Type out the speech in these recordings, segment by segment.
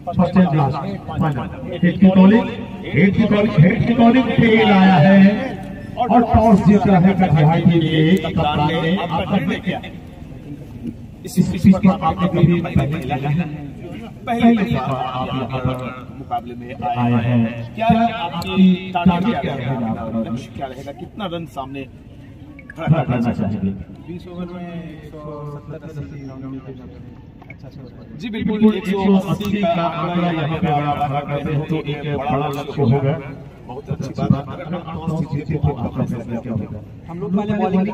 First and last final. Hit की bowling fail आया है और टॉस जीता है कटिहार टीम के कप्तान ने। आपका निर्णय क्या है? इस पिच पर आपने कभी पहले आप यहाँ पर मुकाबले में आए हैं, क्या आपकी टारगेट क्या रहेगा, लक्ष्य क्या रहेगा, कितना रन सामने करना चाहिए? 20 ओवर में 170-80 रन। जी बिल्कुल, 180 का आंकड़ा यहाँ पे आप भरा करते हो तो एक बड़ा लक्ष्य होगा। बहुत अच्छी बात है। अगर हम टॉस जीते तो आपका फैसला क्या होगा? हम लोग पहले बॉलिंग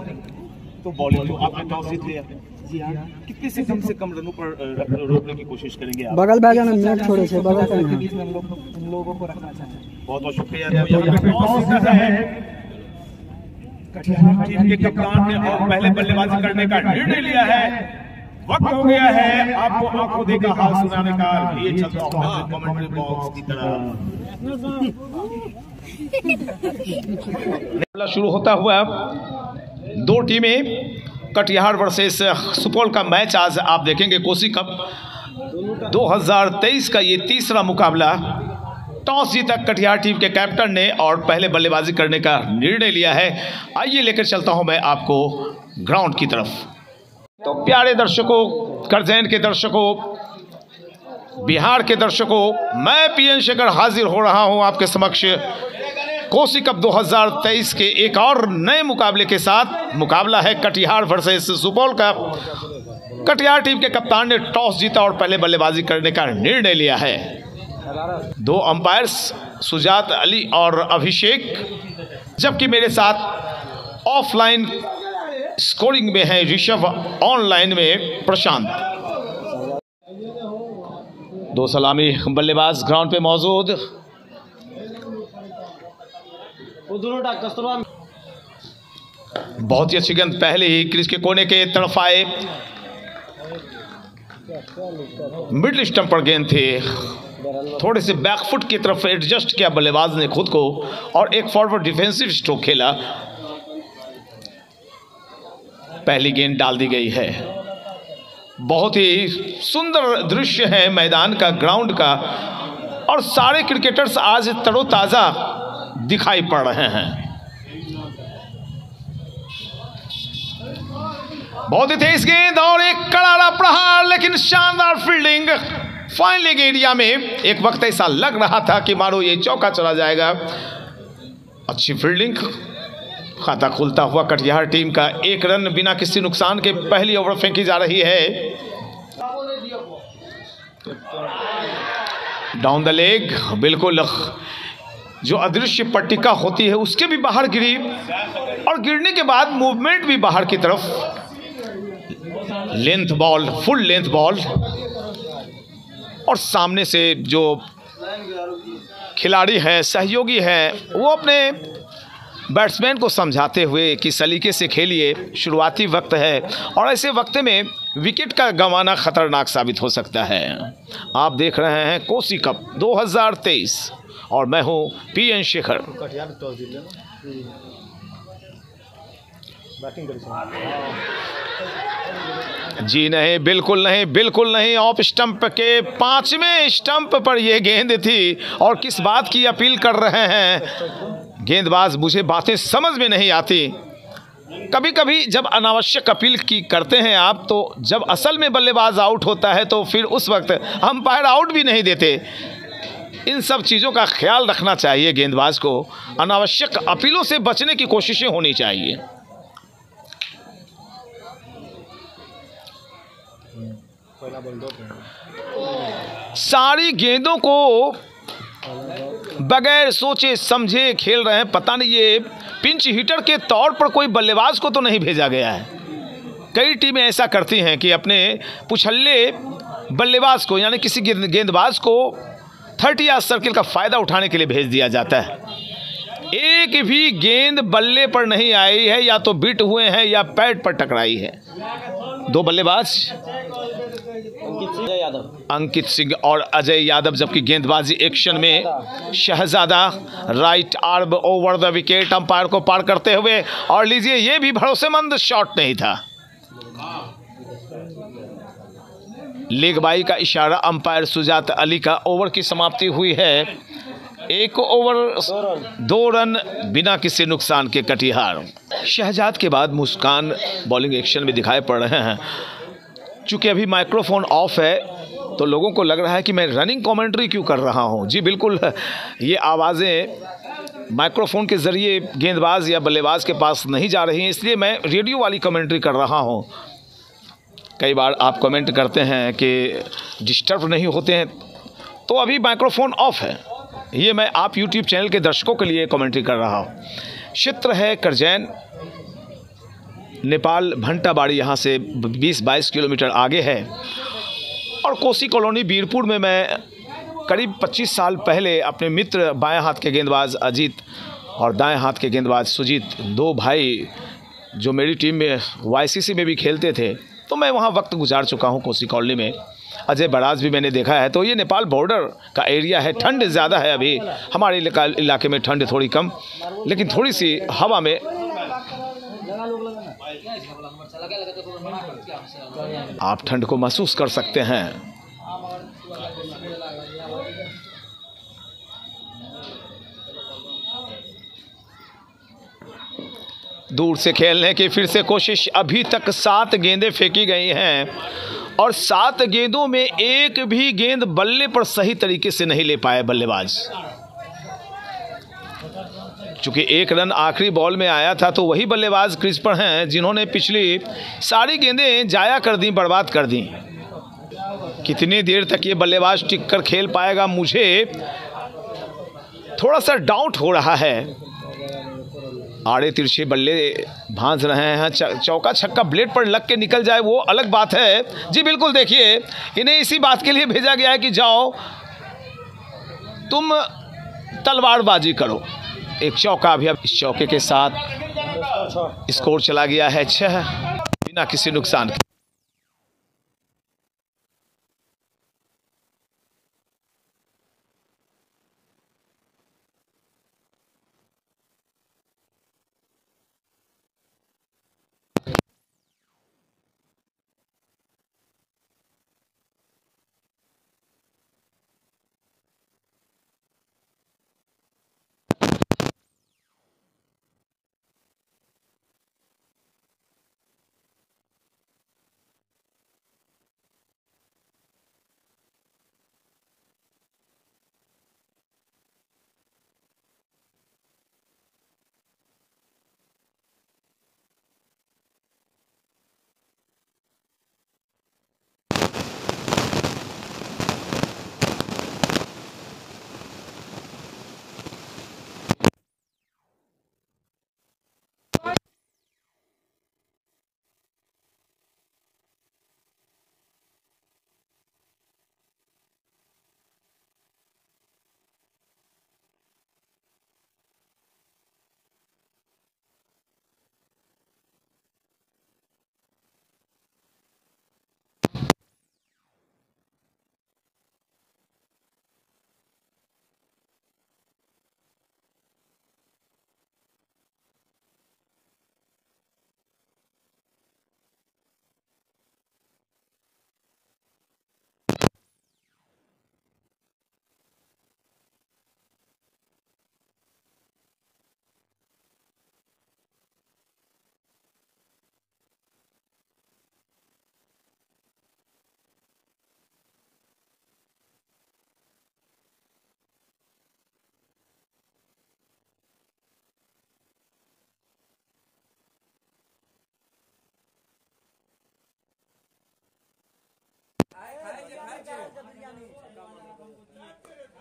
तो बॉलिंग आपने टॉस जीत लिया जी हाँ। कितने से कम रनों पर रोकने की कोशिश करेंगे आप? बगल बैठ जाना, मिनट छोड़े से बगल के बीच में हम लोगों को रखना चाहिए। बहुत बहुत शुक्रिया। तो यहाँ पे टॉस जीता है कटिहार टीम के कप्तान ने और पहले बल्लेबाजी करने का निर्णय लिया है। वक्त हो गया है आपको आंखों देखा हाल सुनाने का। ये चलता हुआ कमेंट्री बॉक्स की तरह शुरू होता हुआ दो टीमें कटिहार वर्सेस सुपौल का मैच आज आप देखेंगे। कोसी कप 2023 का ये तीसरा मुकाबला। टॉस जीता कटिहार टीम के कैप्टन ने और पहले बल्लेबाजी करने का निर्णय लिया है। आइए लेकर चलता हूं मैं आपको ग्राउंड की तरफ। तो प्यारे दर्शकों, करजैन के दर्शकों, बिहार के दर्शकों, मैं पीएन शेखर हाजिर हो रहा हूं आपके समक्ष कोसी कप 2023 के एक और नए मुकाबले के साथ। मुकाबला है कटिहार वर्सेस सुपौल का। कटिहार टीम के कप्तान ने टॉस जीता और पहले बल्लेबाजी करने का निर्णय लिया है। दो अंपायर्स सुजात अली और अभिषेक, जबकि मेरे साथ ऑफलाइन स्कोरिंग में है ऋषभ, ऑनलाइन में प्रशांत। दो सलामी बल्लेबाज ग्राउंड पे मौजूद। बहुत ही अच्छी गेंद पहले ही क्रीज के कोने के तरफ आए। मिडिल स्टंप पर गेंद थी, थोड़े से बैकफुट की तरफ एडजस्ट किया बल्लेबाज ने खुद को और एक फॉरवर्ड डिफेंसिव स्ट्रोक खेला। पहली गेंद डाल दी गई है। बहुत ही सुंदर दृश्य है मैदान का, ग्राउंड का, और सारे क्रिकेटर्स आज तरोताजा दिखाई पड़ रहे हैं। बहुत ही तेज गेंद और एक करारा प्रहार, लेकिन शानदार फील्डिंग। फाइनलिंग एरिया में एक वक्त ऐसा लग रहा था कि मारो ये चौका चला जाएगा। अच्छी फील्डिंग, खाता खुलता हुआ कटिहार टीम का। एक रन बिना किसी नुकसान के पहली ओवर फेंकी जा रही है। डाउन द लेग, बिल्कुल जो अदृश्य पट्टिका होती है उसके भी बाहर गिरी और गिरने के बाद मूवमेंट भी बाहर की तरफ। Length ball, full length ball, और सामने से जो खिलाड़ी है, सहयोगी है, वो अपने बैट्समैन को समझाते हुए कि सलीके से खेलिए, शुरुआती वक्त है और ऐसे वक्त में विकेट का गंवाना खतरनाक साबित हो सकता है। आप देख रहे हैं कोसी कप 2023 और मैं हूं पीएन शेखर। जी नहीं, बिल्कुल नहीं, बिल्कुल नहीं। ऑफ स्टंप के 5वें स्टंप पर यह गेंद थी और किस बात की अपील कर रहे हैं गेंदबाज, मुझे बातें समझ में नहीं आती। कभी कभी जब अनावश्यक अपील की करते हैं आप, तो जब असल में बल्लेबाज आउट होता है तो फिर उस वक्त अंपायर आउट भी नहीं देते। इन सब चीज़ों का ख्याल रखना चाहिए गेंदबाज को। अनावश्यक अपीलों से बचने की कोशिशें होनी चाहिए। सारी गेंदों को बगैर सोचे समझे खेल रहे हैं। पता नहीं ये पिंच हिटर के तौर पर कोई बल्लेबाज को तो नहीं भेजा गया है। कई टीमें ऐसा करती हैं कि अपने पुछल्ले बल्लेबाज को, यानी किसी गेंदबाज को 30 यार्ड सर्किल का फ़ायदा उठाने के लिए भेज दिया जाता है। एक भी गेंद बल्ले पर नहीं आई है, या तो बिट हुए हैं या पैड पर टकराई है। दो बल्लेबाज अंकित सिंह और अजय यादव, जबकि गेंदबाजी एक्शन में Shahzada right arm over the wicket, umpire को पार करते हुए। और लीजिए, ये भी भरोसेमंद शॉट नहीं था। लेग बाई का इशारा अंपायर सुजात अली का ओवर की समाप्ति हुई है। 1 ओवर 2 रन बिना किसी नुकसान के कटिहार। शहजाद के बाद मुस्कान बॉलिंग एक्शन में दिखाई पड़ रहे हैं। चूंकि अभी माइक्रोफोन ऑफ है तो लोगों को लग रहा है कि मैं रनिंग कमेंट्री क्यों कर रहा हूं। जी बिल्कुल, ये आवाज़ें माइक्रोफोन के ज़रिए गेंदबाज या बल्लेबाज के पास नहीं जा रही हैं, इसलिए मैं रेडियो वाली कमेंट्री कर रहा हूं। कई बार आप कमेंट करते हैं कि डिस्टर्ब नहीं होते हैं, तो अभी माइक्रोफोन ऑफ है। ये मैं आप YouTube चैनल के दर्शकों के लिए कमेंट्री कर रहा हूँ। क्षेत्र है करजैन, नेपाल भंटाबाड़ी यहाँ से 20-22 किलोमीटर आगे है। और कोसी कॉलोनी बीरपुर में मैं करीब 25 साल पहले अपने मित्र बाएं हाथ के गेंदबाज अजीत और दाएं हाथ के गेंदबाज सुजीत, 2 भाई जो मेरी टीम में YCC में भी खेलते थे, तो मैं वहाँ वक्त गुजार चुका हूँ कोसी कॉलोनी में। अजय बराज भी मैंने देखा है। तो ये नेपाल बॉर्डर का एरिया है। ठंड ज़्यादा है अभी, हमारे इलाके में ठंड थोड़ी कम, लेकिन थोड़ी सी हवा में आप ठंड को महसूस कर सकते हैं। दूर से खेलने की फिर से कोशिश। अभी तक 7 गेंदें फेंकी गई हैं और 7 गेंदों में एक भी गेंद बल्ले पर सही तरीके से नहीं ले पाए बल्लेबाज। चूंकि 1 रन आखिरी बॉल में आया था, तो वही बल्लेबाज क्रीज पर हैं जिन्होंने पिछली सारी गेंदें जाया कर दी, बर्बाद कर दी। कितनी देर तक ये बल्लेबाज टिक कर खेल पाएगा, मुझे थोड़ा सा डाउट हो रहा है। आड़े तिरछे बल्ले भांज रहे हैं। चौका छक्का ब्लेड पर लग के निकल जाए वो अलग बात है। जी बिल्कुल, देखिए इन्हें इसी बात के लिए भेजा गया है कि जाओ तुम तलवारबाजी करो। एक चौका भी, अब इस चौके के साथ स्कोर चला गया है 6 बिना किसी नुकसान के।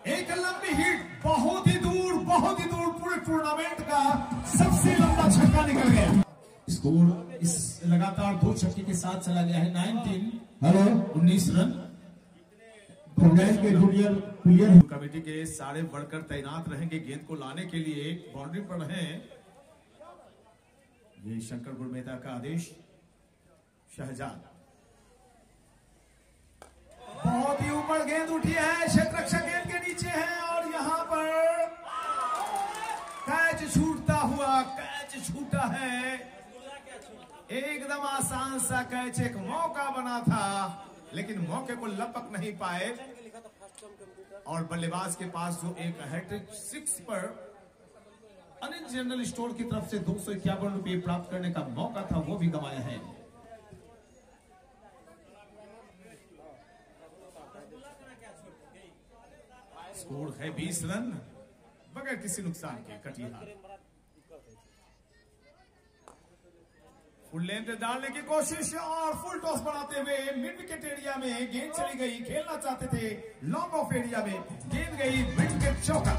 एक लंबी हिट, बहुत ही दूर पूरे टूर्नामेंट का सबसे लंबा छक्का निकल गया। स्कोर इस लगातार 2 छक्के के साथ चला गया है 19 रन। के जूनियर प्लेयर कमेटी के सारे वर्कर तैनात रहेंगे गेंद को लाने के लिए। बाउंड्री पर हैं, ये शंकर गुरमेता का आदेश। शहजाद बहुत ही ऊपर गेंद उठी है, क्षेत्ररक्षक गेंद के नीचे है और यहाँ पर कैच छूटा है। एकदम आसान सा कैच, एक मौका बना था लेकिन मौके को लपक नहीं पाए और बल्लेबाज के पास जो एक हैट्रिक 6 पर अनिल जनरल स्टोर की तरफ से 251 रुपये प्राप्त करने का मौका था, वो भी गंवाया है। स्कोर है 20 रन बगैर किसी नुकसान के। कटिहार फुल लेंथ डालने की कोशिश और फुल टॉस बनाते हुए मिड विकेट एरिया में गेंद चली गई। खेलना चाहते थे लॉन्ग ऑफ एरिया में, गेंद गई मिड विकेट, चौका।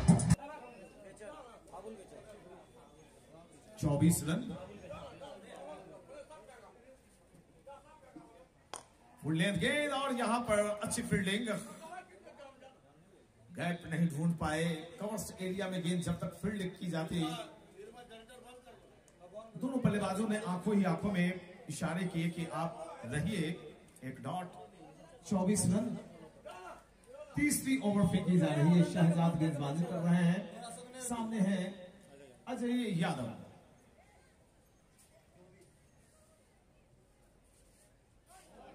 24 रन। फुल लेंथ गेंद और यहां पर अच्छी फील्डिंग, गैप नहीं ढूंढ पाए। कवर्स एरिया में गेंद जब तक फील्ड की जाती, दोनों बल्लेबाजों ने आंखों ही आंखों में इशारे किए कि आप रहिए। एक डॉट। 24 रन। तीसरी ओवर फेंकी जा रही है। शहजाद गेंदबाजी कर रहे हैं। सामने है अजय यादव।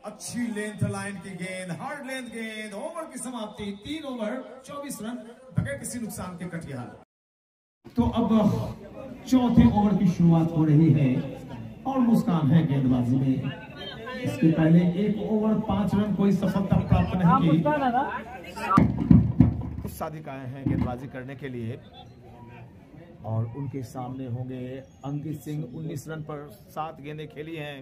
अच्छी लेंथ लाइन की गेंद, हार्ड लेंथ गेंद। ओवर की समाप्ति 3 ओवर 24 रन बगैर किसी नुकसान के कटिहार। तो अब चौथे ओवर की शुरुआत हो रही है और मुस्कान है गेंदबाजी में। इसके पहले 1 ओवर 5 रन, कोई सफलता प्राप्त नहीं की। कुछ सादिक आए हैं गेंदबाजी करने के लिए और उनके सामने होंगे अंकित सिंह। 19 रन पर 7 गेंदें खेली हैं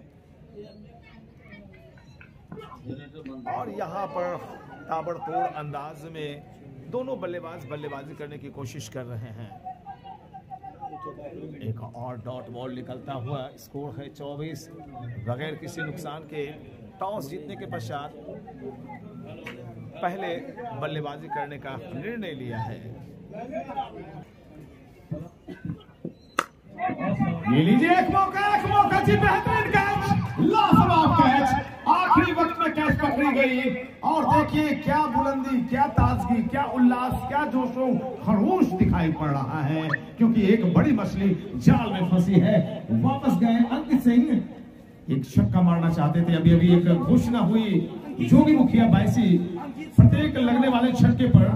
और यहाँ पर ताबड़तोड़ अंदाज में दोनों बल्लेबाज बल्लेबाजी करने की कोशिश कर रहे हैं। एक और डॉट बॉल निकलता हुआ। स्कोर है 24 बगैर किसी नुकसान के। टॉस जीतने के पश्चात पहले बल्लेबाजी करने का निर्णय लिया है। ये लीजिए एक मौका जी, बेहतरीन कैच, लाजवाब कैच। आखिरी वक्त में कैच पकड़ी गई और देखिए क्या बुलंदी, क्या ताजगी, क्या उल्लास, क्या जोशो खरोश दिखाई पड़ रहा है, क्योंकि एक बड़ी मछली जाल में फंसी है। वापस गए अंकित सिंह, एक छक्का मारना चाहते थे। अभी अभी एक घोषणा हुई जोगी मुखिया बाईसी, प्रत्येक लगने वाले छक्के पर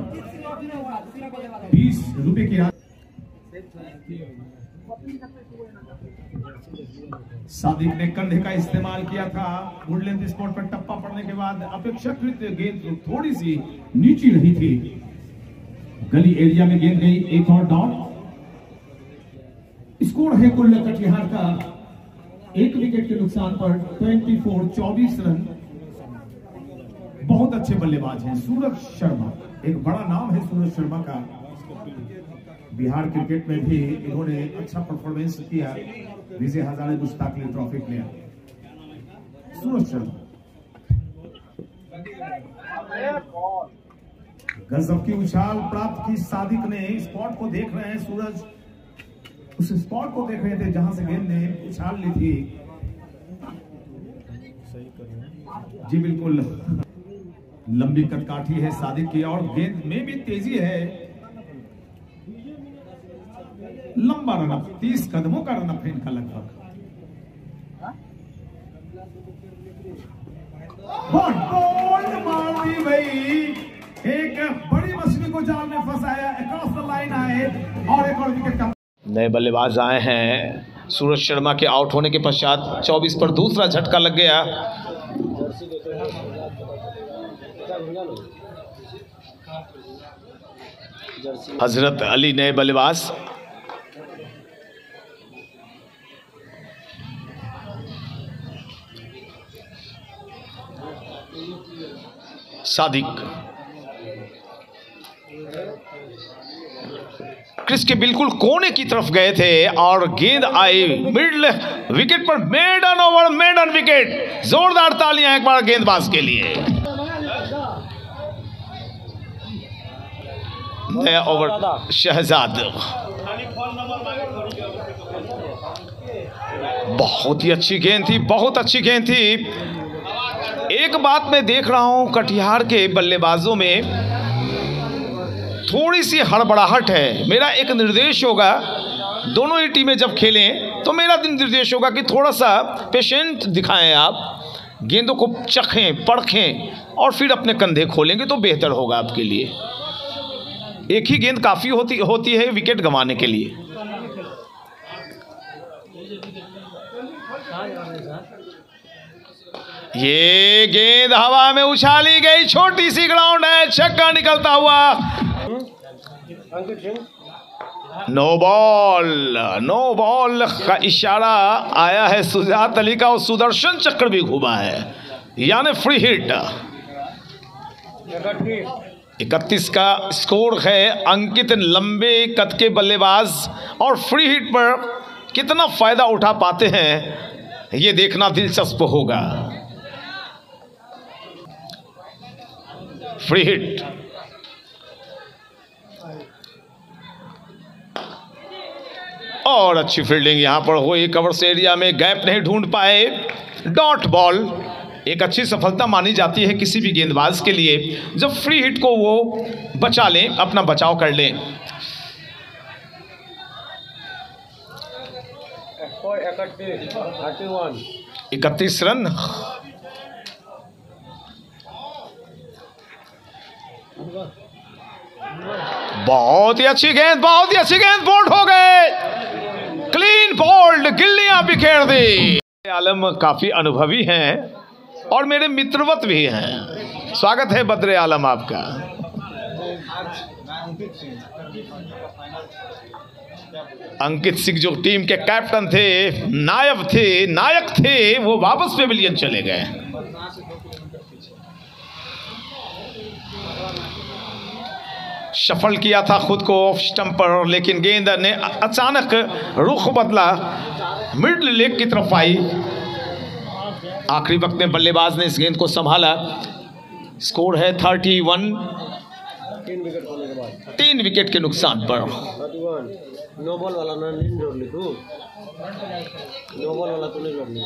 20 रुपए की राशि। सादिक ने कंधे का इस्तेमाल किया था। गुड लेंथ स्पॉट पर टप्पा पड़ने के बाद अपेक्षाकृत गेंद थोड़ी सी नीची रही थी। गली एरिया में गेंद गई। एक और डॉट। स्कोर है कुल कटिहार का 1 विकेट के नुकसान पर 24 रन। बहुत अच्छे बल्लेबाज हैं सूरज शर्मा, एक बड़ा नाम है सूरज शर्मा का। बिहार क्रिकेट में भी इन्होंने अच्छा परफॉर्मेंस किया। विजय हजारे मुश्ताक अली ट्रॉफी लिया। सूरज शर्मा गजब की उछाल प्राप्त की। सादिक ने स्पॉट को देख रहे हैं, सूरज उस स्पॉट को देख रहे थे जहां से गेंद ने उछाल ली थी। जी बिल्कुल, लंबी कदकाठी है सादिक की और गेंद में भी तेजी है। लंबा रनअप, 30 कदमों का रनअप है इनका लगभग। मार दी भाई, एक बड़ी मछली को जाल में फंसाया, अक्रॉस द लाइन आए और एक और विकेट का। नए बल्लेबाज आए हैं। सूरज शर्मा के आउट होने के पश्चात 24 पर दूसरा झटका लग गया। हजरत अली नए बल्लेबाज। सादिक क्रिस के बिल्कुल कोने की तरफ गए थे और गेंद आई मिडल विकेट पर। Maiden over, maiden wicket. जोरदार तालियां एक बार गेंदबाज के लिए। नया ओवर शहजाद। बहुत ही अच्छी गेंद थी, बहुत अच्छी गेंद थी। एक बात मैं देख रहा हूं, कटिहार के बल्लेबाजों में थोड़ी सी हड़बड़ाहट है। मेरा एक निर्देश होगा, दोनों ही टीमें जब खेलें तो मेरा निर्देश होगा कि थोड़ा सा पेशेंट दिखाएं आप। गेंदों को चखें, परखें और फिर अपने कंधे खोलेंगे तो बेहतर होगा आपके लिए। एक ही गेंद काफ़ी होती है विकेट गंवाने के लिए। ये गेंद हवा में उछाली गई, छोटी सी ग्राउंड है, छक्का निकलता हुआ। नो बॉल का इशारा आया है सुजात अली का और सुदर्शन चक्र भी घूमा है, यानी फ्री हिट। 31 का स्कोर है। अंकित लंबे कद के बल्लेबाज और फ्री हिट पर कितना फायदा उठा पाते हैं ये देखना दिलचस्प होगा। फ्री हिट और अच्छी फील्डिंग यहां पर हुई, कवर्स एरिया में गैप नहीं ढूंढ पाए। डॉट बॉल एक अच्छी सफलता मानी जाती है किसी भी गेंदबाज के लिए जब फ्री हिट को वो बचा लें, अपना बचाव कर लें। 31 रन। बहुत ही अच्छी गेंद, बहुत ही अच्छी गेंद, बोल्ड हो गए, क्लीन बोल्ड, गिल्लियां बिखेर दी। आलम काफी अनुभवी हैं और मेरे मित्रवत भी हैं। स्वागत है बद्रे आलम आपका। अंकित सिंह जो टीम के कैप्टन थे, नायक थे, वो वापस पेविलियन चले गए। सफल किया था खुद को ऑफ स्टंप पर, लेकिन गेंद ने अचानक रुख बदला, मिडल लेग की तरफ आई। आखिरी वक्त में बल्लेबाज ने इस गेंद को संभाला। स्कोर है 31, 3 विकेट के नुकसान पर। नो बॉल वाला ना नहीं जोड़ ली तू, नो बॉल वाला तूने जोड़ ली।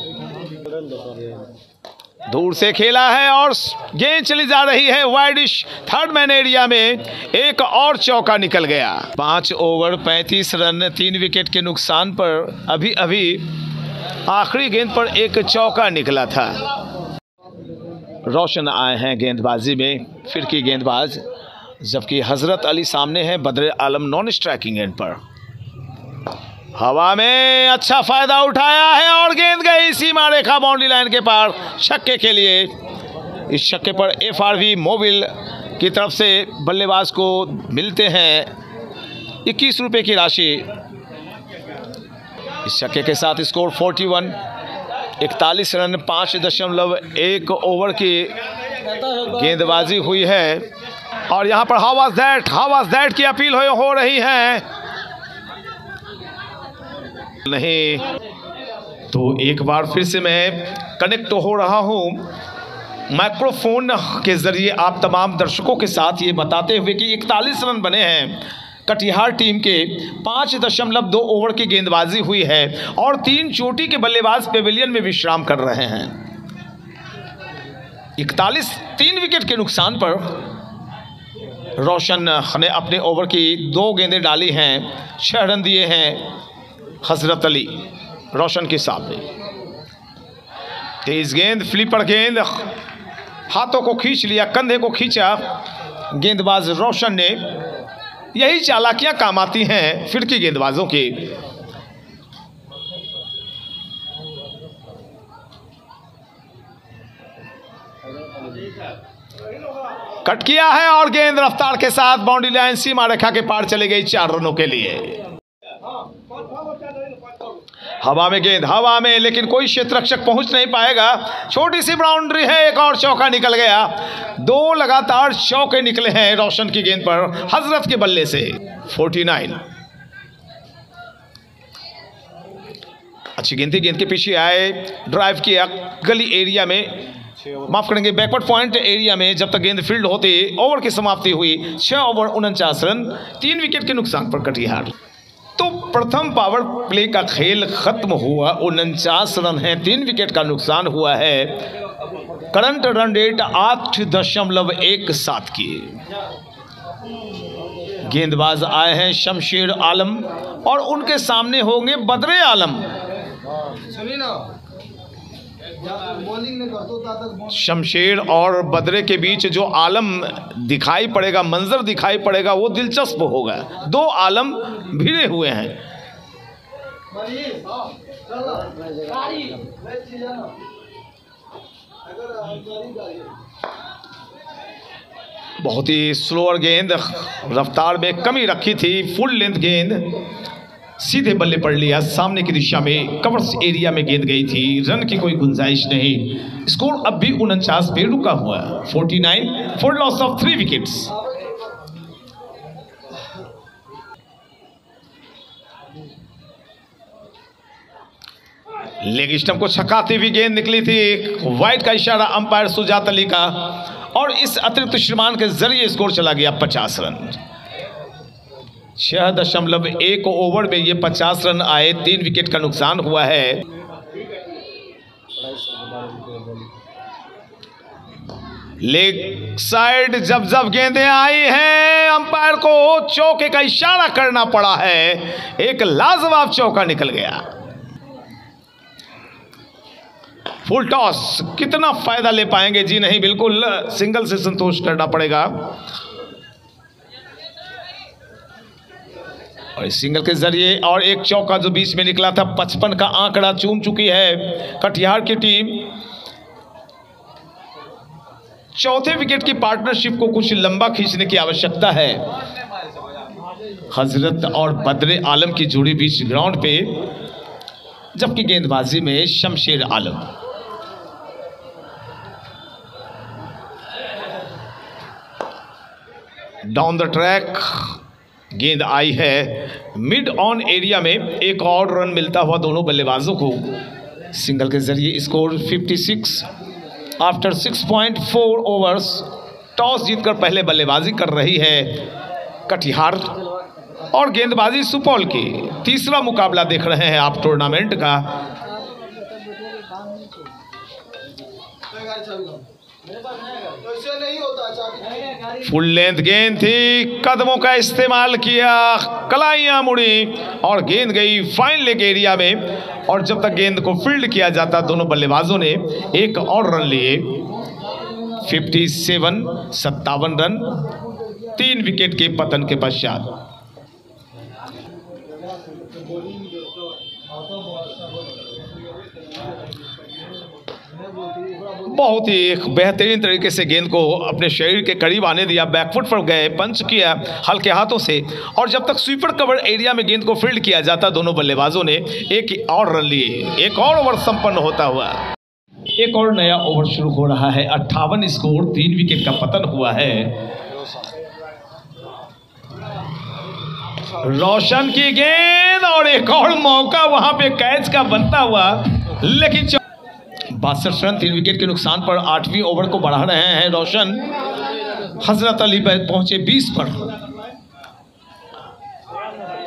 दूर से खेला है और गेंद चली जा रही है वाइडिश थर्ड मैन एरिया में। एक और चौका निकल गया। 5 ओवर 35 रन, 3 विकेट के नुकसान पर अभी आखिरी गेंद पर एक चौका निकला था। रोशन आए हैं गेंदबाजी में, फिरकी गेंदबाज, जबकि हजरत अली सामने है बद्रे आलम नॉन स्ट्राइकिंग एंड पर। हवा में अच्छा फायदा उठाया है और गेंद गई सीमा रेखा बाउंड्री लाइन के पार छक्के के लिए। इस छक्के पर FRV मोबिल की तरफ से बल्लेबाज को मिलते हैं 21 रुपये की राशि। इस छक्के के साथ स्कोर 41, 41 रन, 5.1 ओवर की गेंदबाजी हुई है। और यहाँ पर हाउ वाज दैट की अपील हो रही है। नहीं तो एक बार फिर से मैं कनेक्ट हो रहा हूँ माइक्रोफोन के जरिए आप तमाम दर्शकों के साथ ये बताते हुए कि 41 रन बने हैं कटिहार टीम के। 5.2 ओवर की गेंदबाजी हुई है और 3 चोटी के बल्लेबाज पेविलियन में विश्राम कर रहे हैं। 41, 3 विकेट के नुकसान पर रोशन ने अपने ओवर की 2 गेंदें डाली हैं, 6 रन दिए हैं हजरत अली रोशन के सामने। तेज गेंद, फ्लिपर गेंद, हाथों को खींच लिया, कंधे को खींचा गेंदबाज रोशन ने। यही चालाकियां काम आती हैं फिरकी गेंदबाजों की। कट किया है और गेंद रफ्तार के साथ बाउंड्री लाइन सीमा रेखा के पार चली गई 4 रनों के लिए। हवा में गेंद, हवा में, लेकिन कोई क्षेत्ररक्षक पहुंच नहीं पाएगा। छोटी सी बाउंड्री है, एक और चौका निकल गया। 2 लगातार चौके निकले हैं रोशन की गेंद पर हजरत के बल्ले से। 49। अच्छी गेंद थी, गेंद के पीछे आए, ड्राइव किया गली एरिया में, माफ करेंगे बैकवर्ड पॉइंट एरिया में। जब तक गेंद फील्ड होती ओवर की समाप्ति हुई। 6 ओवर 49 रन, 3 विकेट के नुकसान पर कटिहार। तो प्रथम पावर प्ले का खेल खत्म हुआ। 49 रन है, 3 विकेट का नुकसान हुआ है। करंट रन रेट 8.17 की। गेंदबाज आए हैं शमशेर आलम और उनके सामने होंगे बद्रे आलम। शमशेर और बदरे के बीच जो आलम दिखाई पड़ेगा, मंजर दिखाई पड़ेगा, वो दिलचस्प होगा। दो आलम भिड़े हुए हैं। बहुत ही स्लोअर गेंद, रफ्तार में कमी रखी थी। फुल लेंथ गेंद सीधे बल्ले पड़ लिया, सामने की दिशा में कवर्स एरिया में गेंद गई थी। रन की कोई गुंजाइश नहीं। स्कोर अब भी 49 पे रुका हुआ है। 49 for loss of 3 wickets. Leg stump को छकाती हुई गेंद निकली थी। वाइड का इशारा अंपायर सुजात अली का, और इस अतिरिक्त श्रीमान के जरिए स्कोर चला गया 50 रन। 6.1 ओवर में ये 50 रन आए। 3 विकेट का नुकसान हुआ है। लेग साइड जब जब गेंदें आई हैं, अंपायर को चौके का इशारा करना पड़ा है। एक लाजवाब चौका निकल गया। फुल टॉस, कितना फायदा ले पाएंगे? जी नहीं, बिल्कुल सिंगल से संतोष करना पड़ेगा। और इस सिंगल के जरिए और एक चौका जो बीच में निकला था, 55 का आंकड़ा चूम चुकी है कटिहार की टीम। चौथे विकेट की पार्टनरशिप को कुछ लंबा खींचने की आवश्यकता है। हजरत और बदरे आलम की जोड़ी बीच ग्राउंड पे, जबकि गेंदबाजी में शमशेर आलम। डाउन द ट्रैक गेंद आई है मिड ऑन एरिया में। एक और रन मिलता हुआ दोनों बल्लेबाजों को। सिंगल के जरिए स्कोर 56 आफ्टर 6.4 ओवर्स। टॉस जीतकर पहले बल्लेबाजी कर रही है कटिहार, और गेंदबाजी सुपौल की। तीसरा मुकाबला देख रहे हैं आप टूर्नामेंट का। फुल लेंथ गेंद थी, कदमों का इस्तेमाल किया, कलाइयां मुड़ी और गेंद गई फाइन लेग एरिया में। और जब तक गेंद को फील्ड किया जाता, दोनों बल्लेबाजों ने एक और रन लिए। 57 रन 3 विकेट के पतन के पश्चात। बहुत ही एक बेहतरीन तरीके से गेंद को अपने शरीर के करीब आने दिया। बैकफुट पर गए, पंच किया हल्के हाथों से, और जब तक स्वीपर कवर एरिया में गेंद को फील्ड किया जाता, दोनों बल्लेबाजों ने एक और रन लिए। एक और ओवर संपन्न होता हुआ एक और नया ओवर शुरू हो रहा है। 58 स्कोर, 3 विकेट का पतन हुआ है। रोशन की गेंद और एक और मौका वहां पे कैच का बनता हुआ, लेकिन 62 रन 3 विकेट के नुकसान पर 8वीं ओवर को बढ़ा रहे हैं रोशन। हजरत अली पर पहुंचे 20 पर।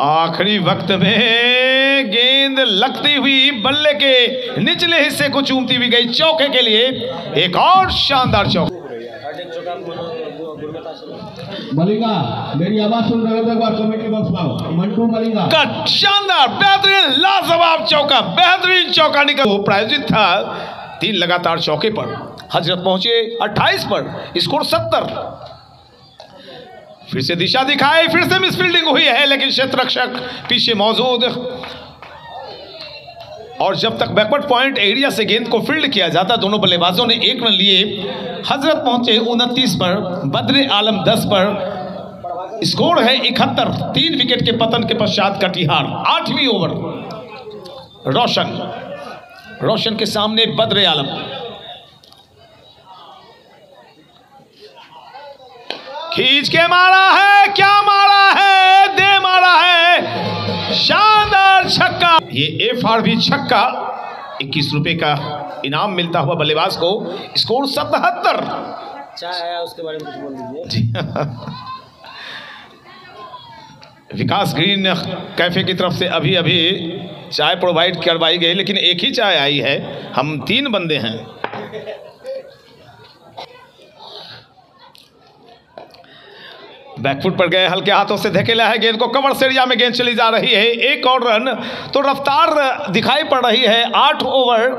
आखिरी वक्त में गेंद लगती हुई बल्ले के निचले हिस्से को चूमती हुई गई चौके के लिए। एक और शानदार चौका। मलिंगा, मेरी आवाज सुन रहे हो? एक बार कमेंट्री बॉक्स में आओ। मंटू मलिंगा कट, शानदार, बेहतरीन, लाजवाब चौका, बेहतरीन चौका निकल प्रायोजित था। 3 लगातार चौके पर हजरत पहुंचे 28 पर। स्कोर 70। फिर से दिशा दिखाई, फिर से मिसफील्डिंग हुई है, लेकिन क्षेत्ररक्षक पीछे मौजूद। और जब तक बैकवर्ड पॉइंट एरिया से गेंद को फील्ड किया जाता, दोनों बल्लेबाजों ने 1 रन लिए। हजरत पहुंचे 29 पर, बदरे आलम 10 पर। स्कोर है 71। 3 विकेट के पतन के पश्चात कटिहार। 8वीं ओवर। रोशन के सामने बदरे आलम। खींच के मारा है, क्या मारा है, दे मारा है, शानदार छक्का। ये एफआरवी छक्का 21 रुपए का इनाम मिलता हुआ बल्लेबाज को। स्कोर 77। चाय आया, उसके बारे में कुछ बोल दीजिए। विकास ग्रीन कैफे की तरफ से अभी अभी चाय प्रोवाइड करवाई गई, लेकिन एक ही चाय आई है। हम 3 बंदे हैं। बैकफुट पर गए, हल्के हाथों से धकेला है गेंद को। कवर एरिया में गेंद चली जा रही है। एक और रन, तो रफ्तार दिखाई पड़ रही है। 8 ओवर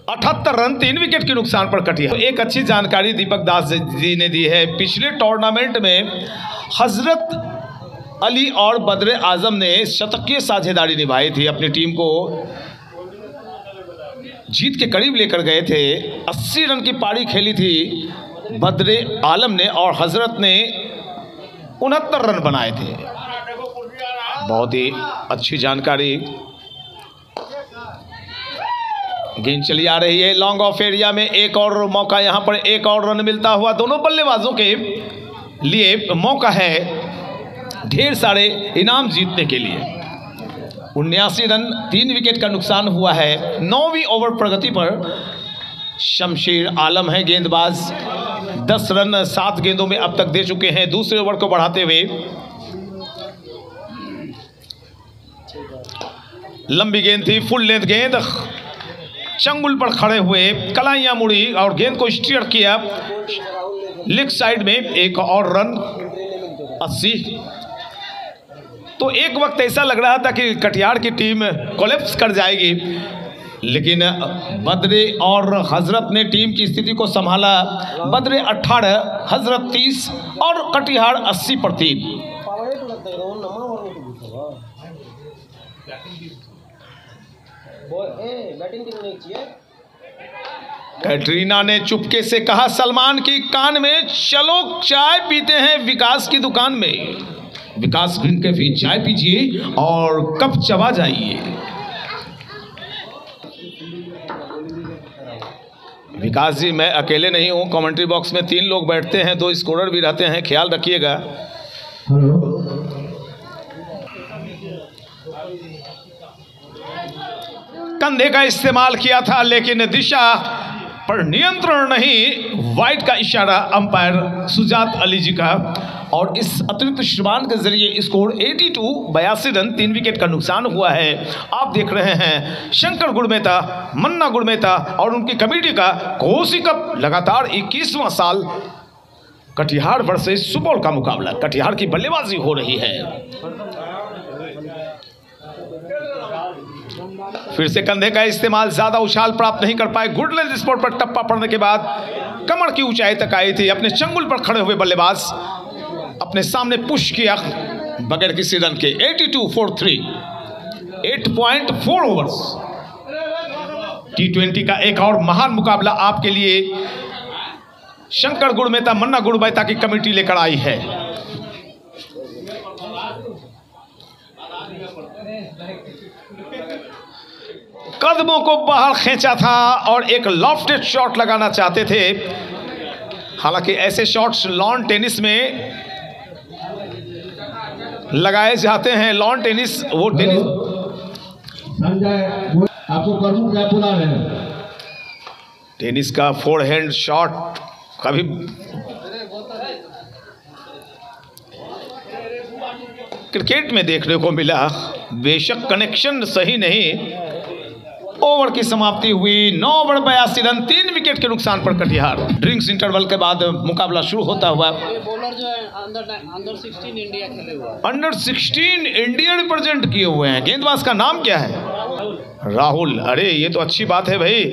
78 रन 3 विकेट के नुकसान पर कटिहार। एक अच्छी जानकारी दीपक दास जी ने दी है। पिछले टूर्नामेंट में हजरत अली और बद्र आजम ने शतकीय साझेदारी निभाई थी, अपनी टीम को जीत के करीब लेकर गए थे। 80 रन की पारी खेली थी बद्र आलम ने और हजरत ने 69 रन बनाए थे। बहुत ही अच्छी जानकारी। गेंद चली आ रही है लॉन्ग ऑफ एरिया में, एक और मौका, यहां पर एक और रन मिलता हुआ दोनों बल्लेबाजों के लिए मौका है ढेर सारे इनाम जीतने के लिए। 79 रन 3 विकेट का नुकसान हुआ है। 9वीं ओवर प्रगति पर शमशेर आलम है गेंदबाज। 10 रन 7 गेंदों में अब तक दे चुके हैं। दूसरे ओवर को बढ़ाते हुए लंबी गेंद थी, फुल लेंथ गेंद, चंगुल पर खड़े हुए कलाइयां मुड़ी और गेंद को स्टीयर किया लेग साइड में। एक और रन 80। तो एक वक्त ऐसा लग रहा था कि कटिहार की टीम कोलैप्स कर जाएगी, लेकिन बद्र और हजरत ने टीम की स्थिति को संभाला। बद्र 18, हजरत 30 और कटिहार 80 पर 3। कैटरीना ने चुपके से कहा सलमान की कान में, चलो चाय पीते हैं विकास की दुकान में। विकास ग्रीन कैफे, चाय पीजिए और कप चबा जाइए। विकास जी, मैं अकेले नहीं हूं, कमेंट्री बॉक्स में 3 लोग बैठते हैं, 2 स्कोरर भी रहते हैं, ख्याल रखिएगा। कंधे का इस्तेमाल किया था लेकिन दिशा पर नियंत्रण नहीं। वाइड का इशारा अंपायर सुजात अली जी का, और इस अतिरिक्त श्रमान के जरिए स्कोर 82 रन 3 विकेट का नुकसान हुआ है। आप देख रहे हैं शंकर गुड़मेता, मन्ना गुड़मेता और उनकी कमेटी का कोसी कप लगातार 21वां साल कटिहार वर्सेस सुपौल का मुकाबला। कटिहार की बल्लेबाजी हो रही है। फिर से कंधे का इस्तेमाल, ज्यादा उछाल प्राप्त नहीं कर पाए। गुड लेंथ स्पॉट पर टप्पा पड़ने के बाद कमर की ऊंचाई तक आई थी। अपने चंगुल पर खड़े हुए बल्लेबाज अपने सामने पुश किया बगैर किसी रन के। 82 for 3, 8.4 ओवर्स। T20 का एक और महान मुकाबला आपके लिए शंकर गुड़मेता, मन्ना गुड़मेता की कमेटी लेकर आई है। कदमों को बाहर खींचा था और एक लॉफ्टेड शॉट लगाना चाहते थे। हालांकि ऐसे शॉट्स लॉन टेनिस में लगाए जाते हैं। लॉन टेनिस वो टेनिस आपको प्रमुख क्या बुला रहे हैं? टेनिस का फोरहैंड शॉट कभी क्रिकेट में देखने को मिला। बेशक कनेक्शन सही नहीं। ओवर की समाप्ति हुई। 9 ओवर 82 रन 3 विकेट के नुकसान पर कटिहार। ड्रिंक्स इंटरवल के बाद मुकाबला शुरू होता हुआ। बॉलर जो है अंडर 16 इंडिया खेले हुआ है। अंडर 16 इंडिया रिप्रेजेंट किए हुए हैं। गेंदबाज का नाम क्या है? राहुल। अरे ये तो अच्छी बात है भाई।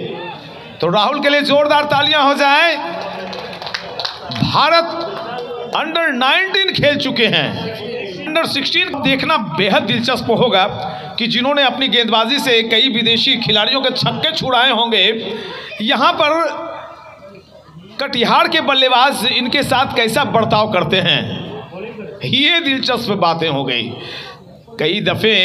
तो राहुल के लिए जोरदार तालियां हो जाए। भारत अंडर 19 खेल चुके हैं। अंडर 16 देखना बेहद दिलचस्प होगा कि जिन्होंने अपनी गेंदबाजी से कई विदेशी खिलाड़ियों के छक्के छुड़ाए होंगे, यहां पर कटिहार के बल्लेबाज इनके साथ कैसा बर्ताव करते हैं। ये दिलचस्प बातें हो गई। कई दफे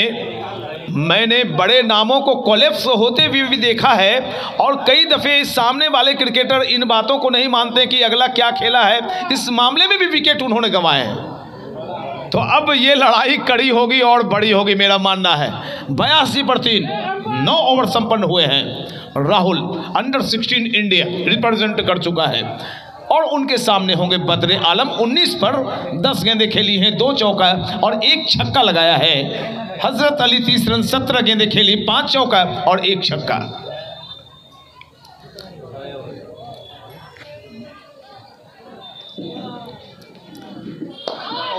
मैंने बड़े नामों को कोलैप्स होते हुए भी देखा है, और कई दफे सामने वाले क्रिकेटर इन बातों को नहीं मानते कि अगला क्या खेला है। इस मामले में भी विकेट उन्होंने गंवाए हैं। तो अब ये लड़ाई कड़ी होगी और बड़ी होगी, मेरा मानना है। 82 पर 3, 9 ओवर संपन्न हुए हैं। राहुल अंडर 16 इंडिया रिप्रेजेंट कर चुका है, और उनके सामने होंगे बद्र आलम। 19 पर 10 गेंदें खेली हैं, 2 चौका और 1 छक्का लगाया है। हजरत अली 30 रन 17 गेंदें खेली, 5 चौका और 1 छक्का।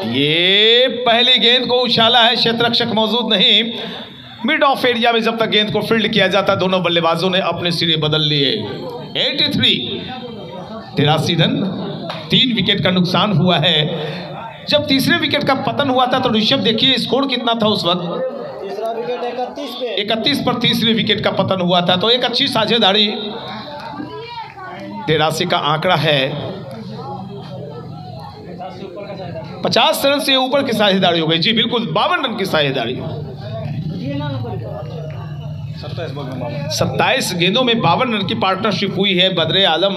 ये पहली गेंद को उछाला है, क्षेत्ररक्षक मौजूद नहीं। मिड ऑफ एरिया में जब तक गेंद को फील्ड किया जाता, दोनों बल्लेबाजों ने अपने सिरे बदल लिए। 83 रन, 3 विकेट का नुकसान हुआ है। जब तीसरे विकेट का पतन हुआ था तो ऋषभ देखिए स्कोर कितना था उस वक्त। तीसरा विकेट 31 पर तीसरे विकेट का पतन हुआ था। तो एक अच्छी साझेदारी 83 का आंकड़ा है। 50 रन से ऊपर की साझेदारी हो गई। जी बिल्कुल, 52 रन की साझेदारी। 27 गेंदों में 52 रन की पार्टनरशिप हुई है बदरे आलम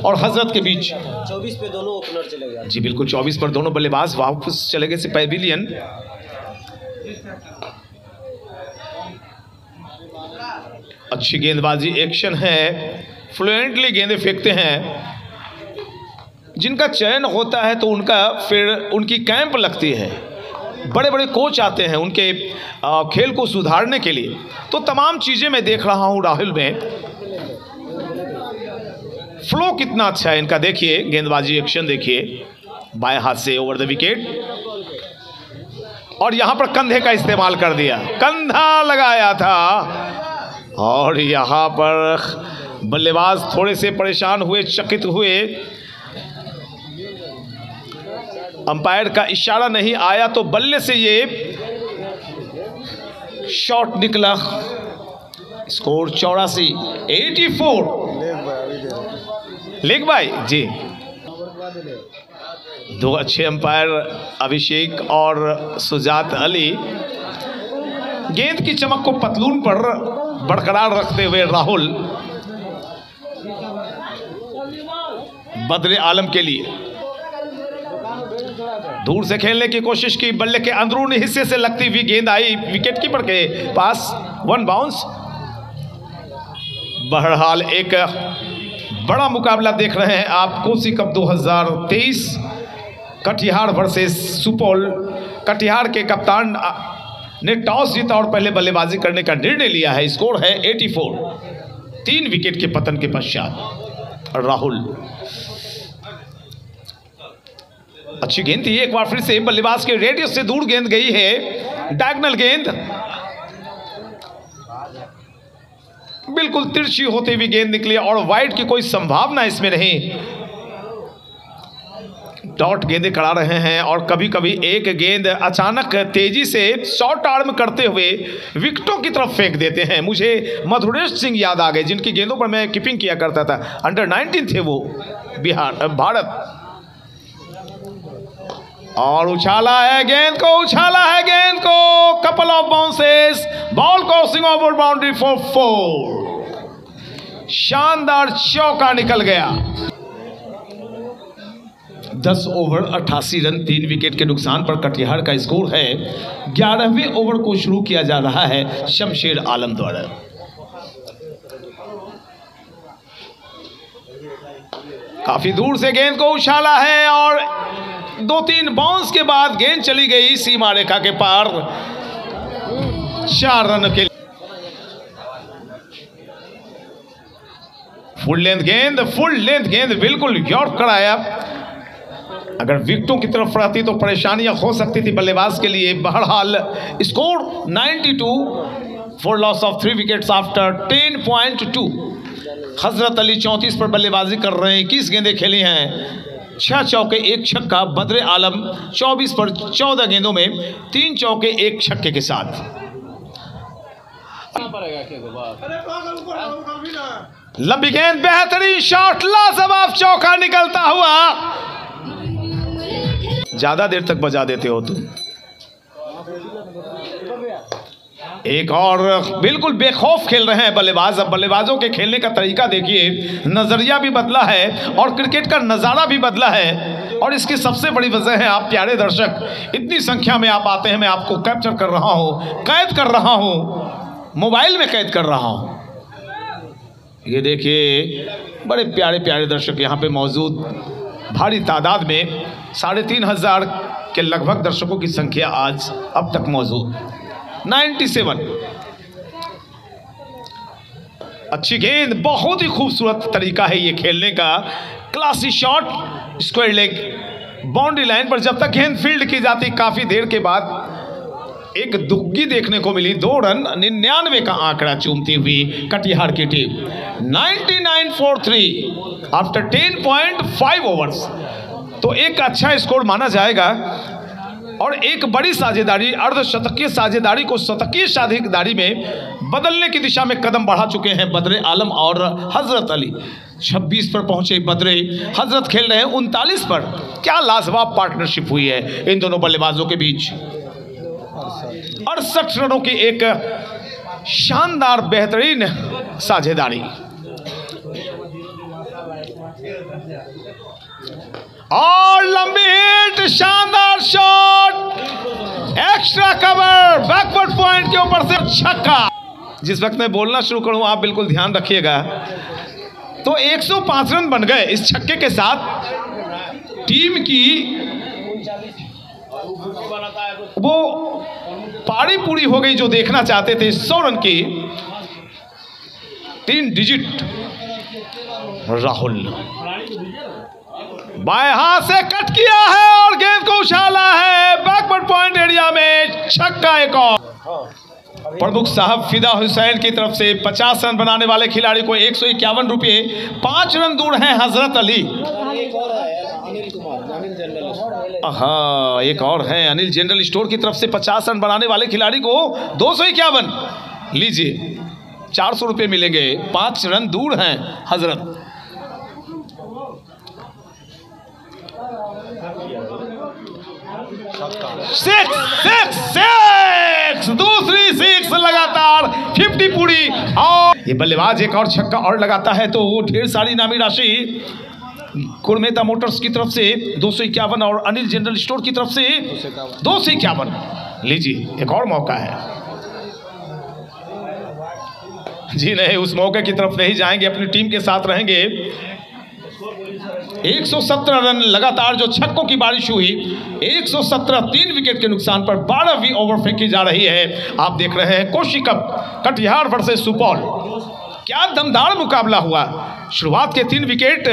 और हजरत के बीच। 24 पे दोनों ओपनर चले गए। जी बिल्कुल, 24 पर दोनों बल्लेबाज वापस चले गए पैविलियन। अच्छी गेंदबाजी एक्शन है, फ्लुएंटली गेंदें फेंकते हैं। जिनका चयन होता है तो उनका फिर उनकी कैंप लगती है, बड़े बड़े कोच आते हैं उनके खेल को सुधारने के लिए। तो तमाम चीज़ें मैं देख रहा हूं राहुल में। फ्लो कितना अच्छा है इनका, देखिए गेंदबाजी एक्शन देखिए, बाएं हाथ से ओवर द विकेट और यहां पर कंधे का इस्तेमाल कर दिया, कंधा लगाया था और यहां पर बल्लेबाज थोड़े से परेशान हुए, चकित हुए। अंपायर का इशारा नहीं आया तो बल्ले से ये शॉट निकला। Score 84 leg bye. जी, दो अच्छे अंपायर अभिषेक और सुजात अली। गेंद की चमक को पतलून पर बरकरार रखते हुए राहुल बदरे आलम के लिए दूर से खेलने की कोशिश की। बल्ले के अंदरूनी हिस्से से लगती हुई गेंद आई विकेट कीपर के पास, 1 बाउंस। बहरहाल एक बड़ा मुकाबला देख रहे हैं आप, कोसी कप 2023 कटिहार वर्सेस सुपौल। कटिहार के कप्तान ने टॉस जीता और पहले बल्लेबाजी करने का निर्णय लिया है। स्कोर है 84, 3 विकेट के पतन के पश्चात। राहुल, अच्छी गेंद थी, एक बार फिर से बल्लेबाज के रेडियस से दूर गेंद गई है। डायगोनल गेंद, बिल्कुल तिरछी होती हुई गेंद निकली और वाइड की कोई संभावना इसमें नहीं। डॉट गेंदें करा रहे हैं और कभी कभी एक गेंद अचानक तेजी से शॉर्ट आर्म करते हुए विकेटों की तरफ फेंक देते हैं। मुझे मधुरेश सिंह याद आ गए, जिनकी गेंदों पर मैं कीपिंग किया करता था। अंडर 19 थे वो, बिहार भारत। और उछाला है गेंद को, उछाला है गेंद को, couple of bounces, ball crossing over boundary for 4। शानदार चौका निकल गया। 10 ओवर 88 रन, 3 विकेट के नुकसान पर कटिहार का स्कोर है। 11वें ओवर को शुरू किया जा रहा है शमशेर आलम द्वारा। काफी दूर से गेंद को उछाला है और 2-3 बाउंस के बाद गेंद चली गई सीमा रेखा के पार। 4 रन के फुल लेंथ गेंद बिल्कुल यॉर्क कराया। अगर विकेटों की तरफ रहती तो परेशानियां हो सकती थी बल्लेबाज के लिए। बहरहाल score 92 for loss of 3 wickets after 10.2। हजरत अली 34 पर बल्लेबाजी कर रहे हैं, 21 गेंदें खेली हैं, 6 चौके 1 छक्का। बदरे आलम 24 पर 14 गेंदों में 3 चौके 1 छक्के के साथ। लंबी गेंद, बेहतरीन शॉट, लाजवाब चौका निकलता हुआ। ज्यादा देर तक बजा देते हो तुम। एक और बिल्कुल बेखौफ खेल रहे हैं बल्लेबाज। अब बल्लेबाजों के खेलने का तरीका देखिए, नजरिया भी बदला है और क्रिकेट का नज़ारा भी बदला है। और इसकी सबसे बड़ी वजह है आप प्यारे दर्शक, इतनी संख्या में आप आते हैं, मैं आपको कैप्चर कर रहा हूँ, कैद कर रहा हूँ, मोबाइल में कैद कर रहा हूँ। ये देखिए बड़े प्यारे प्यारे दर्शक यहाँ पे मौजूद, भारी तादाद में 3500 के लगभग दर्शकों की संख्या आज अब तक मौजूद। 97, अच्छी गेंद, बहुत ही खूबसूरत तरीका है ये खेलने का। Classy shot, square leg, boundary line पर जब तक गेंद फील्ड की जाती काफी देर के बाद एक दुग्गी देखने को मिली। 2 रन 99 का आंकड़ा चूमती हुई कटिहार की टीम 99 for 3 आफ्टर 10.5 ओवर्स। तो एक अच्छा स्कोर माना जाएगा और एक बड़ी साझेदारी, अर्धशतकीय साझेदारी को शतकीय साझेदारी में बदलने की दिशा में कदम बढ़ा चुके हैं बदरे आलम और हजरत अली। 26 पर पहुंचे बदरे, हजरत खेल रहे हैं 39 पर। क्या लाजवाब पार्टनरशिप हुई है इन दोनों बल्लेबाजों के बीच। 68 रनों की एक शानदार बेहतरीन साझेदारी। और लंबी हिट, शानदार shot, extra cover, backward point के ऊपर से छक्का। जिस वक्त मैं बोलना शुरू करूं आप बिल्कुल ध्यान रखिएगा। तो 105 रन बन गए इस छक्के के साथ। टीम की वो पारी पूरी हो गई जो देखना चाहते थे। 100 रन की 3 डिजिट। राहुल बाएं हाथ से कट किया है और गेंद को उछाला है बैकवर्ड पॉइंट एरिया में, छक्का एक और। प्रमुख साहब फिदा हुसैन की तरफ से 50 रन बनाने वाले खिलाड़ी को 151 रुपये। 5 रन दूर हैं हजरत अली। हाँ, एक और है अनिल जनरल स्टोर की तरफ से 50 रन बनाने वाले खिलाड़ी को 251। लीजिए 400 रुपये मिलेंगे। 5 रन दूर हैं हजरत। सिक्स दूसरी 6 लगातार 50 पूरी। और ये बल्लेबाज एक और छक्का और लगाता है तो ढेर सारी इनामी राशि कुरमेता मोटर्स की तरफ से 251 और अनिल जनरल स्टोर की तरफ से 251। लीजिए एक और मौका है। जी नहीं, उस मौके की तरफ नहीं जाएंगे, अपनी टीम के साथ रहेंगे। 117 रन लगातार जो छक्कों की बारिश हुई। 117 3 विकेट के नुकसान पर 12वीं ओवर फेंकी जा रही है। आप देख रहे हैं कोशी कप कटिहार वर्सेस सुपौल। क्या दमदार मुकाबला हुआ। शुरुआत के 3 विकेट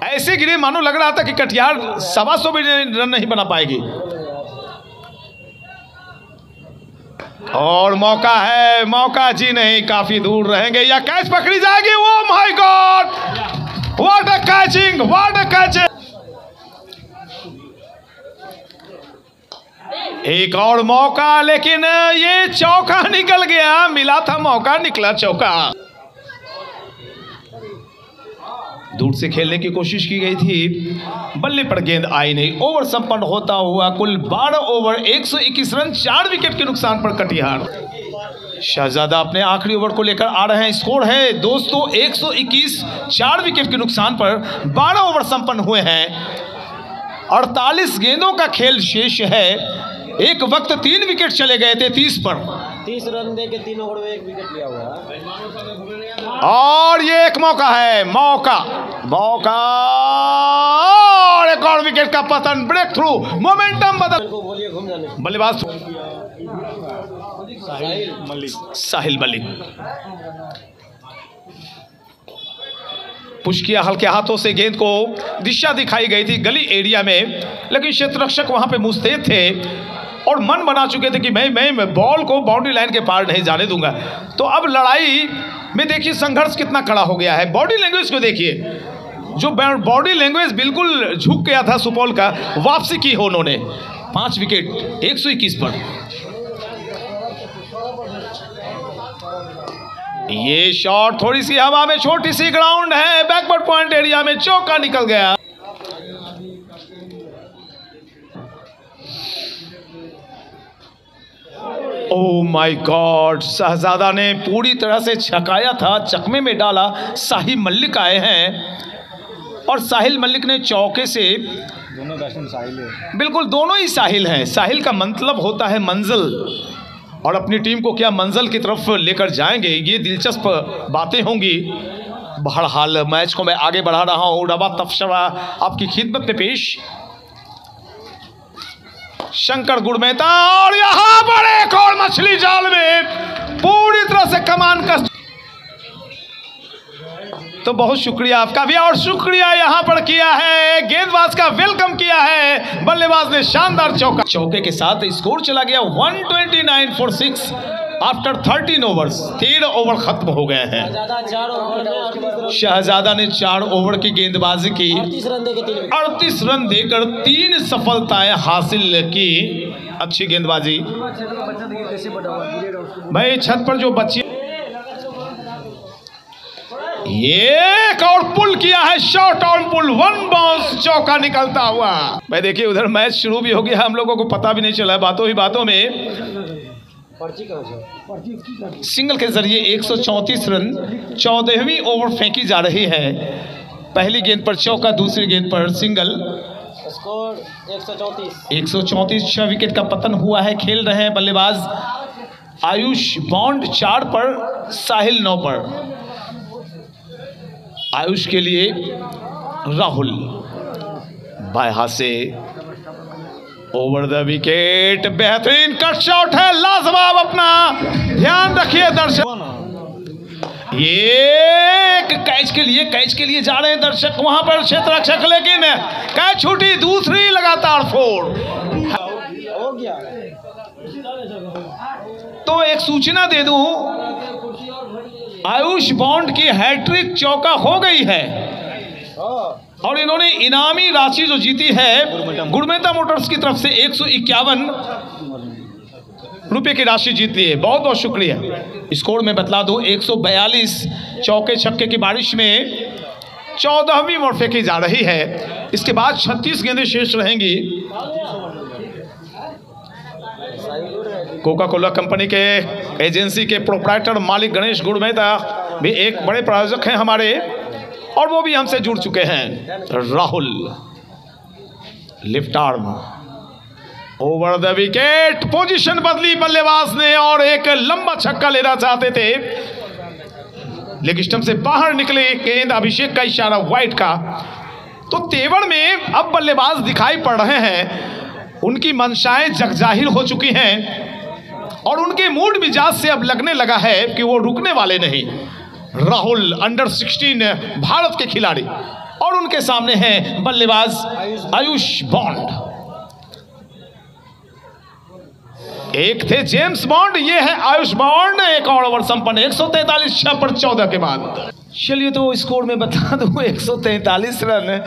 ऐसे गिरे मानो लग रहा था कि कटिहार 125 भी रन नहीं बना पाएगी। और मौका है, मौका जी नहीं, काफी दूर रहेंगे या कैच पकड़ी जाएगी। Oh my God, what a catching, what a catching. एक और मौका, लेकिन ये चौका निकल गया। मिला था मौका, निकला चौका। दूर से खेलने की कोशिश की गई थी, बल्ले पर गेंद आई नहीं। ओवर संपन्न होता हुआ कुल 12 ओवर 121 रन 4 विकेट के नुकसान पर कटिहार। शहजादा अपने आखिरी ओवर को लेकर आ रहे हैं। स्कोर है दोस्तों 121, 4 विकेट के नुकसान पर 12 ओवर संपन्न हुए हैं। 48 गेंदों का खेल शेष है। एक वक्त 3 विकेट चले गए थे 30 पर। 30 रन दे के 3 ओवर में 1 विकेट लिया हुआ है। और ये एक मौका है, मौका और एक और विकेट का पतन, ब्रेक थ्रू, मोमेंटम बदल। बल्लेबाज साहिल मलिक पुश किया हल्के हाथों से। गेंद को दिशा दिखाई गई थी गली एरिया में, लेकिन क्षेत्ररक्षक वहां पे मुस्तैद थे और मन बना चुके थे कि मैं बॉल को बाउंड्री लाइन के पार नहीं जाने दूंगा। तो अब लड़ाई में देखिए संघर्ष कितना खड़ा हो गया है। बॉडी लैंग्वेज को देखिए, जो बॉडी लैंग्वेज बिल्कुल झुक गया था सुपौल का, वापसी की हो उन्होंने। 5 विकेट 121 पर। ये शॉट थोड़ी सी हवा में, छोटी सी ग्राउंड है, बैकवर्ड पॉइंट एरिया में चौका निकल गया। ओह माय गॉड, शहजादा ने पूरी तरह से छकाया था, चकमे में डाला। साहिल मलिक आए हैं और साहिल मलिक ने चौके से, दोनों बैट्समैन साहिल है, बिल्कुल दोनों ही साहिल हैं। साहिल का मतलब होता है मंजिल, और अपनी टीम को क्या मंजिल की तरफ लेकर जाएंगे, ये दिलचस्प बातें होंगी। बहरहाल मैच को मैं आगे बढ़ा रहा हूँ। रवा तफसरा आपकी खिदमत में पेश, शंकर गुड़मेता, और यहां पर एक और मछली जाल में पूरी तरह से कमान का। तो बहुत शुक्रिया आपका भी, और शुक्रिया यहां पर किया है गेंदबाज का, वेलकम किया है बल्लेबाज बल्लेबाज ने शानदार चौका, चौके के साथ स्कोर चला गया 129 for 6 आफ्टर 13 ओवर्स। 13 ओवर खत्म हो गए हैं। शहजादा ने 4 ओवर की गेंदबाजी की, 38 रन देकर 3 सफलताएं हासिल की। अच्छी गेंदबाजी भाई। छत पर जो बच्ची एक और पुल किया है, शॉट ऑन पुल, 1 बाउंस, चौका निकलता हुआ। भाई देखिए उधर मैच शुरू भी हो गया, हम लोगों को पता भी नहीं चला। बातों ही बातों में सिंगल के जरिए 134 रन 14वीं ओवर फेंकी जा रही है। पहली गेंद पर चौका, दूसरी गेंद पर सिंगल। स्कोर 134। 6 विकेट का पतन हुआ है। खेल रहे हैं बल्लेबाज आयुष बॉन्ड 4 पर, साहिल 9 पर। आयुष के लिए राहुल बाएं हाथ से ओवर द विकेट, बेहतरीन कट शॉट है, लाजवाब। अपना ध्यान रखिए दर्शक, ये कैच के लिए जा रहे हैं दर्शक वहां पर क्षेत्र रक्षक, लेकिन कैच छूटी। दूसरी लगातार 4 हो गया। तो एक सूचना दे दूं, आयुष बॉन्ड की हैट्रिक चौका हो गई है और इन्होंने इनामी राशि जो जीती है गुड़मेता मोटर्स की तरफ से 151 रुपए की राशि जीती है। बहुत बहुत शुक्रिया। स्कोर में बतला दो 142। चौके छक्के की बारिश में 14वीं ओवर फेंकी जा रही है। इसके बाद 36 गेंदें शेष रहेंगी। कोका कोला कंपनी के एजेंसी के प्रोप्राइटर मालिक गणेश गुड़मेता भी एक बड़े प्रायोजक हैं हमारे, और वो भी हमसे जुड़ चुके हैं। Rahul lift arm over the wicket, position बदली बल्लेबाज ने और एक लंबा छक्का लेना चाहते थे, लेग स्टंप से बाहर निकले गेंद। अभिषेक का इशारा वाइड का। तो तेवर में अब बल्लेबाज दिखाई पड़ रहे हैं, उनकी मंशाएं जगजाहिर हो चुकी हैं और उनके मूड मिजाज से अब लगने लगा है कि वो रुकने वाले नहीं। राहुल अंडर 16 भारत के खिलाड़ी और उनके सामने हैं बल्लेबाज आयुष बॉन्ड। एक थे जेम्स बॉन्ड, ये है आयुष बॉन्ड। एक और ओवर संपन्न 143 6 पर 14 के बाद। चलिए तो स्कोर में बता दूं 143 रन,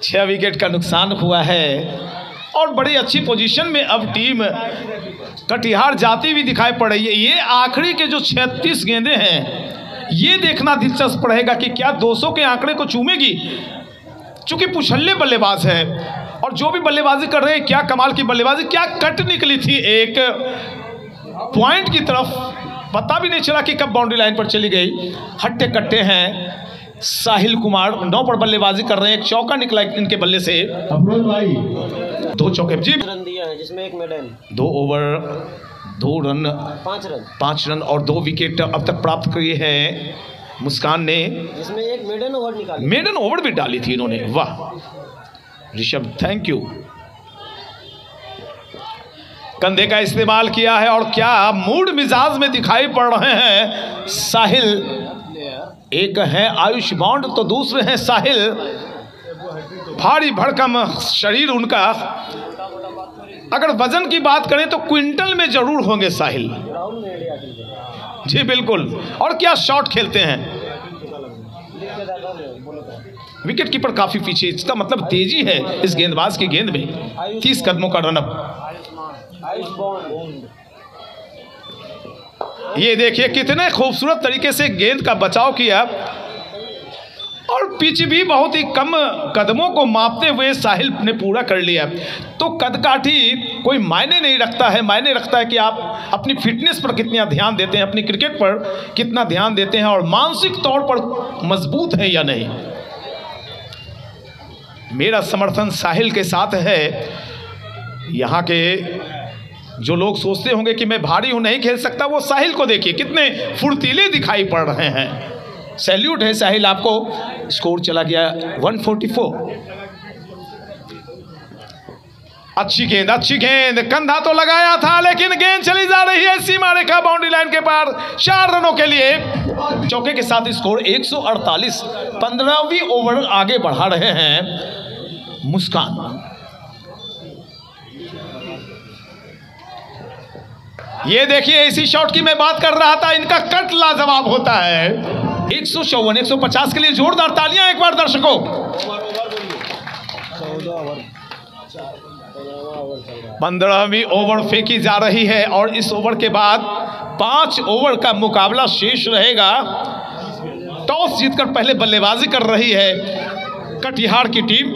6 विकेट का नुकसान हुआ है और बड़ी अच्छी पोजीशन में अब टीम कटिहार जाती हुई दिखाई पड़ रही है। ये आखिरी के जो 36 गेंदें हैं, ये देखना दिलचस्प रहेगा कि क्या 200 के आंकड़े को चूमेगी, चूंकि पुछल्ले बल्लेबाज है और जो भी बल्लेबाजी कर रहे हैं क्या कमाल की बल्लेबाजी। क्या कट निकली थी एक पॉइंट की तरफ, पता भी नहीं चला कि कब बाउंड्री लाइन पर चली गई। हट्टे कट्टे हैं। साहिल कुमार 9 पर बल्लेबाजी कर रहे हैं। एक चौका निकला इनके बल्ले से। 2 चौके जी, रन दिया है जिसमें 1 मेडन। 2 ओवर 2 रन 5 रन और 2 विकेट अब तक प्राप्त किए हैं मुस्कान ने, जिसमें 1 मेडन ओवर निकाली। मेडन ओवर भी डाली थी इन्होंने। वाह ऋषभ, थैंक यू। कंधे का इस्तेमाल किया है और क्या मूड मिजाज में दिखाई पड़ रहे हैं साहिल। एक है आयुष बॉन्ड तो दूसरे हैं साहिल। भारी भड़कम शरीर उनका, अगर वजन की बात करें तो क्विंटल में जरूर होंगे साहिल जी, बिल्कुल। और क्या शॉट खेलते हैं। विकेट कीपर काफी पीछे, इसका मतलब तेजी है इस गेंदबाज की गेंद में। 30 कदमों का रनअप। ये देखिए कितने खूबसूरत तरीके से गेंद का बचाव किया और पिच भी बहुत ही कम कदमों को मापते हुए साहिल ने पूरा कर लिया। तो कदकाठी कोई मायने नहीं रखता है, मायने रखता है कि आप अपनी फिटनेस पर कितना ध्यान देते हैं, अपनी क्रिकेट पर कितना ध्यान देते हैं और मानसिक तौर पर मजबूत है या नहीं। मेरा समर्थन साहिल के साथ है। यहाँ के जो लोग सोचते होंगे कि मैं भारी हूं नहीं खेल सकता, वो साहिल को देखिए कितने फुर्तीले दिखाई पड़ रहे हैं। सैल्यूट है साहिल आपको। स्कोर चला गया 144। अच्छी गेंद, कंधा तो लगाया था लेकिन गेंद चली जा रही है सीमा रेखा बाउंड्री लाइन के पार। 4 रनों के लिए चौके के साथ स्कोर 148। 15वीं ओवर आगे बढ़ा रहे हैं मुस्कान। ये देखिए, इसी शॉट की मैं बात कर रहा था, इनका कट लाजवाब होता है। 154 150 के लिए जोरदार तालियां एक बार दर्शकों। 15वीं ओवर फेंकी जा रही है और इस ओवर के बाद 5 ओवर का मुकाबला शेष रहेगा। टॉस जीतकर पहले बल्लेबाजी कर रही है कटिहार की टीम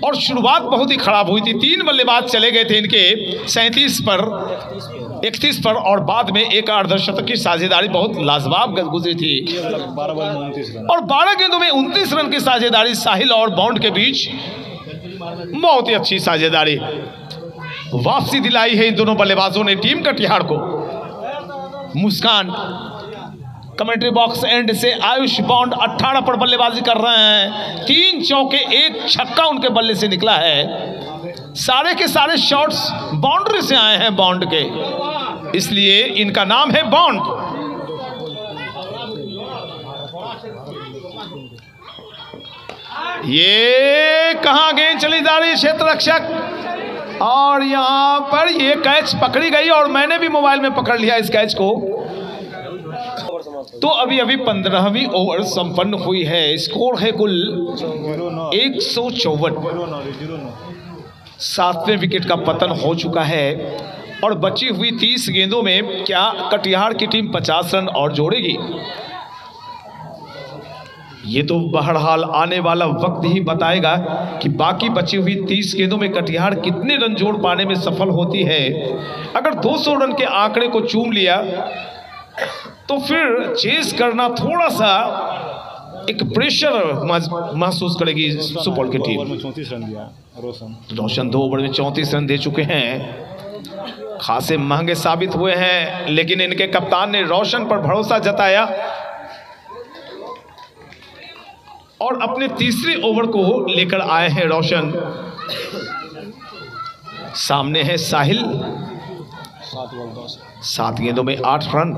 और शुरुआत बहुत ही खराब हुई थी। 3 बल्लेबाज चले गए थे इनके 37 पर 31 पर और बाद में एक अर्धशतक की साझेदारी बहुत लाजवाब गुजरी थी और 12 गेंदों में 29 रन की साझेदारी साहिल और बॉन्ड के बीच, बहुत ही अच्छी साझेदारी। वापसी दिलाई है इन दोनों बल्लेबाजों ने टीम कटिहार को। मुस्कान कमेंट्री बॉक्स एंड से आयुष बॉन्ड 18 पर बल्लेबाजी कर रहे हैं। 3 चौके 1 छक्का उनके बल्ले से निकला है। सारे के सारे शॉट्स बाउंड्री से आए हैं बॉन्ड के, इसलिए इनका नाम है बॉन्ड। ये कहां गेंद चली जा रही है क्षेत्र रक्षक और यहां पर ये कैच पकड़ी गई और मैंने भी मोबाइल में पकड़ लिया इस कैच को। तो अभी 15वीं ओवर संपन्न हुई है। स्कोर है कुल 154। 7वें विकेट का पतन हो चुका है और बची हुई 30 गेंदों में क्या कटिहार की टीम 50 रन और जोड़ेगी? ये तो बहरहाल आने वाला वक्त ही बताएगा कि बाकी बची हुई 30 गेंदों में कटिहार कितने रन जोड़ पाने में सफल होती है। अगर 200 रन के आंकड़े को चूम लिया तो फिर चेस करना थोड़ा सा एक प्रेशर महसूस करेगी सुपौल की टीम। 34 रन दिया रोशन 2 ओवर में 34 रन दे चुके हैं, खासे महंगे साबित हुए हैं, लेकिन इनके कप्तान ने रोशन पर भरोसा जताया और अपने तीसरे ओवर को लेकर आए हैं रोशन। सामने है साहिल, 7 गेंदों में 8 रन।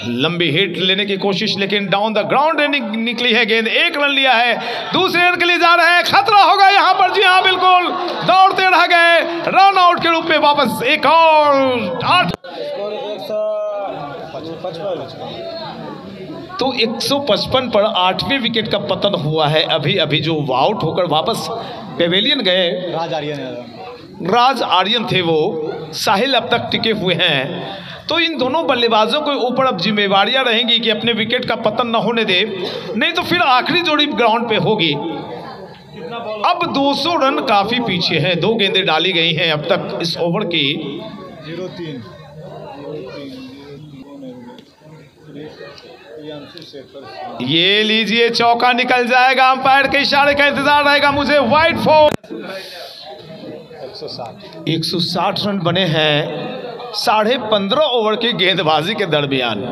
लंबी हिट लेने की कोशिश, लेकिन डाउन द ग्राउंड निकली है गेंद। 1 रन लिया है, दूसरे रन के लिए जा रहे हैं, खतरा होगा यहां पर। जी हां बिल्कुल, दौड़ते रह गए, रन आउट के रूप में वापस एक और 8। तो 155 पर 8वें विकेट का पतन हुआ है। अभी अभी जो आउट होकर वापस पेवेलियन गए राज आर्यन थे, वो साहिल अब तक टिके हुए हैं। तो इन दोनों बल्लेबाजों के ऊपर अब जिम्मेवारियां रहेंगी कि अपने विकेट का पतन न होने दे, नहीं तो फिर आखिरी जोड़ी ग्राउंड पे होगी। अब 200 रन काफी पीछे हैं, 2 गेंदें डाली गई हैं अब तक इस ओवर की। 0-3 ये लीजिए, चौका निकल जाएगा, अंपायर के इशारे का इंतजार रहेगा मुझे। वाइड फॉल 160 रन बने हैं 15.5 ओवर की गेंदबाजी के दरमियान।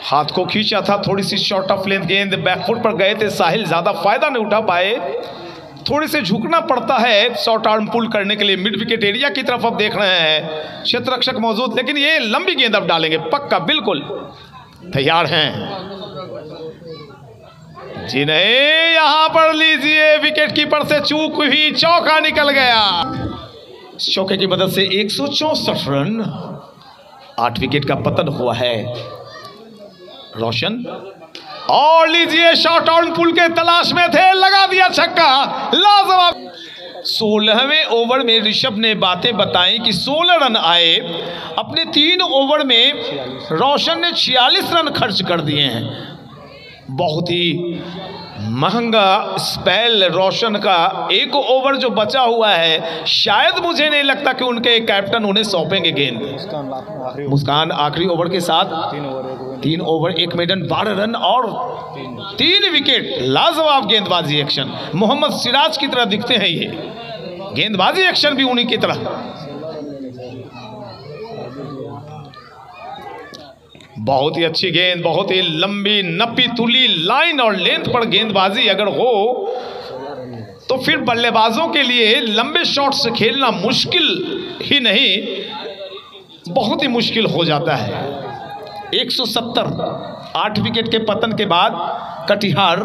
हाथ को खींचा था, थोड़ी सी शॉर्ट ऑफ लेंथ गेंद बैकफुट पर गए थे साहिल, ज्यादा फायदा नहीं उठा पाए। थोड़ी से झुकना पड़ता है शॉर्ट आर्म पुल करने के लिए। मिड विकेट एरिया की तरफ अब देख रहे हैं, क्षेत्र रक्षक मौजूद, लेकिन ये लंबी गेंद अब डालेंगे पक्का, बिल्कुल तैयार हैं जी। नहीं, यहां पर लीजिए, विकेट कीपर से चूक हुई, चौका निकल गया। चौके की मदद से 164 रन, 8 विकेट का पतन हुआ है। रोशन और लीजिए, शॉर्ट ऑन पुल के तलाश में थे, लगा दिया छक्का, लाजवाब। 16वें ओवर में ऋषभ ने बातें बताई कि 16 रन आए। अपने 3 ओवर में रोशन ने 46 रन खर्च कर दिए हैं। बहुत ही महंगा स्पेल रोशन का। 1 ओवर जो बचा हुआ है, शायद मुझे नहीं लगता कि उनके कैप्टन उन्हें सौंपेंगे गेंद। मुस्कान आखिरी ओवर के साथ 3 ओवर 1 मेडन 12 रन और 3 विकेट। लाजवाब गेंदबाजी एक्शन, मोहम्मद सिराज की तरह दिखते हैं ये। गेंदबाजी एक्शन भी उन्हीं की तरह। बहुत ही अच्छी गेंद, बहुत ही लंबी नपी तुली लाइन और लेंथ पर गेंदबाजी अगर हो तो फिर बल्लेबाजों के लिए लंबे शॉट से खेलना मुश्किल ही नहीं, बहुत ही मुश्किल हो जाता है। 170, 8 विकेट के पतन के बाद कटिहार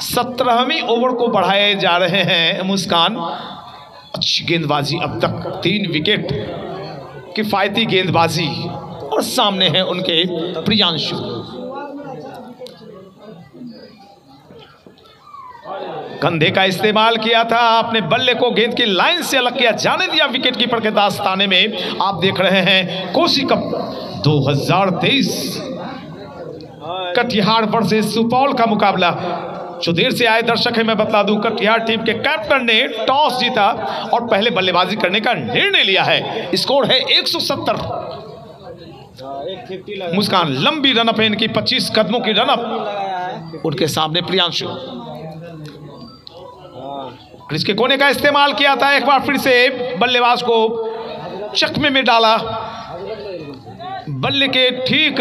17वीं ओवर को बढ़ाए जा रहे हैं मुस्कान। अच्छी गेंदबाजी, अब तक 3 विकेट, किफायती गेंदबाजी, और सामने हैं उनके प्रियांशु। कंधे का इस्तेमाल किया था, अपने बल्ले को गेंद की लाइन से अलग किया, जाने दिया विकेट कीपर के दास्ताने में। आप देख रहे हैं कोसी कप 2023 कटिहार वर्सेस सुपौल का मुकाबला। जो देर से आए दर्शक है, मैं बता दूं, कटिहार टीम के कैप्टन ने टॉस जीता और पहले बल्लेबाजी करने का निर्णय लिया है। स्कोर है 170। मुस्कान लंबी रनअप है इनकी, 25 कदमों की रनअप। उनके सामने प्रियांशु क्रीज के कोने का इस्तेमाल किया था, एक बार फिर से बल्लेबाज को चकमे में डाला। बल्ले के ठीक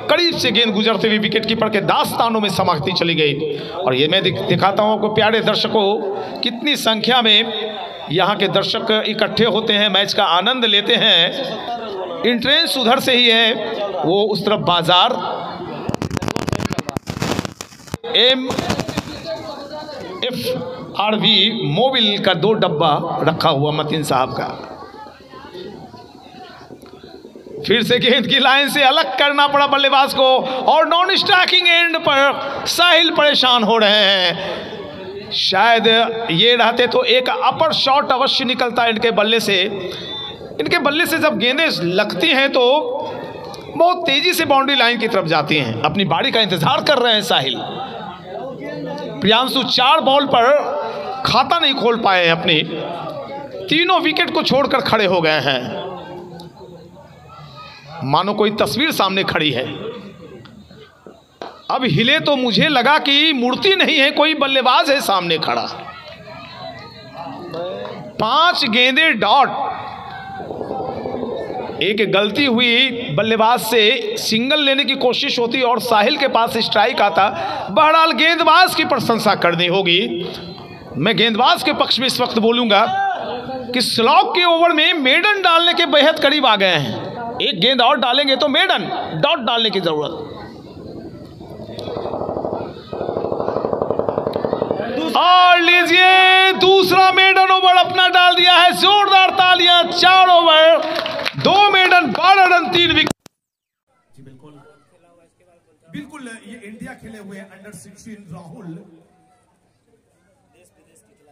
करीब से गेंद गुजरते हुए विकेट कीपर के दास्तानों में समाती चली गई। और ये मैं दिखाता हूं आपको प्यारे दर्शकों, कितनी संख्या में यहाँ के दर्शक इकट्ठे होते हैं, मैच का आनंद लेते हैं। इंट्रेंस उधर से ही है, वो उस तरफ बाजार MFRV मोबिल का 2 डब्बा रखा हुआ मतीन साहब का। फिर से गेंद की लाइन से अलग करना पड़ा बल्लेबाज को, और नॉन स्ट्राइकिंग एंड पर साहिल परेशान हो रहे हैं। शायद ये रहते तो एक अपर शॉट अवश्य निकलता इनके बल्ले से। इनके बल्ले से जब गेंदें लगती हैं तो बहुत तेजी से बाउंड्री लाइन की तरफ जाती हैं। अपनी बारी का इंतजार कर रहे हैं साहिल। प्रियांशु 4 बॉल पर खाता नहीं खोल पाए हैं अपनी, तीनों विकेट को छोड़कर खड़े हो गए हैं, मानो कोई तस्वीर सामने खड़ी है। अब हिले तो मुझे लगा कि मूर्ति नहीं है, कोई बल्लेबाज है सामने खड़ा। 5 गेंदें डॉट। एक गलती हुई बल्लेबाज से, सिंगल लेने की कोशिश होती और साहिल के पास स्ट्राइक आता। बहरहाल गेंदबाज की प्रशंसा करनी होगी। मैं गेंदबाज के पक्ष में इस वक्त बोलूंगा कि स्लॉग के ओवर में मेडन डालने के बेहद करीब आ गए हैं। एक गेंद और डालेंगे तो मेडन डॉट डालने की जरूरत। और लीजिए दूसरा मेडन ओवर अपना डाल दिया है। जोरदार तालियां। 4 ओवर 2 मेडन, 12 रन, 3 विकेट। जी बिल्कुल बिल्कुल, ये इंडिया खेले हुए अंडर 16 राहुल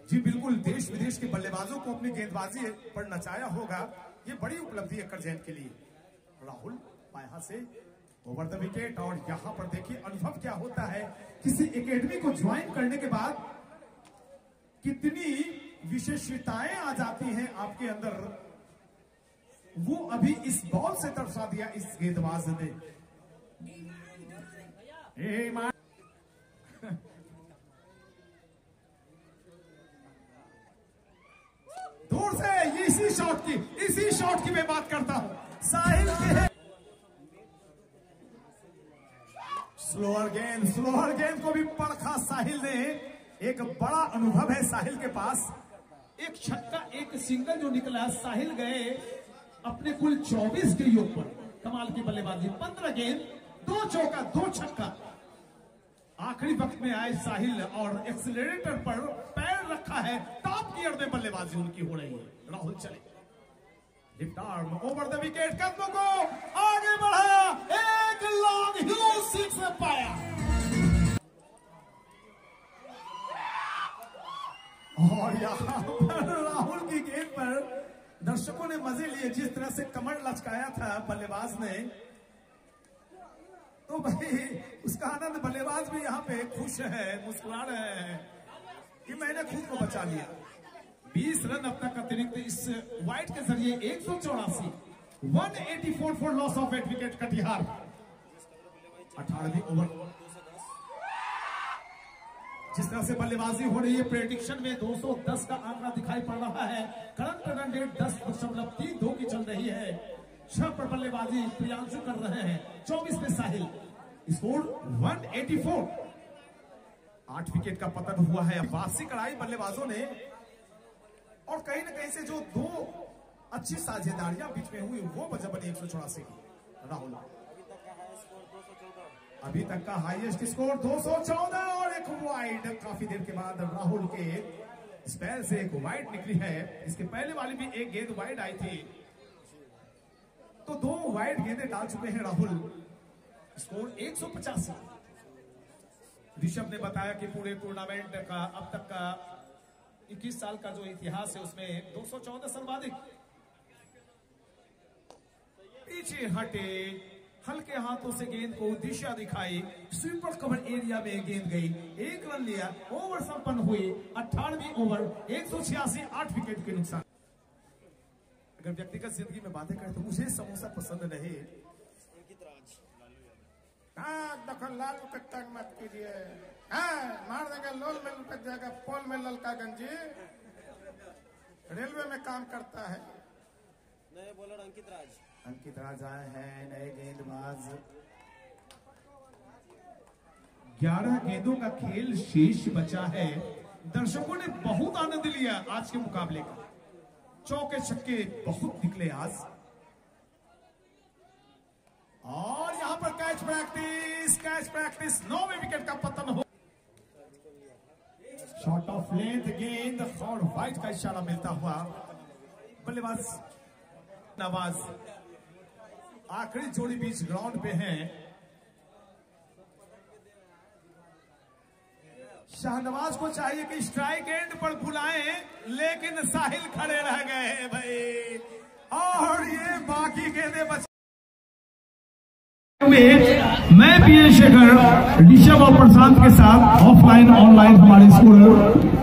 जी, बिल्कुल देश विदेश के बल्लेबाजों को अपनी गेंदबाजी पर नचाया होगा। ये बड़ी उपलब्धि है करजैन के लिए। राहुल पाया से ओवर द विकेट, और यहां पर देखिए अनुभव क्या होता है किसी एकेडमी को ज्वाइन करने के बाद, कितनी विशेषताएं आ जाती हैं आपके अंदर। वो अभी इस बॉल से दर्शा दिया इस गेंदबाज ने। दूर से इसी शॉट की मैं बात करता हूं। साहिल के स्लोअर गेंद को भी परखा साहिल ने। एक बड़ा अनुभव है साहिल के पास। एक छक्का, एक सिंगल जो निकला, साहिल गए अपने कुल 24 के योग पर। कमाल की बल्लेबाजी, 15 गेंद, 2 चौका, 2 छक्का। आखिरी वक्त में आए साहिल और एक्सीलरेटर पर पैर रखा है। टॉप गियर में बल्लेबाजी उनकी हो रही है। राहुल चले, lift arm over the wicket, कदमों को आगे बढ़ा, एक लॉन्ग हीरो 6 में पाया। और यहाँ पर राहुल की गेंद पर दर्शकों ने मजे लिए। जिस तरह से कमर लचकाया था बल्लेबाज ने, तो भाई उसका आनंद बल्लेबाज भी यहाँ पे खुश है, मुस्कुरा रहे हैं कि मैंने खुद को बचा लिया। 20 रन अब तक अतिरिक्त इस वाइड के जरिए 184, 184 for loss of 8 wicket Katihar. 18वीं ओवर जिस तरह से बल्लेबाजी हो रही है, प्रेडिक्शन में 210 का आंकड़ा दिखाई पड़ रहा है। करंट रन रेट 10.32 की चल रही है। 6 पर बल्लेबाजी प्रियांशु कर रहे हैं, 24 पे साहिल। स्कोर 184। 8 विकेट का पतन हुआ है। वापसी कड़ाई बल्लेबाजों ने, और कहीं ना कहीं से जो 2 अच्छी साझेदारियां बीच में हुई वो वजह बनी 184 की। राहुल अभी तक का हाईएस्ट स्कोर 214 और एक वाइड। वाइड। काफी देर के बाद राहुल के स्पेल से एक वाइड निकली है। इसके पहले वाली भी एक गेंद वाइड आई थी, तो 2 वाइड गेंदें डाल चुके हैं राहुल। स्कोर 185। ऋषभ ने बताया कि पूरे टूर्नामेंट का अब तक का 21 साल का जो इतिहास है उसमें 214 सर्वाधिक। पीछे हटे, हल्के हाथों से गेंद को दिशा दिखाई, स्वीपर कवर एरिया में गेंद गई, 1 रन लिया, ओवर संपन्न हुई। 18वीं ओवर, 186, 8 विकेट के नुकसान। अगर व्यक्तिगत जिंदगी में बातें करें तो मुझे समोसा पसंद नहीं। दखल लाल तंग मत कीजिए, मार देगा लोल में लुटक जाएगा, पोल में ललका गंजी। रेलवे में काम करता है। नए बॉलर अंकित राज आए हैं, नए गेंदबाज। 11 गेंदों का खेल शेष बचा है। दर्शकों ने बहुत आनंद लिया आज के मुकाबले का। चौके छक्के बहुत निकले आज। और यहां पर कैच प्रैक्टिस 9वें विकेट का पतन हो। शॉट ऑफ लेंथ गेंद और वाइड का इशारा मिलता हुआ बल्लेबाज नवाज। आखिरी जोड़ी बीच ग्राउंड पे हैं। शाहनवाज को चाहिए कि स्ट्राइक एंड पर बुलाएं, लेकिन साहिल खड़े रह गए हैं भाई। और ये बाकी गेंदें बच। मैं पीएन शेखर ऋषभ और प्रशांत के साथ ऑफलाइन ऑनलाइन हमारे स्कोर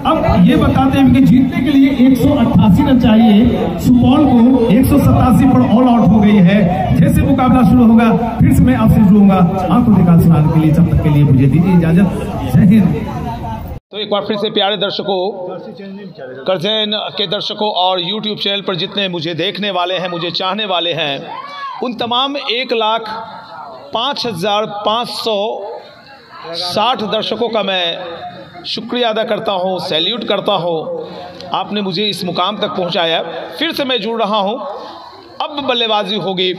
अब ये बताते हैं कि जीतने के लिए 188 रन चाहिए। सुपौल को 187 पर ऑल आउट हो गई है। जैसे मुकाबला शुरू होगा फिर से मैं आपसे जुड़ूंगा। आपको निकाल सुनाने के लिए, जब तक के लिए मुझे दीजिए इजाजत। जय हिंद। तो एक बार फिर से प्यारे दर्शकों, करजैन के दर्शकों और YouTube चैनल पर जितने मुझे देखने वाले हैं, मुझे चाहने वाले हैं, उन तमाम 1,05,560 दर्शकों का मैं शुक्रिया अदा करता हूं, सैल्यूट करता हूं। आपने मुझे इस मुकाम तक पहुंचाया। फिर से मैं जुड़ रहा हूं। अब बल्लेबाजी होगी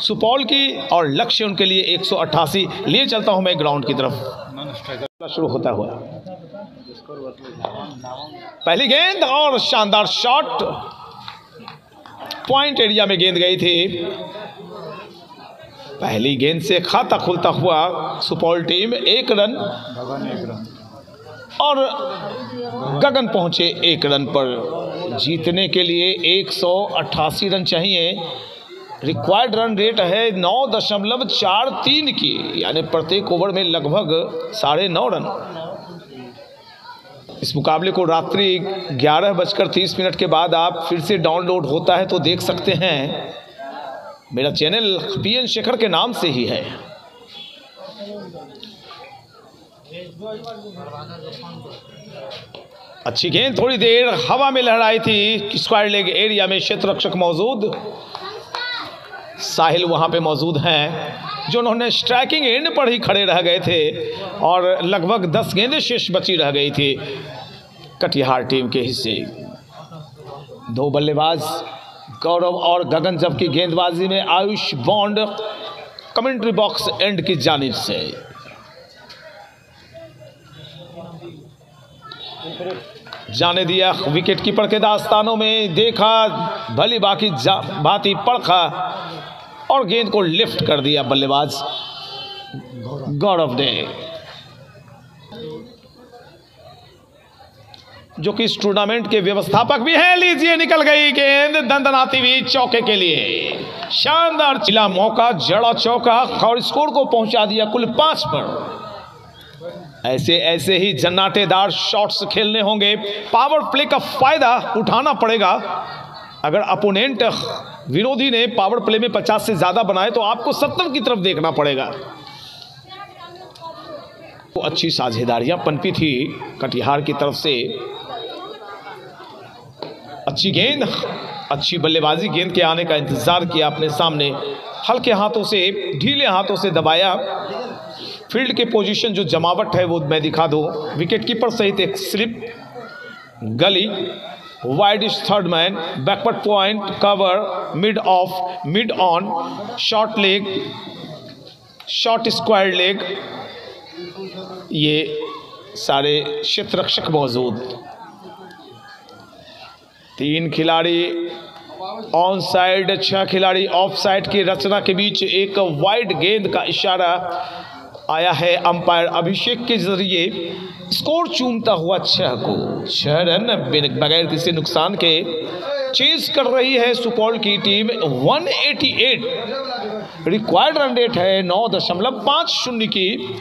सुपौल की और लक्ष्य उनके लिए 188। लिए चलता हूं मैं ग्राउंड की तरफ। शुरू होता हुआ पहली गेंद और शानदार शॉट, पॉइंट एरिया में गेंद गई थी। पहली गेंद से खाता खुलता हुआ सुपौल टीम 1 रन और गगन पहुंचे 1 रन पर। जीतने के लिए 188 रन चाहिए। रिक्वायर्ड रन रेट है 9.43 की, यानी प्रत्येक ओवर में लगभग 9.5 रन। इस मुकाबले को रात्रि 11:30 के बाद आप फिर से डाउनलोड होता है तो देख सकते हैं। मेरा चैनल पीएन शेखर के नाम से ही है। अच्छी गेंद थोड़ी देर हवा में लहराई थी। स्क्वायर लेग एरिया में क्षेत्र रक्षक मौजूद, साहिल वहां पे मौजूद हैं, जो उन्होंने स्ट्राइकिंग एंड पर ही खड़े रह गए थे और लगभग 10 गेंदें शेष बची रह गई थी कटिहार टीम के हिस्से। 2 बल्लेबाज गौरव और गगन, जबकि गेंदबाजी में Ayush bond commentary box and की जानिब से। जाने दिया विकेट कीपर के दास्तानों में, देखा भली बाकी भांति परखा और गेंद को लिफ्ट कर दिया बल्लेबाज गौरव ने, जो कि इस टूर्नामेंट के व्यवस्थापक भी हैं। लीजिए निकल गई गेंद दंदनाती हुई चौके के लिए। शानदार चिला मौका, जड़ा चौका और स्कोर को पहुंचा दिया कुल 5 पर। ऐसे ही जन्नाटेदार शॉट्स खेलने होंगे। पावर प्ले का फायदा उठाना पड़ेगा। अगर अपोनेंट विरोधी ने पावर प्ले में 50 से ज्यादा बनाए तो आपको 70 की तरफ देखना पड़ेगा। तो अच्छी साझेदारियां पनपी थी कटिहार की तरफ से। अच्छी गेंद, अच्छी बल्लेबाजी, गेंद के आने का इंतजार किया अपने सामने, हल्के हाथों से, ढीले हाथों से दबाया। फील्ड के पोजीशन जो जमावट है वो मैं दिखा दूं। विकेट कीपर सहित एक स्लिप, गली, wide third man, backward point, cover, mid of, mid on, short leg, short square leg, ये सारे क्षेत्ररक्षक मौजूद। 3 खिलाड़ी ऑन साइड, 6 खिलाड़ी ऑफ साइड की रचना के बीच एक वाइड गेंद का इशारा आया है अंपायर अभिषेक के जरिए। स्कोर चूमता हुआ 6 को 6 रन बगैर किसी नुकसान के चेज कर रही है सुपौल की टीम। 188 रिक्वायर्ड रन रेट है, 9.50 की।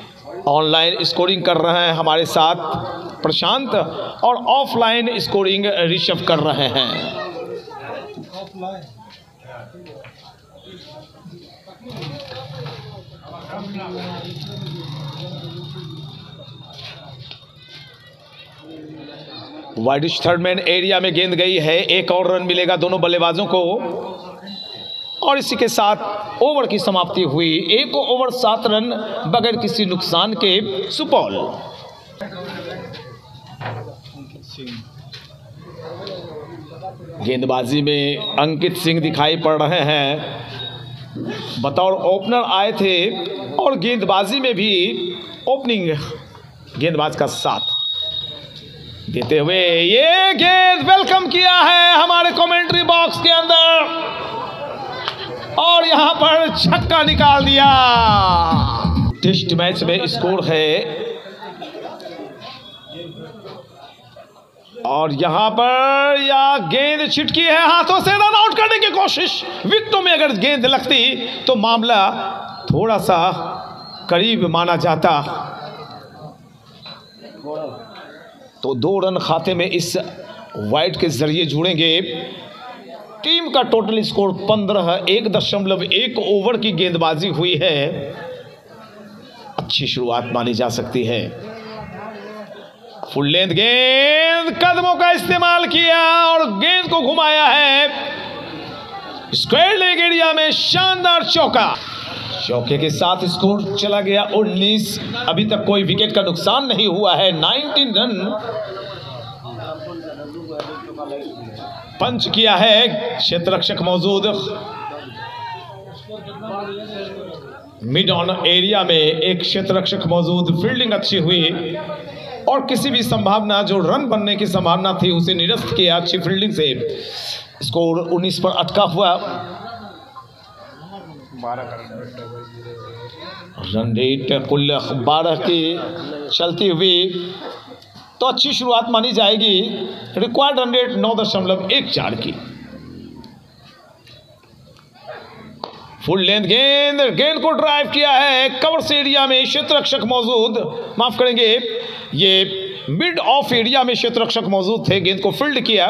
ऑनलाइन स्कोरिंग कर रहे हैं हमारे साथ प्रशांत और ऑफलाइन स्कोरिंग ऋषभ कर रहे हैं। वाइडिश थर्ड मैन एरिया में गेंद गई है, 1 और रन मिलेगा दोनों बल्लेबाजों को और इसी के साथ ओवर की समाप्ति हुई। 1 ओवर 7 रन बगैर किसी नुकसान के सुपौल। गेंदबाजी में अंकित सिंह दिखाई पड़ रहे हैं, बतौर ओपनर आए थे और गेंदबाजी में भी ओपनिंग गेंदबाज का साथ देते हुए ये गेंद वेलकम किया है हमारे कमेंट्री बॉक्स के अंदर और यहां पर छक्का निकाल दिया। टेस्ट मैच में स्कोर है और यहां पर या गेंद छिटकी है, हाथों से रन आउट करने की कोशिश। विकेटों में अगर गेंद लगती तो मामला थोड़ा सा करीब माना जाता, तो 2 रन खाते में इस वाइड के जरिए जुड़ेंगे। टीम का टोटल स्कोर 15, 1.1 ओवर की गेंदबाजी हुई है। अच्छी शुरुआत मानी जा सकती है। फुल लेंथ गेंद, कदमों का इस्तेमाल किया और गेंद को घुमाया है स्क्वायर लेग एरिया में। शानदार चौका, चौके के साथ स्कोर चला गया 19। अभी तक कोई विकेट का नुकसान नहीं हुआ है। 19 रन पंच किया है क्षेत्ररक्षक मौजूद। मिड ऑन एरिया में एक क्षेत्ररक्षक मौजूद। फील्डिंग अच्छी हुई और किसी भी संभावना जो रन बनने की संभावना थी उसे निरस्त किया अच्छी फील्डिंग से। स्कोर 19 पर अटका हुआ। रन रेट कुल 12 की चलती हुई तो अच्छी शुरुआत मानी जाएगी। रिक्वायर्ड रन रेट 9.14 की। फुल लेंथ गेंद, गेंद को ड्राइव किया है कवर्स एरिया में क्षेत्ररक्षक मौजूद, माफ करेंगे ये मिड ऑफ एरिया में क्षेत्ररक्षक मौजूद थे। गेंद को फील्ड किया।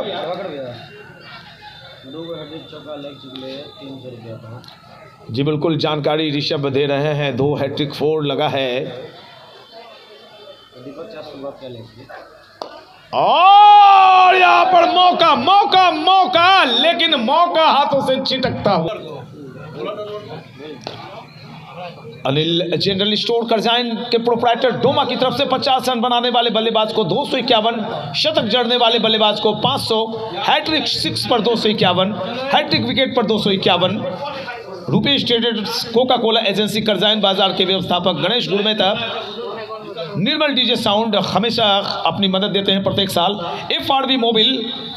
जी बिल्कुल, जानकारी ऋषभ दे रहे हैं। 2 हैट्रिक 4 लगा है और यहाँ पर मौका मौका मौका, लेकिन मौका हाथों से छिटकता हुआ। अनिल जनरल स्टोर करजाइन के प्रोप्राइटर डोमा की तरफ से 50 रन बनाने वाले बल्लेबाज को 251, शतक जड़ने वाले बल्लेबाज को 500, हैट्रिक 6 पर 251, हैट्रिक विकेट पर 251। Rupesh traders Coca Cola agency Karjain बाजार के व्यवस्थापक गणेश गुरमेता, निर्मल डीजे साउंड हमेशा अपनी मदद देते हैं प्रत्येक साल। FRV मोबिल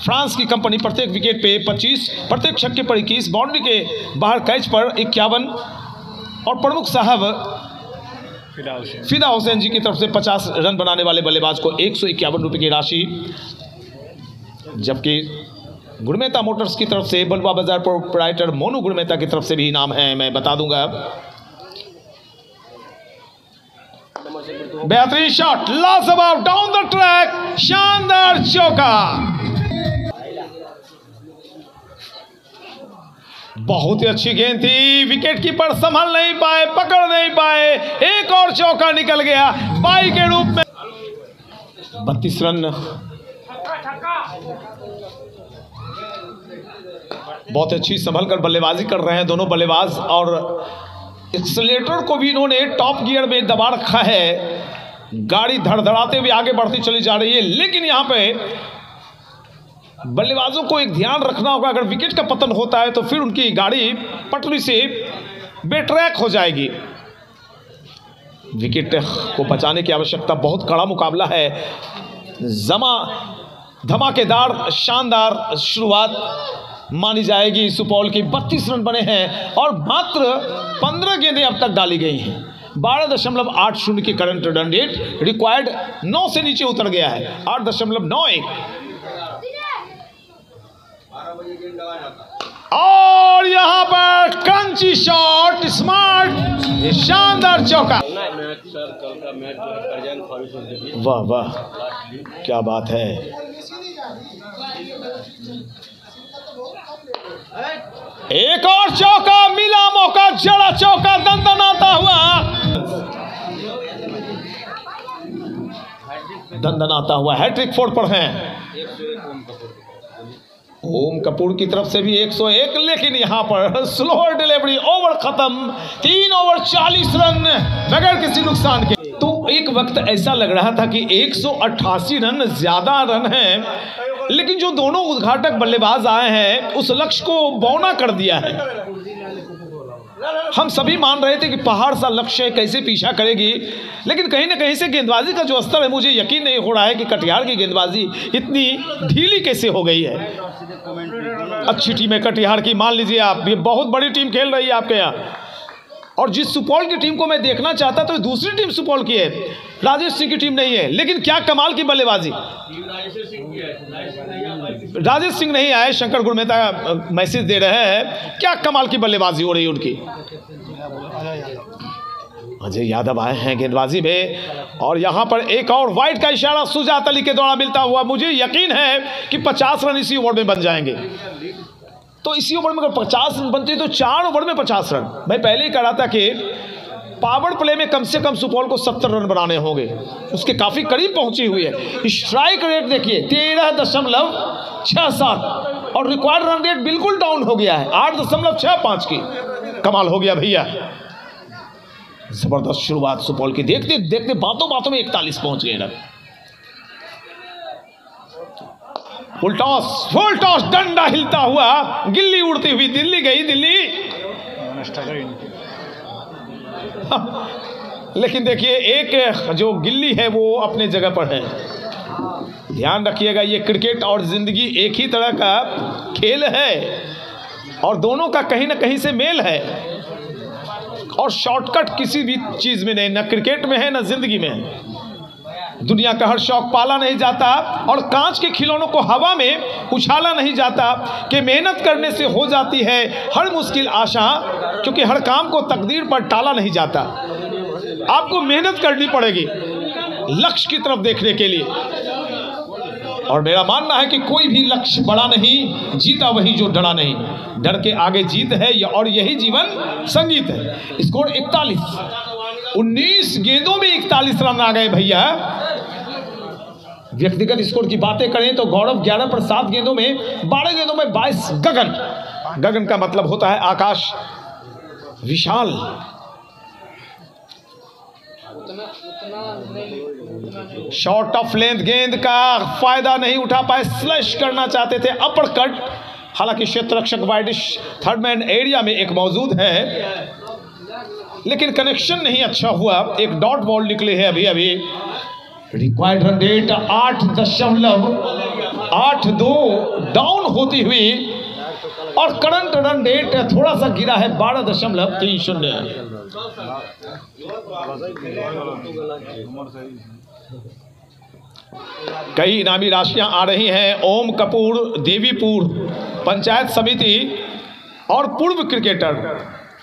फ्रांस की कंपनी प्रत्येक विकेट पे 25, प्रत्येक छक्के पर 21, बाउंड्री के बाहर कैच पर 51 और प्रमुख साहब फिदा हुसैन जी की तरफ से 50 रन बनाने वाले बल्लेबाज को 151 रुपये की राशि। जबकि गुरमेता मोटर्स की तरफ से बलुआ बाजार प्रोप्राइटर मोनू गुरमेता की तरफ से भी इनाम है, मैं बता दूंगा। बेहतरीन शॉट, लाजवाब डाउन द ट्रैक, शानदार चौका। बहुत ही अच्छी गेंद थी, विकेट कीपर संभाल नहीं पाए, पकड़ नहीं पाए। एक और चौका निकल गया बाई के रूप में। 32 रन। बहुत अच्छी संभल कर बल्लेबाजी कर रहे हैं दोनों बल्लेबाज और एक्सीलरेटर को भी इन्होंने टॉप गियर में दबा रखा है। गाड़ी धड़धड़ाते हुए आगे बढ़ती चली जा रही है, लेकिन यहां पे बल्लेबाजों को एक ध्यान रखना होगा, अगर विकेट का पतन होता है तो फिर उनकी गाड़ी पटरी से बेट्रैक हो जाएगी। विकेट को बचाने की आवश्यकता, बहुत कड़ा मुकाबला है। धमाकेदार शानदार शुरुआत मानी जाएगी सुपौल की। 32 रन बने हैं और मात्र 15 गेंदें अब तक डाली गई हैं। 12.80 की करंट रन रेट, रिक्वायर्ड 9 से नीचे उतर गया है, 8.91। और यहां पर कंची शॉट, स्मार्ट, शानदार चौका। वाह वाह, क्या बात है। एक और चौका मिला, मौका, जड़ा चौका, दंदनाता हुआ हैट्रिक फोड़ पर हैं। ओम कपूर की तरफ से भी 101, लेकिन यहां पर स्लोअर डिलीवरी, ओवर खत्म। 3 ओवर 40 रन बगैर किसी नुकसान के। तो एक वक्त ऐसा लग रहा था कि 188 रन ज्यादा रन हैं, लेकिन जो दोनों उद्घाटक बल्लेबाज आए हैं उस लक्ष्य को बौना कर दिया है। हम सभी मान रहे थे कि पहाड़ सा लक्ष्य कैसे पीछा करेगी, लेकिन कहीं ना कहीं से गेंदबाजी का जो स्तर है, मुझे यकीन नहीं हो रहा है कि कटिहार की गेंदबाजी इतनी ढीली कैसे हो गई है। अच्छी टीम है कटिहार की, मान लीजिए आप, ये बहुत बड़ी टीम खेल रही है आपके यहाँ। और जिस सुपौल की टीम को मैं देखना चाहता तो दूसरी टीम सुपौल की है, राजेश सिंह की टीम नहीं है, लेकिन क्या कमाल की बल्लेबाजी। राजेश सिंह नहीं आए, शंकर गुरमेहता मैसेज दे रहे हैं, क्या कमाल की बल्लेबाजी हो रही है उनकी। अजय यादव आए हैं गेंदबाजी में, और यहां पर एक और वाइड का इशारा सुजात अली के द्वारा मिलता हुआ। मुझे यकीन है कि 50 रन इसी ओवर में बन जाएंगे। तो इसी ओवर में अगर 50 रन बनते तो 4 ओवर में 50 रन। मैं पहले ही कह रहा था कि पावर प्ले में कम से कम सुपौल को 70 रन बनाने होंगे, उसके काफी करीब पहुंची हुई है। स्ट्राइक रेट देखिए 13.67 और रिक्वायर्ड रन रेट बिल्कुल डाउन हो गया है, 8.65 की। कमाल हो गया भैया, जबरदस्त शुरुआत सुपौल की। देखते देखते बातों बातों में 41 पहुंच गए रन। फुल टॉस, डंडा हिलता हुआ, गिल्ली उड़ती हुई, दिल्ली गई दिल्ली। लेकिन देखिए एक जो गिल्ली है वो अपने जगह पर है। ध्यान रखिएगा, ये क्रिकेट और जिंदगी एक ही तरह का खेल है और दोनों का कहीं ना कहीं से मेल है। और शॉर्टकट किसी भी चीज में नहीं, ना क्रिकेट में है ना जिंदगी में है। दुनिया का हर शौक पाला नहीं जाता और कांच के खिलौनों को हवा में उछाला नहीं जाता, कि मेहनत करने से हो जाती है हर मुश्किल आशा, क्योंकि हर काम को तकदीर पर टाला नहीं जाता। आपको मेहनत करनी पड़ेगी लक्ष्य की तरफ देखने के लिए। और मेरा मानना है कि कोई भी लक्ष्य बड़ा नहीं, जीता वही जो डरा नहीं। डर के आगे जीत है, और यही जीवन संगीत है। स्कोर 41, 19 गेंदों में 41 रन आ गए भैया। व्यक्तिगत स्कोर की बातें करें तो गौरव 11 पर 7 गेंदों में, 12 गेंदों में 22। गगन का मतलब होता है आकाश, विशाल। शॉर्ट ऑफ लेंथ गेंद का फायदा नहीं उठा पाए, स्लैश करना चाहते थे, अपर कट। हालांकि क्षेत्र रक्षक वाइडिश थर्ड मैन एरिया में एक मौजूद है, लेकिन कनेक्शन नहीं अच्छा हुआ। एक डॉट बॉल निकले है अभी। रिक्वायर्ड रन रेट 8.82 डाउन होती हुई, और करंट रन रेट थोड़ा सा गिरा है 12.30। कई इनामी राशियां आ रही हैं। ओम कपूर देवीपुर पंचायत समिति और पूर्व क्रिकेटर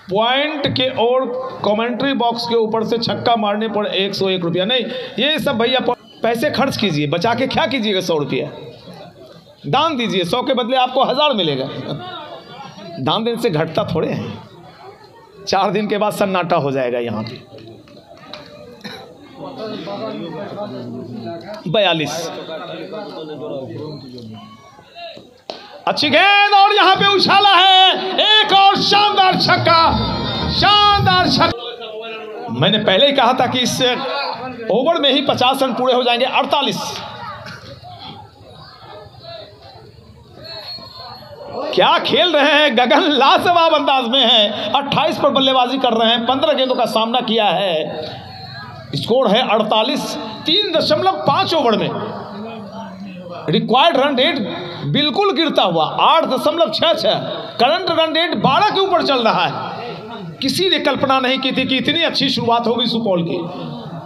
पॉइंट के और कमेंट्री बॉक्स के ऊपर से छक्का मारने पर 101 रुपया। नहीं, ये सब भैया पैसे खर्च कीजिए, बचा के क्या कीजिएगा। 100 रुपया दान दीजिए, 100 के बदले आपको 1000 मिलेगा। दान देने से घटता थोड़े हैं। 4 दिन के बाद सन्नाटा हो जाएगा यहाँ पे। 42 अच्छी गेंद, और यहां पे उछाला है एक और शानदार छक्का। मैंने पहले ही कहा था कि इस ओवर में ही 50 रन पूरे हो जाएंगे। 48 क्या खेल रहे हैं गगन, लाजवाब अंदाज में है। 28 पर बल्लेबाजी कर रहे हैं, 15 गेंदों का सामना किया है। स्कोर है 48। 3.5 ओवर में रिक्वायर्ड रन रेट बिल्कुल गिरता हुआ 8.66। करंट रन रेट 12 के ऊपर चल रहा है। किसी ने कल्पना नहीं की थी कि इतनी अच्छी शुरुआत होगी सुपौल की।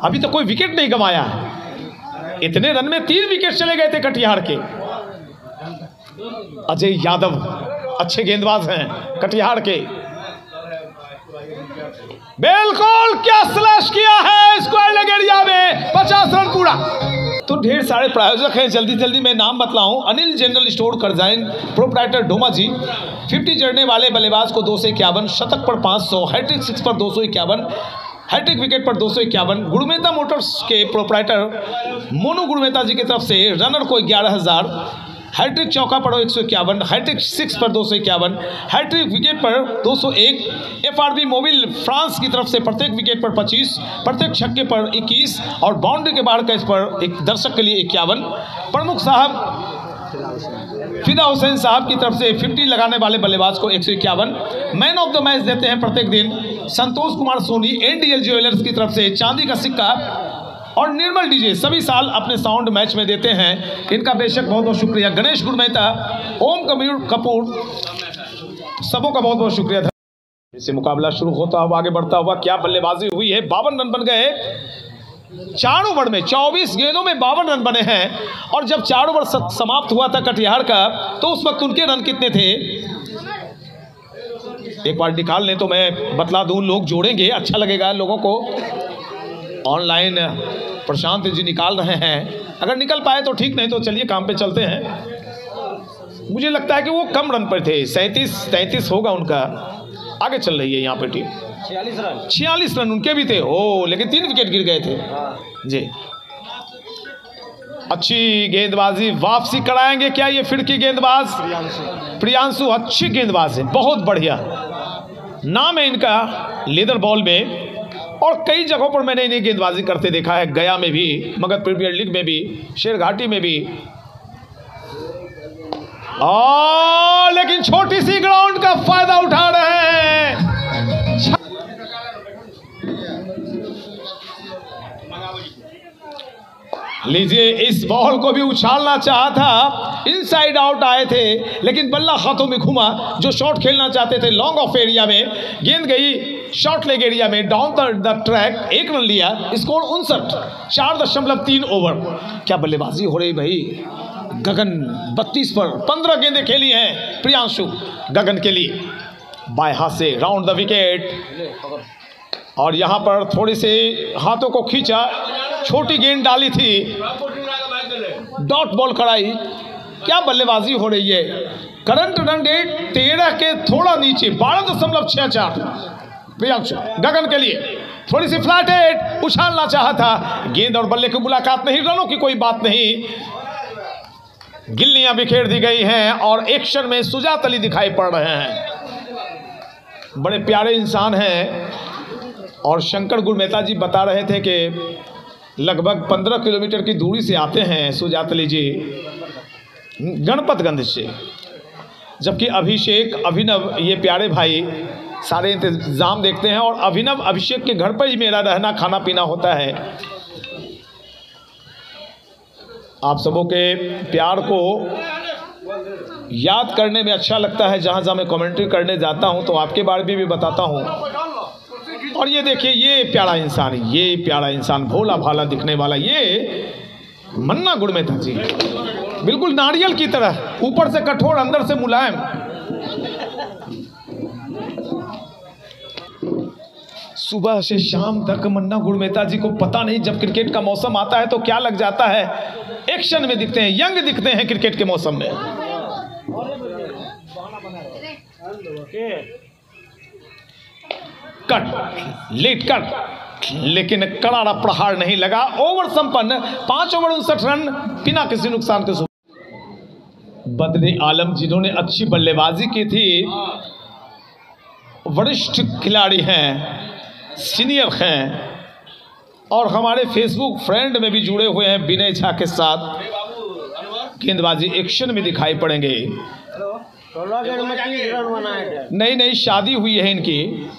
अभी तक कोई विकेट नहीं गंवाया है। इतने रन में 3 विकेट चले गए थे कटिहार के। अजय यादव अच्छे गेंदबाज हैं कटिहार के। बिल्कुल क्या स्लैश किया है स्क्वायर लेग एरिया में। 50 रन पूरा। तो ढेर सारे प्रायोजक हैं, जल्दी जल्दी मैं नाम बतलाऊं। Anil general store Karjain, proprietor Doma ji. 50 जड़ने वाले बल्लेबाज को 251, शतक पर 500, हैट्रिक 6 पर 251, हैट्रिक विकेट पर 251। गुरुमेता मोटर्स के प्रोप्राइटर मोनू गुरुमेता जी की तरफ से रनर को 11,000, हैट्रिक चौका पर 151, हैट्रिक 6 पर 251, हैट्रिक विकेट पर 201। एफआरबी मोबिल फ्रांस की तरफ से प्रत्येक विकेट पर 25, प्रत्येक छक्के पर 21 और बाउंड्री के बाहर कैच पर एक दर्शक के लिए 51। प्रमुख साहब फिदा हुसैन साहब की तरफ से 50 लगाने वाले बल्लेबाज को 151। मैन ऑफ द मैच देते हैं प्रत्येक दिन संतोष कुमार सोनी। एनडीएल ज्वेलर्स की तरफ से चांदी का सिक्का और निर्मल डीजे सभी साल अपने साउंड मैच में देते हैं। इनका बेशक बहुत बहुत शुक्रिया। गणेश गुरमेहता, ओम कपूर, सबों का बहुत बहुत शुक्रिया। इससे मुकाबला शुरू होता हुआ आगे बढ़ता हुआ क्या बल्लेबाजी हुई है। 52 रन बन गए 4 ओवर में। 24 गेंदों में 52 रन बने हैं। और जब 4 ओवर समाप्त हुआ था कटिहार का तो उस वक्त उनके रन कितने थे एक बार निकाल लें तो मैं बतला दूं। लोग जोड़ेंगे, अच्छा लगेगा लोगों को। ऑनलाइन प्रशांत जी निकाल रहे हैं, अगर निकल पाए तो ठीक, नहीं तो चलिए काम पे चलते हैं। मुझे लगता है कि वो कम रन पर थे, 37-33 होगा उनका। आगे चल रही है यहाँ पे टीम। 46 रन उनके भी थे। ओ लेकिन 3 विकेट गिर गए थे जी। अच्छी गेंदबाजी, वापसी कराएंगे क्या ये फिरकी गेंदबाज प्रियांशु? अच्छी गेंदबाज है, बहुत बढ़िया नाम है इनका लेदर बॉल में। और कई जगहों पर मैंने इन्हें गेंदबाजी करते देखा है, गया में भी, मगध प्रीमियर लीग में भी, शेरघाटी में भी। लेकिन छोटी सी ग्राउंड का फायदा उठा रहे हैं। लीजिए, इस बॉल को भी उछालना चाहा था, इनसाइड आउट आए थे लेकिन बल्ला हाथों में घुमा। जो शॉट खेलना चाहते थे लॉन्ग ऑफ एरिया में, गेंद गई शॉर्ट लेग एरिया में, डाउन द ट्रैक। 1 रन लिया, स्कोर 59। 4.3 ओवर। क्या बल्लेबाजी हो रही भाई। गगन 32 पर 15 गेंदें खेली हैं प्रियांशु गगन के लिए। बाएं हाथ से राउंड द विकेट। और यहाँ पर थोड़ी से हाथों को खींचा, छोटी गेंद डाली थी, डॉट बॉल कराई। क्या बल्लेबाजी हो रही है। करंट रन रेट 13 के थोड़ा नीचे, 12.64 प्रियांशु गगन के लिए। थोड़ी सी फ्लैट हेड, उछालना चाहा था, गेंद और बल्ले की मुलाकात नहीं, रनों की कोई बात नहीं। गिल्लियां बिखेर दी गई हैं और एक्शन में सुजात अली दिखाई पड़ रहे हैं। बड़े प्यारे इंसान हैं। और शंकर गुरमेता जी बता रहे थे कि लगभग 15 किलोमीटर की दूरी से आते हैं सुजात अली जी, गणपतगंज से। जबकि अभिषेक, अभिनव, ये प्यारे भाई सारे इंतजाम देखते हैं। और अभिनव, अभिषेक के घर पर ही मेरा रहना खाना पीना होता है। आप सबों के प्यार को याद करने में अच्छा लगता है। जहाँ जहाँ मैं कमेंट्री करने जाता हूँ तो आपके बारे में भी बताता हूँ। और ये देखिए, ये प्यारा इंसान, ये प्यारा इंसान, भोला भाला दिखने वाला, ये मन्ना गुरमेता जी, बिल्कुल नारियल की तरह, ऊपर से कठोर अंदर से मुलायम। सुबह से शाम तक मन्ना गुरमेता जी को पता नहीं, जब क्रिकेट का मौसम आता है तो क्या लग जाता है, एक्शन में दिखते हैं, यंग दिखते हैं क्रिकेट के मौसम में। कट, लेट कट, लेकिन करारा प्रहार नहीं लगा। ओवर संपन्न, 5 ओवर 59 रन बिना किसी नुकसान के। बदरे आलम जिन्होंने अच्छी बल्लेबाजी की थी, वरिष्ठ खिलाड़ी हैं, सीनियर हैं और हमारे फेसबुक फ्रेंड में भी जुड़े हुए हैं विनय झा के साथ। गेंदबाजी एक्शन में दिखाई पड़ेंगे। नहीं, शादी हुई है इनकी।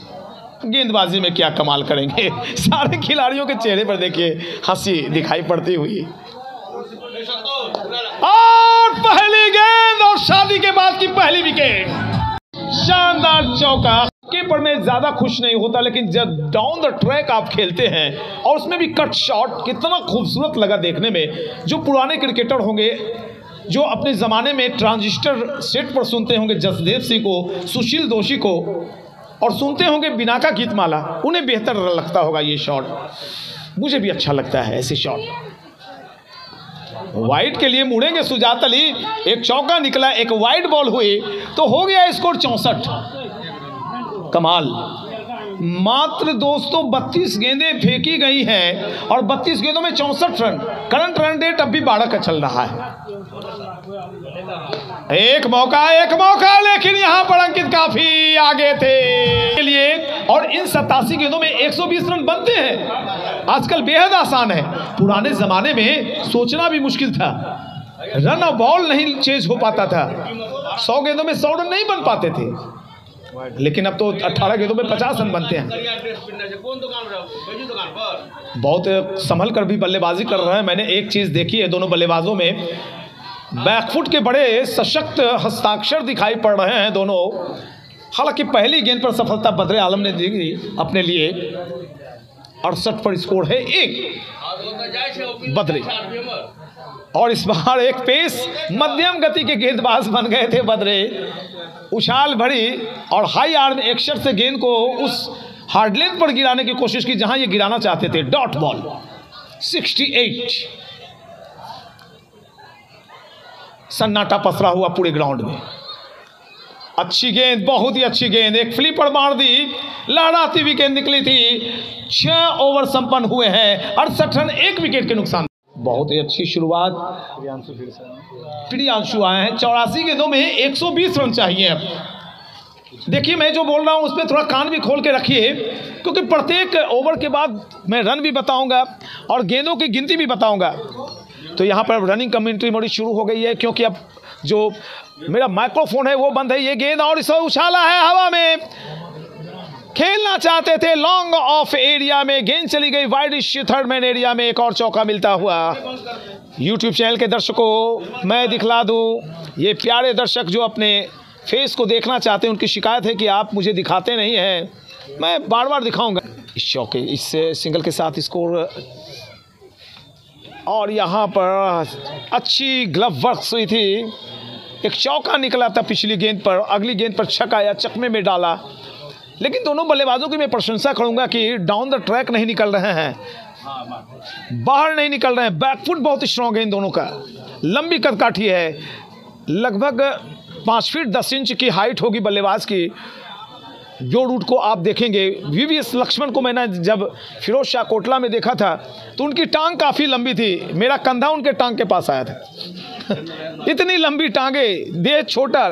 गेंदबाजी में क्या कमाल करेंगे। सारे खिलाड़ियों के चेहरे पर देखिए हंसी दिखाई पड़ती हुई। और पहली गेंद और शादी के बाद की पहली विकेट, शानदार चौका। कीपर में ज्यादा खुश नहीं होता, लेकिन जब डाउन द ट्रैक आप खेलते हैं और उसमें भी कट शॉट, कितना खूबसूरत लगा देखने में। जो पुराने क्रिकेटर होंगे, जो अपने ज़माने में ट्रांजिस्टर सेट पर सुनते होंगे जसदेव सिंह को, सुशील दोषी को, और सुनते होंगे बिनाका गीतमाला, उन्हें बेहतर लगता होगा ये शॉट। मुझे भी अच्छा लगता है ऐसे शॉट। वाइड के लिए मुड़ेंगे सुजात अली, एक चौका निकला, एक वाइड बॉल हुई तो हो गया स्कोर 64। कमाल। मात्र दोस्तों 32 गेंदें फेंकी गई हैं और 32 गेंदों में 64 रन। करंट रन रेट अब भी 12 का चल रहा है। एक मौका, लेकिन यहां पर अंकित काफी आगे थे लिए, और इन 87 गेंदों में 120 रन बनते हैं आजकल बेहद आसान है। पुराने जमाने में सोचना भी मुश्किल था, रन और बॉल नहीं चेंज हो पाता था, 100 गेंदों में 100 रन नहीं बन पाते थे, लेकिन अब तो 18 गेंदों में 50 रन बनते हैं। बहुत संभल कर भी बल्लेबाजी कर रहे हैं। मैंने एक चीज़ देखी है, दोनों बल्लेबाजों में बैकफुट के बड़े सशक्त हस्ताक्षर दिखाई पड़ रहे हैं दोनों। हालांकि पहली गेंद पर सफलता बदरे आलम ने दी अपने लिए। 68 पर स्कोर है 1 बदरे, और इस बार एक पेस मध्यम गति के गेंदबाज बन गए थे बदरे। उछाल भरी और हाई आर्म एक्शन से गेंद को उस हार्ड लेंथ पर गिराने की कोशिश की जहां ये गिराना चाहते थे। Dot ball 68। सन्नाटा पसरा हुआ पूरे ग्राउंड में। अच्छी गेंद, बहुत ही अच्छी गेंद, एक फ्लिपर मार दी, लहराती हुई गेंद निकली थी। 6 ओवर संपन्न हुए हैं, 68 रन, 1 विकेट के नुकसान। बहुत ही अच्छी शुरुआत। प्रियांशु आए हैं। 84 गेंदों में 120 रन चाहिए। देखिए मैं जो बोल रहा हूँ उस पर थोड़ा कान भी खोल के रखिए, क्योंकि प्रत्येक ओवर के बाद मैं रन भी बताऊंगा और गेंदों की गिनती भी बताऊंगा। तो यहाँ पर रनिंग कमेंट्री मोड़ी शुरू हो गई है, क्योंकि अब जो मेरा माइक्रोफोन है वो बंद है। ये गेंद और इसे उछाला है हवा में, खेलना चाहते थे लॉन्ग ऑफ एरिया में, गेंद चली गई वाइड थर्ड मैन एरिया में। एक और चौका मिलता हुआ। यूट्यूब चैनल के दर्शकों मैं दिखला दूं, ये प्यारे दर्शक जो अपने फेस को देखना चाहते हैं, उनकी शिकायत है कि आप मुझे दिखाते नहीं हैं। मैं बार बार दिखाऊंगा इस चौके, इससे सिंगल के साथ स्कोर। और यहाँ पर अच्छी ग्लव वर्क हुई थी। एक चौका निकला था पिछली गेंद पर, अगली गेंद पर छक्का या चकमे में डाला। लेकिन दोनों बल्लेबाजों की मैं प्रशंसा करूंगा कि डाउन द ट्रैक नहीं निकल रहे हैं, बाहर नहीं निकल रहे हैं। बैकफुट बहुत स्ट्रॉन्ग है इन दोनों का, लंबी कदकाठी है, लगभग 5 फीट 10 इंच की हाइट होगी बल्लेबाज की। जो रूट को आप देखेंगे, वीवीएस लक्ष्मण को मैंने जब फिरोज शाह कोटला में देखा था तो उनकी टांग काफ़ी लंबी थी, मेरा कंधा उनके टांग के पास आया था। इतनी लंबी टांगे, देह छोटा,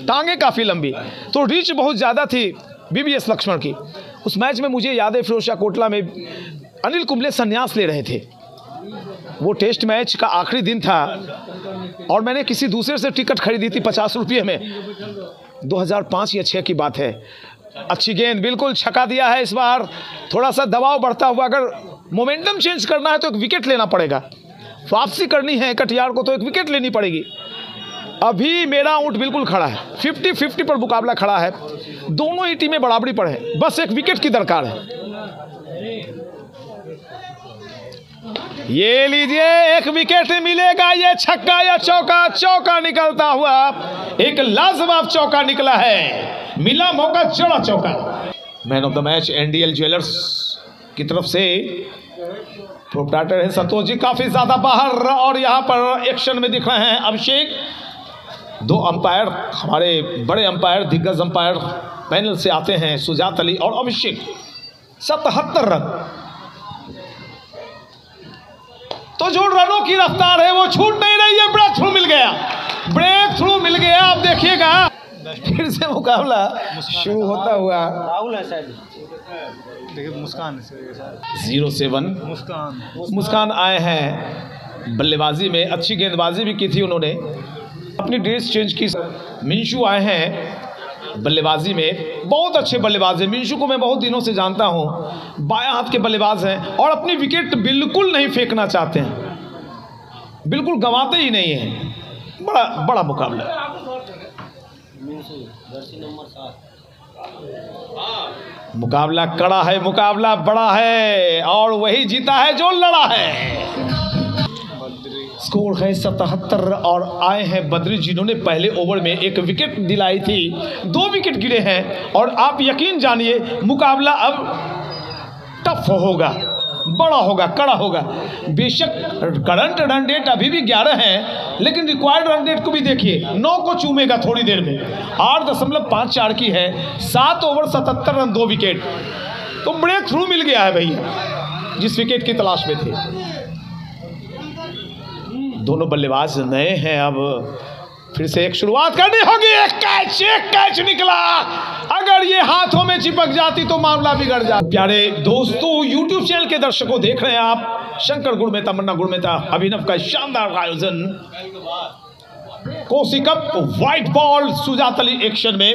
टांगे काफ़ी लंबी, तो रीच बहुत ज़्यादा थी वीवीएस लक्ष्मण की। उस मैच में मुझे याद है फिरोज शाह कोटला में अनिल कुंबले संन्यास ले रहे थे। वो टेस्ट मैच का आखिरी दिन था और मैंने किसी दूसरे से टिकट खरीदी थी 50 रुपये में। 2005 या 6 की बात है। अच्छी गेंद, बिल्कुल छक्का दिया है इस बार। थोड़ा सा दबाव बढ़ता हुआ, अगर मोमेंटम चेंज करना है तो एक विकेट लेना पड़ेगा, वापसी करनी है कटियार को तो एक विकेट लेनी पड़ेगी। अभी मेरा ऊँट बिल्कुल खड़ा है, 50-50 पर मुकाबला खड़ा है, दोनों ही टीमें बराबरी पर हैं, बस एक विकेट की दरकार है। ये लीजिए, एक विकेट मिलेगा। ये छक्का या चौका, चौका निकलता हुआ, एक लाजवाब चौका निकला है, मिला मौका, चढ़ा चौका। Man of the match NDL jewellers की तरफ से प्रोप्राइटर है संतोष जी, काफी ज्यादा बाहर। और यहाँ पर एक्शन में दिख रहे हैं अभिषेक। 2 अंपायर, हमारे बड़े अंपायर, दिग्गज अंपायर पैनल से आते हैं, सुजात अली और अभिषेक। 77 रन। तो जो रनों की रफ्तार है वो छूट नहीं रही है। ब्रेक थ्रू मिल गया, ब्रेक थ्रू मिल गया। आप देखिएगा फिर से मुकाबला शुरू होता हुआ। राहुल है शायद, देखिए मुस्कान 07 मुस्कान आए हैं बल्लेबाजी में, अच्छी गेंदबाजी भी की थी उन्होंने, अपनी ड्रेस चेंज की। मिंशू आए हैं बल्लेबाजी में बहुत अच्छे बल्लेबाज हैं। मिंशू को मैं बहुत दिनों से जानता हूं, बायां हाथ के बल्लेबाज हैं और अपनी विकेट बिल्कुल नहीं फेंकना चाहते हैं, बिल्कुल गंवाते ही नहीं हैं। बड़ा बड़ा मुकाबला, मुकाबला कड़ा है, मुकाबला बड़ा है और वही जीता है जो लड़ा है। स्कोर है 77 और आए हैं बद्री, जिन्होंने पहले ओवर में एक विकेट दिलाई थी, 2 विकेट गिरे हैं और आप यकीन जानिए मुकाबला अब टफ होगा, बड़ा होगा, कड़ा होगा। बेशक करंट रन रेट अभी भी 11 है, लेकिन रिक्वायर्ड रन रेट को भी देखिए, 9 को चूमेगा थोड़ी देर में, 8.54 की है, 7 ओवर 77 रन 2 विकेट। तो ब्रेक थ्रू मिल गया है भैया, जिस विकेट की तलाश में थे। दोनों बल्लेबाज नए हैं, अब फिर से एक शुरुआत करनी होगी। एक कैच निकला, अगर ये हाथों में चिपक जाती तो मामला बिगड़ जाता। प्यारे दोस्तों, YouTube चैनल के दर्शकों, देख रहे हैं आप शंकर गुड़मेता, मन्ना गुड़मेता, अभिनव का शानदार आयोजन। Kosi cup white ball Sujat Ali action में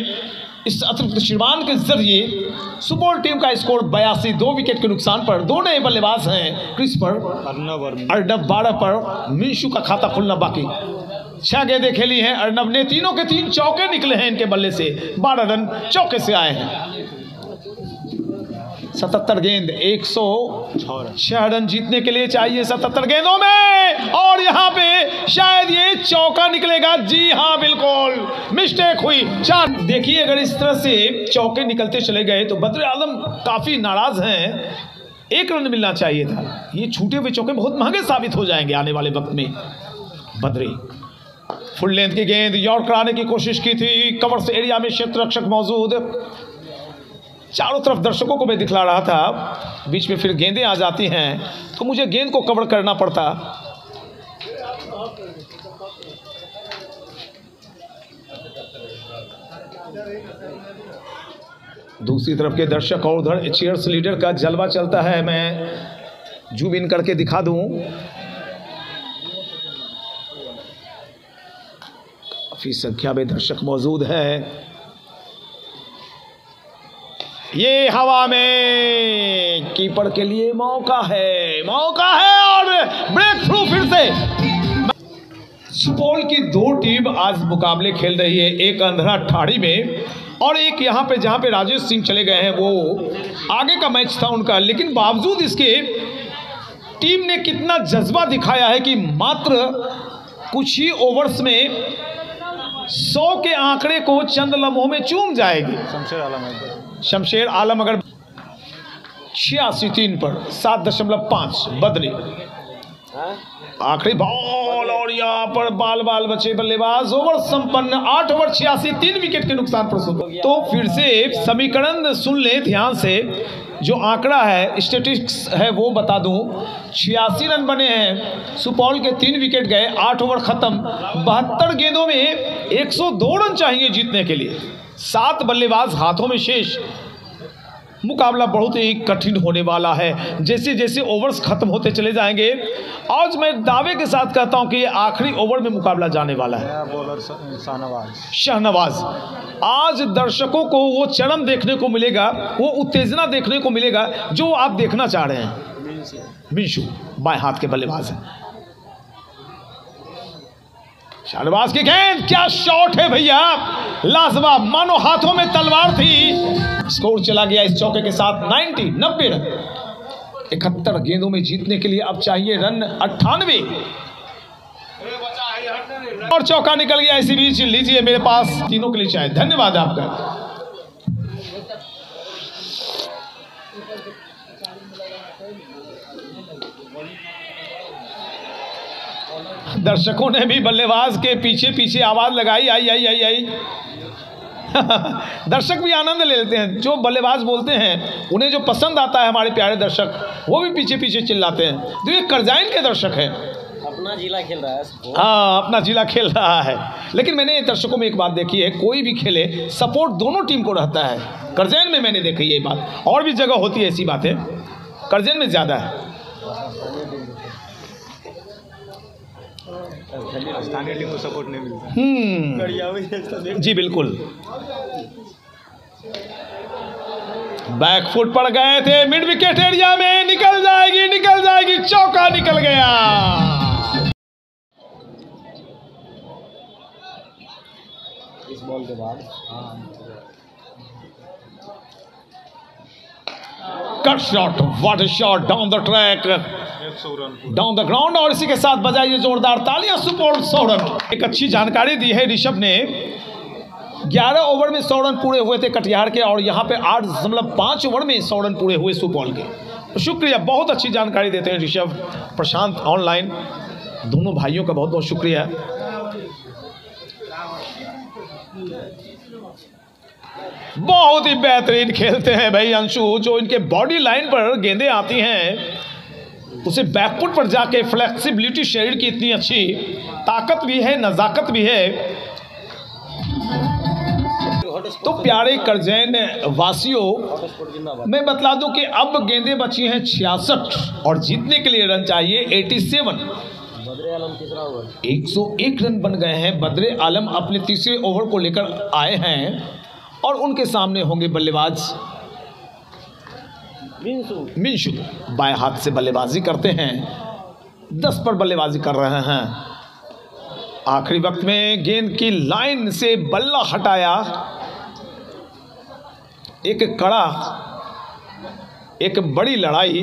इस अतिरिक्त श्रीमान के जरिए सुपौल टीम का स्कोर 82, 2 विकेट के नुकसान पर। 2 नए बल्लेबाज हैं क्रीज पर, अर्नब 12 पर, मिंशू का खाता खुलना बाकी। 6 गेंदें खेली हैं अर्नब ने, तीनों के 3 चौके निकले हैं इनके बल्ले से, 12 रन चौके से आए हैं। 77 गेंद, 106 रन जीतने के लिए चाहिए 77 गेंदों में, और यहाँ पे शायद ये चौका निकलेगा। जी हाँ, बिल्कुल मिस्टेक हुई। 4 देखिए, अगर इस तरह से चौके निकलते चले गए तो बद्र आलम काफी नाराज हैं। 1 रन मिलना चाहिए था, ये छूटे हुए चौके बहुत महंगे साबित हो जाएंगे आने वाले वक्त में। बद्री फुल लेंथ की गेंद यॉर्क कराने की कोशिश की थी, कवर्स एरिया में क्षेत्र रक्षक मौजूद, चारों तरफ दर्शकों को मैं दिखला रहा था, बीच में फिर गेंदें आ जाती हैं तो मुझे गेंद को कवर करना पड़ता। दूसरी तरफ के दर्शक और उधर चीयर्स लीडर का जलवा चलता है, मैं जूम इन करके दिखा दूं। काफी संख्या में दर्शक मौजूद है। ये हवा में कीपर के लिए मौका है और ब्रेक थ्रू फिर से। सुपौल की 2 टीम आज मुकाबले खेल रही है, एक अंधरा ठाड़ी में और एक यहाँ पे जहाँ पे राजेश सिंह चले गए हैं, वो आगे का मैच था उनका। लेकिन बावजूद इसके टीम ने कितना जज्बा दिखाया है कि मात्र कुछ ही ओवर्स में 100 के आंकड़े को चंद लम्हों में चूम जाएगी। शमशेर आलम अगर 86 पर 7.5 बदली आखिरी बॉल, और यहाँ पर बाल बचे बल्लेबाज। ओवर संपन्न, 8 ओवर 86, 3 विकेट के नुकसान पर। तो फिर से समीकरण सुन ले ध्यान से, जो आंकड़ा है, स्टेटिस्टिक्स है, वो बता दूं। 86 रन बने हैं, सुपौल के 3 विकेट गए, 8 ओवर खत्म, 72 गेंदों में 102 रन चाहिए जीतने के लिए, 7 बल्लेबाज हाथों में शेष। मुकाबला बहुत ही कठिन होने वाला है जैसे जैसे ओवर्स खत्म होते चले जाएंगे। आज मैं दावे के साथ कहता हूं कि ये आखिरी ओवर में मुकाबला जाने वाला है। बॉलर शहनवाज, आज दर्शकों को वो चरम देखने को मिलेगा, वो उत्तेजना देखने को मिलेगा जो आप देखना चाह रहे हैं। मिंशू बाएं हाथ के बल्लेबाज हैं। शहनवाज की गेंद, क्या शॉट है भैया, लाजवाब, मानो हाथों में तलवार थी। स्कोर चला गया इस चौके के साथ 90 रन। 71 गेंदों में जीतने के लिए अब चाहिए रन 98 और चौका निकल गया इसी बीच। लीजिए मेरे पास तीनों के लिए चाहिए। धन्यवाद आपका। दर्शकों ने भी बल्लेबाज के पीछे पीछे आवाज लगाई, आई। दर्शक भी आनंद ले लेते हैं, जो बल्लेबाज बोलते हैं उन्हें जो पसंद आता है, हमारे प्यारे दर्शक वो भी पीछे पीछे चिल्लाते हैं। तो ये करजाइन के दर्शक हैं, अपना जिला खेल रहा है। हाँ, अपना जिला खेल रहा है। लेकिन मैंने दर्शकों में एक बात देखी है, कोई भी खेले सपोर्ट दोनों टीम को रहता है। करजैन में मैंने देखी ये बात, और भी जगह होती है ऐसी बातें, करजैन में ज़्यादा है। स्थानीय टीम को सपोर्ट नहीं मिलता। जी बिल्कुल। बैकफुट पड़ गए थे, मिड विकेट एरिया में, निकल जाएगी, चौका निकल गया। इस बॉल के बाद cut shot, what a shot, down the track, down the ground. और इसी के साथ बजाइए जोरदार तालियां सुपौल 100 रन। एक अच्छी जानकारी दी है ऋषभ ने। 11 ओवर में 100 रन पूरे हुए थे कटिहार के, और यहाँ पे 8.5 ओवर में 100 रन पूरे हुए सुपौल के। तो शुक्रिया, बहुत अच्छी जानकारी देते हैं ऋषभ, प्रशांत ऑनलाइन, दोनों भाइयों का बहुत बहुत शुक्रिया। बहुत ही बेहतरीन खेलते हैं भाई अंशु। जो इनके बॉडी लाइन पर गेंदें आती हैं, उसे बैकफुट पर जाके फ्लेक्सिबिलिटी शरीर की इतनी अच्छी, ताकत भी है, नजाकत भी है। तो प्यारे करजैन वासियों, मैं बतला दूं कि अब गेंदें बची हैं 66 और जीतने के लिए रन चाहिए 87। बद्रे आलम तीसरा ओवर, 101 रन बन गए हैं। बद्रे आलम अपने तीसरे ओवर को लेकर आए हैं और उनके सामने होंगे बल्लेबाज मिंशू। बाएं हाथ से बल्लेबाजी करते हैं, 10 पर बल्लेबाजी कर रहे हैं। आखिरी वक्त में गेंद की लाइन से बल्ला हटाया। एक बड़ी लड़ाई,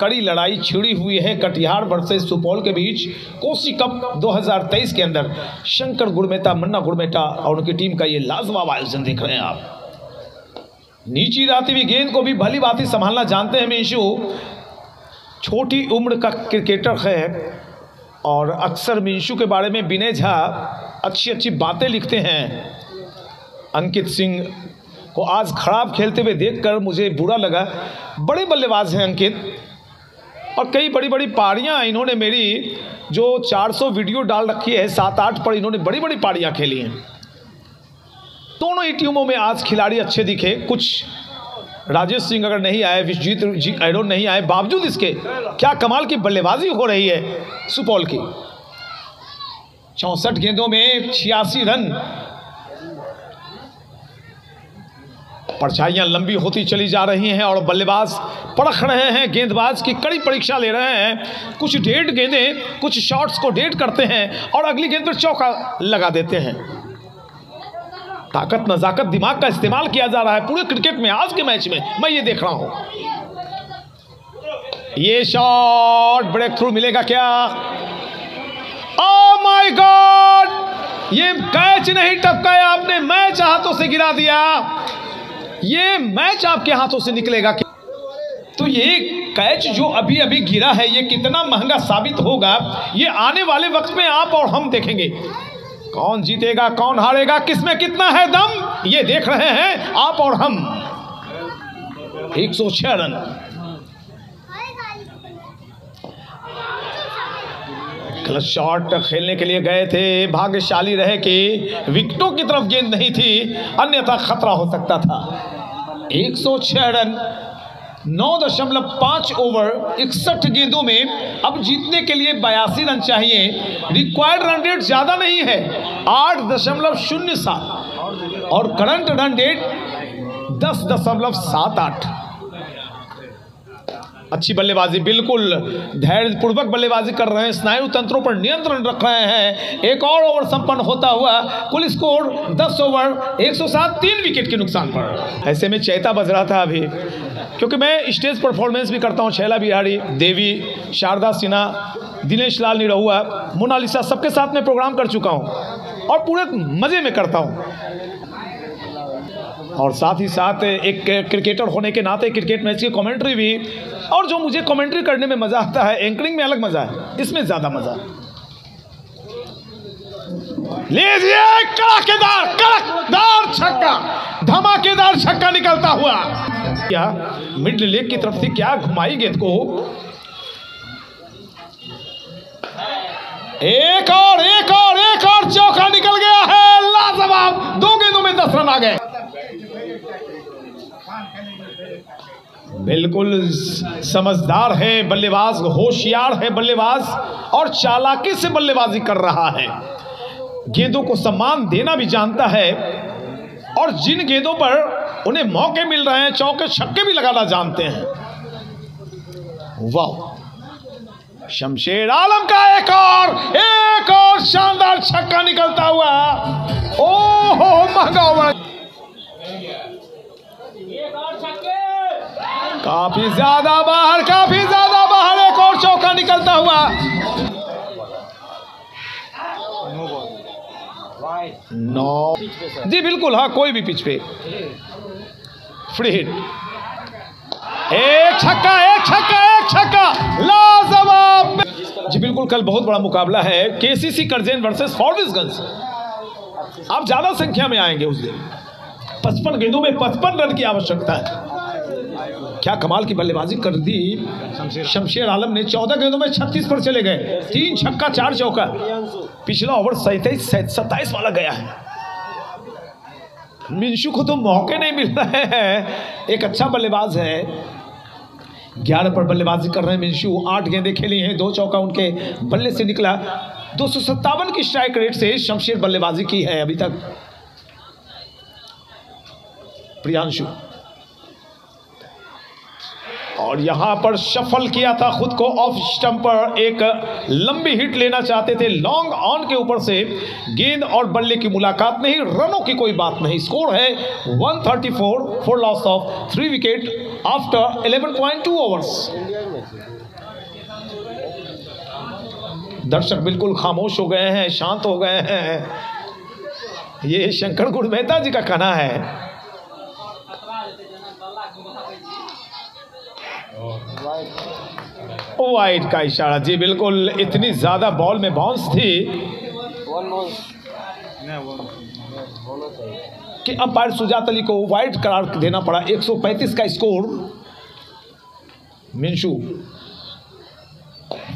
कड़ी लड़ाई छिड़ी हुई है कटिहार वर्सेस सुपौल के बीच। कोसी कप 2023 के अंदर शंकर गुरमेता, मन्ना गुरमेता और उनकी टीम का ये लाजवाब आयोजन देख रहे हैं आप। नीची रहती हुई गेंद को भी भली भांति संभालना जानते हैं मिंशू। छोटी उम्र का क्रिकेटर है और अक्सर मिंशू के बारे में विनय झा अच्छी अच्छी बातें लिखते हैं। अंकित सिंह को आज खराब खेलते हुए देखकर मुझे बुरा लगा। बड़े बल्लेबाज हैं अंकित, और कई बड़ी बड़ी पारियां इन्होंने, मेरी जो 400 वीडियो डाल रखी है 7-8 पर, इन्होंने बड़ी बड़ी पारियां खेली हैं। दोनों ही टीमों में आज खिलाड़ी अच्छे दिखे। कुछ राजेश सिंह अगर नहीं आए, विश्वजीत जी एरोन नहीं आए, बावजूद इसके क्या कमाल की बल्लेबाजी हो रही है सुपौल की। 64 गेंदों में 86 रन। परछाइयां लंबी होती चली जा रही हैं और बल्लेबाज परख रहे हैं, गेंदबाज की कड़ी परीक्षा ले रहे हैं। कुछ डेड गेंदें, कुछ शॉट्स को डेड करते हैं और अगली गेंद पर चौका लगा देते हैं। ताकत, नजाकत, दिमाग का इस्तेमाल किया जा रहा है पूरे क्रिकेट में। आज के मैच में मैं ये देख रहा हूं। ये शॉट ब्रेक थ्रू मिलेगा क्या? ओह माय गॉड, ये कैच नहीं टपकाया आपने, मैच हाथों से गिरा दिया। ये मैच आपके हाथों से निकलेगा क्या? तो ये कैच जो अभी अभी गिरा है, ये कितना महंगा साबित होगा, ये आने वाले वक्त में आप और हम देखेंगे। कौन जीतेगा, कौन हारेगा, किसमें कितना है दम, ये देख रहे हैं आप और हम। 106 रन। क्लच शॉट खेलने के लिए गए थे, भाग्यशाली रहे कि विकेटों की तरफ गेंद नहीं थी, अन्यथा खतरा हो सकता था। 106 रन, 9.5 ओवर, 61 गेंदों में। अब जीतने के लिए 82 रन चाहिए। रिक्वायर्ड रन रेट ज्यादा नहीं है, 8.07 और करंट रन रेट 10.78। अच्छी बल्लेबाजी, बिल्कुल धैर्यपूर्वक बल्लेबाजी कर रहे हैं, स्नायु तंत्रों पर नियंत्रण रख रहे हैं। एक और ओवर संपन्न होता हुआ, कुल स्कोर 10 ओवर 107, 3 विकेट के नुकसान पर। ऐसे में चैता बज रहा था अभी, क्योंकि मैं स्टेज परफॉर्मेंस भी करता हूं। शैला बिहारी, देवी, शारदा सिन्हा, दिनेश लाल निरहुआ, मोनालिसा, सबके साथ में प्रोग्राम कर चुका हूं और पूरे मजे में करता हूं। और साथ ही साथ एक क्रिकेटर होने के नाते क्रिकेट मैच की कमेंट्री भी। और जो मुझे कमेंट्री करने में मजा आता है, एंकरिंग में अलग मजा है, इसमें ज्यादा मजा। लीजिए कड़कदार छक्का, धमाकेदार छक्का निकलता हुआ। क्या मिड लेग की तरफ से क्या घुमाई गेंद को। एक और चौका निकल गया है, लाजवाब। 2 गेंदों में 10 रन आ गए। बिल्कुल समझदार है बल्लेबाज, होशियार है बल्लेबाज और चालाकी से बल्लेबाजी कर रहा है। गेंदों को सम्मान देना भी जानता है और जिन गेंदों पर उन्हें मौके मिल रहे हैं, चौके छक्के भी लगाना जानते हैं। वाह, शमशेर आलम का एक और शानदार छक्का निकलता हुआ। ओहो, महंगा ओवर, काफी ज्यादा बाहर, एक और चौका निकलता हुआ। नो जी बिल्कुल, हाँ कोई भी पिच पे फ्री हिट। एक छक्का लाजवाब। जी बिल्कुल, कल बहुत बड़ा मुकाबला है, केसीसी करजैन वर्सेस फॉरबिसगंज। आप ज्यादा संख्या में आएंगे उस दिन। 55 गेंदों में 55 रन की आवश्यकता है। क्या कमाल की बल्लेबाजी कर दी शमशेर आलम ने। 14 गेंदों में 36 पर चले गए, 3 छक्का 4 चौका। पिछला ओवर 27 वाला गया है। मिंशू को तो मौके नहीं मिल रहे हैं। एक अच्छा बल्लेबाज है, 11 पर बल्लेबाजी कर रहे हैं मिंशू। 8 गेंदें खेली हैं, 2 चौका उनके बल्ले से निकला। 257 की स्ट्राइक रेट से शमशेर बल्लेबाजी की है अभी तक। प्रियांशु, और यहां पर शफल किया था खुद को ऑफ स्टंप पर। एक लंबी हिट लेना चाहते थे, लॉन्ग ऑन के ऊपर से गेंद और बल्ले की मुलाकात नहीं, रनों की कोई बात नहीं। स्कोर है 134 for loss of 3 wicket after 11.2 overs. दर्शक बिल्कुल खामोश हो गए हैं, शांत हो गए हैं। ये शंकर गुड़ मेहता जी का कहना है। वाइड का इशारा, जी बिल्कुल। इतनी ज्यादा बॉल में बाउंस थी कि अंपायर सुजात अली को वाइड करार देना पड़ा। 135 का स्कोर। मिंशू,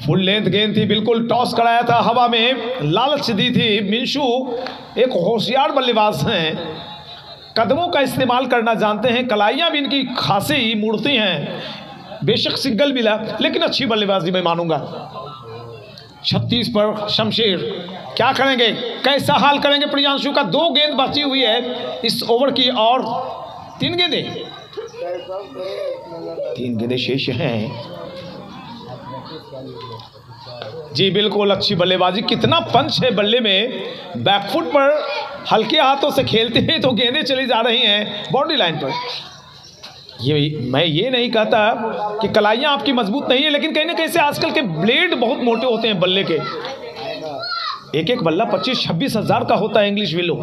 फुल लेंथ गेंद थी, बिल्कुल टॉस कराया था हवा में, लालच दी थी। मिंशू एक होशियार बल्लेबाज हैं, कदमों का इस्तेमाल करना जानते हैं, कलाइयां भी इनकी खासी मुड़ती हैं। बेशक सिंगल मिला, लेकिन अच्छी बल्लेबाजी मैं मानूंगा। 36 पर शमशेर क्या करेंगे, कैसा हाल करेंगे प्रियांशु का। 2 गेंद बची हुई है इस ओवर की और 3 गेंदें शेष हैं। जी बिल्कुल, अच्छी बल्लेबाजी। कितना पंच है बल्ले में। बैकफुट पर हल्के हाथों से खेलते हैं तो गेंदें चली जा रही हैं बाउंड्री लाइन पर। मैं ये नहीं कहता कि कलाइयाँ आपकी मजबूत नहीं है, लेकिन कहीं ना कहीं से आजकल के ब्लेड बहुत मोटे होते हैं बल्ले के। एक बल्ला 25-26 हज़ार का होता है इंग्लिश विलो।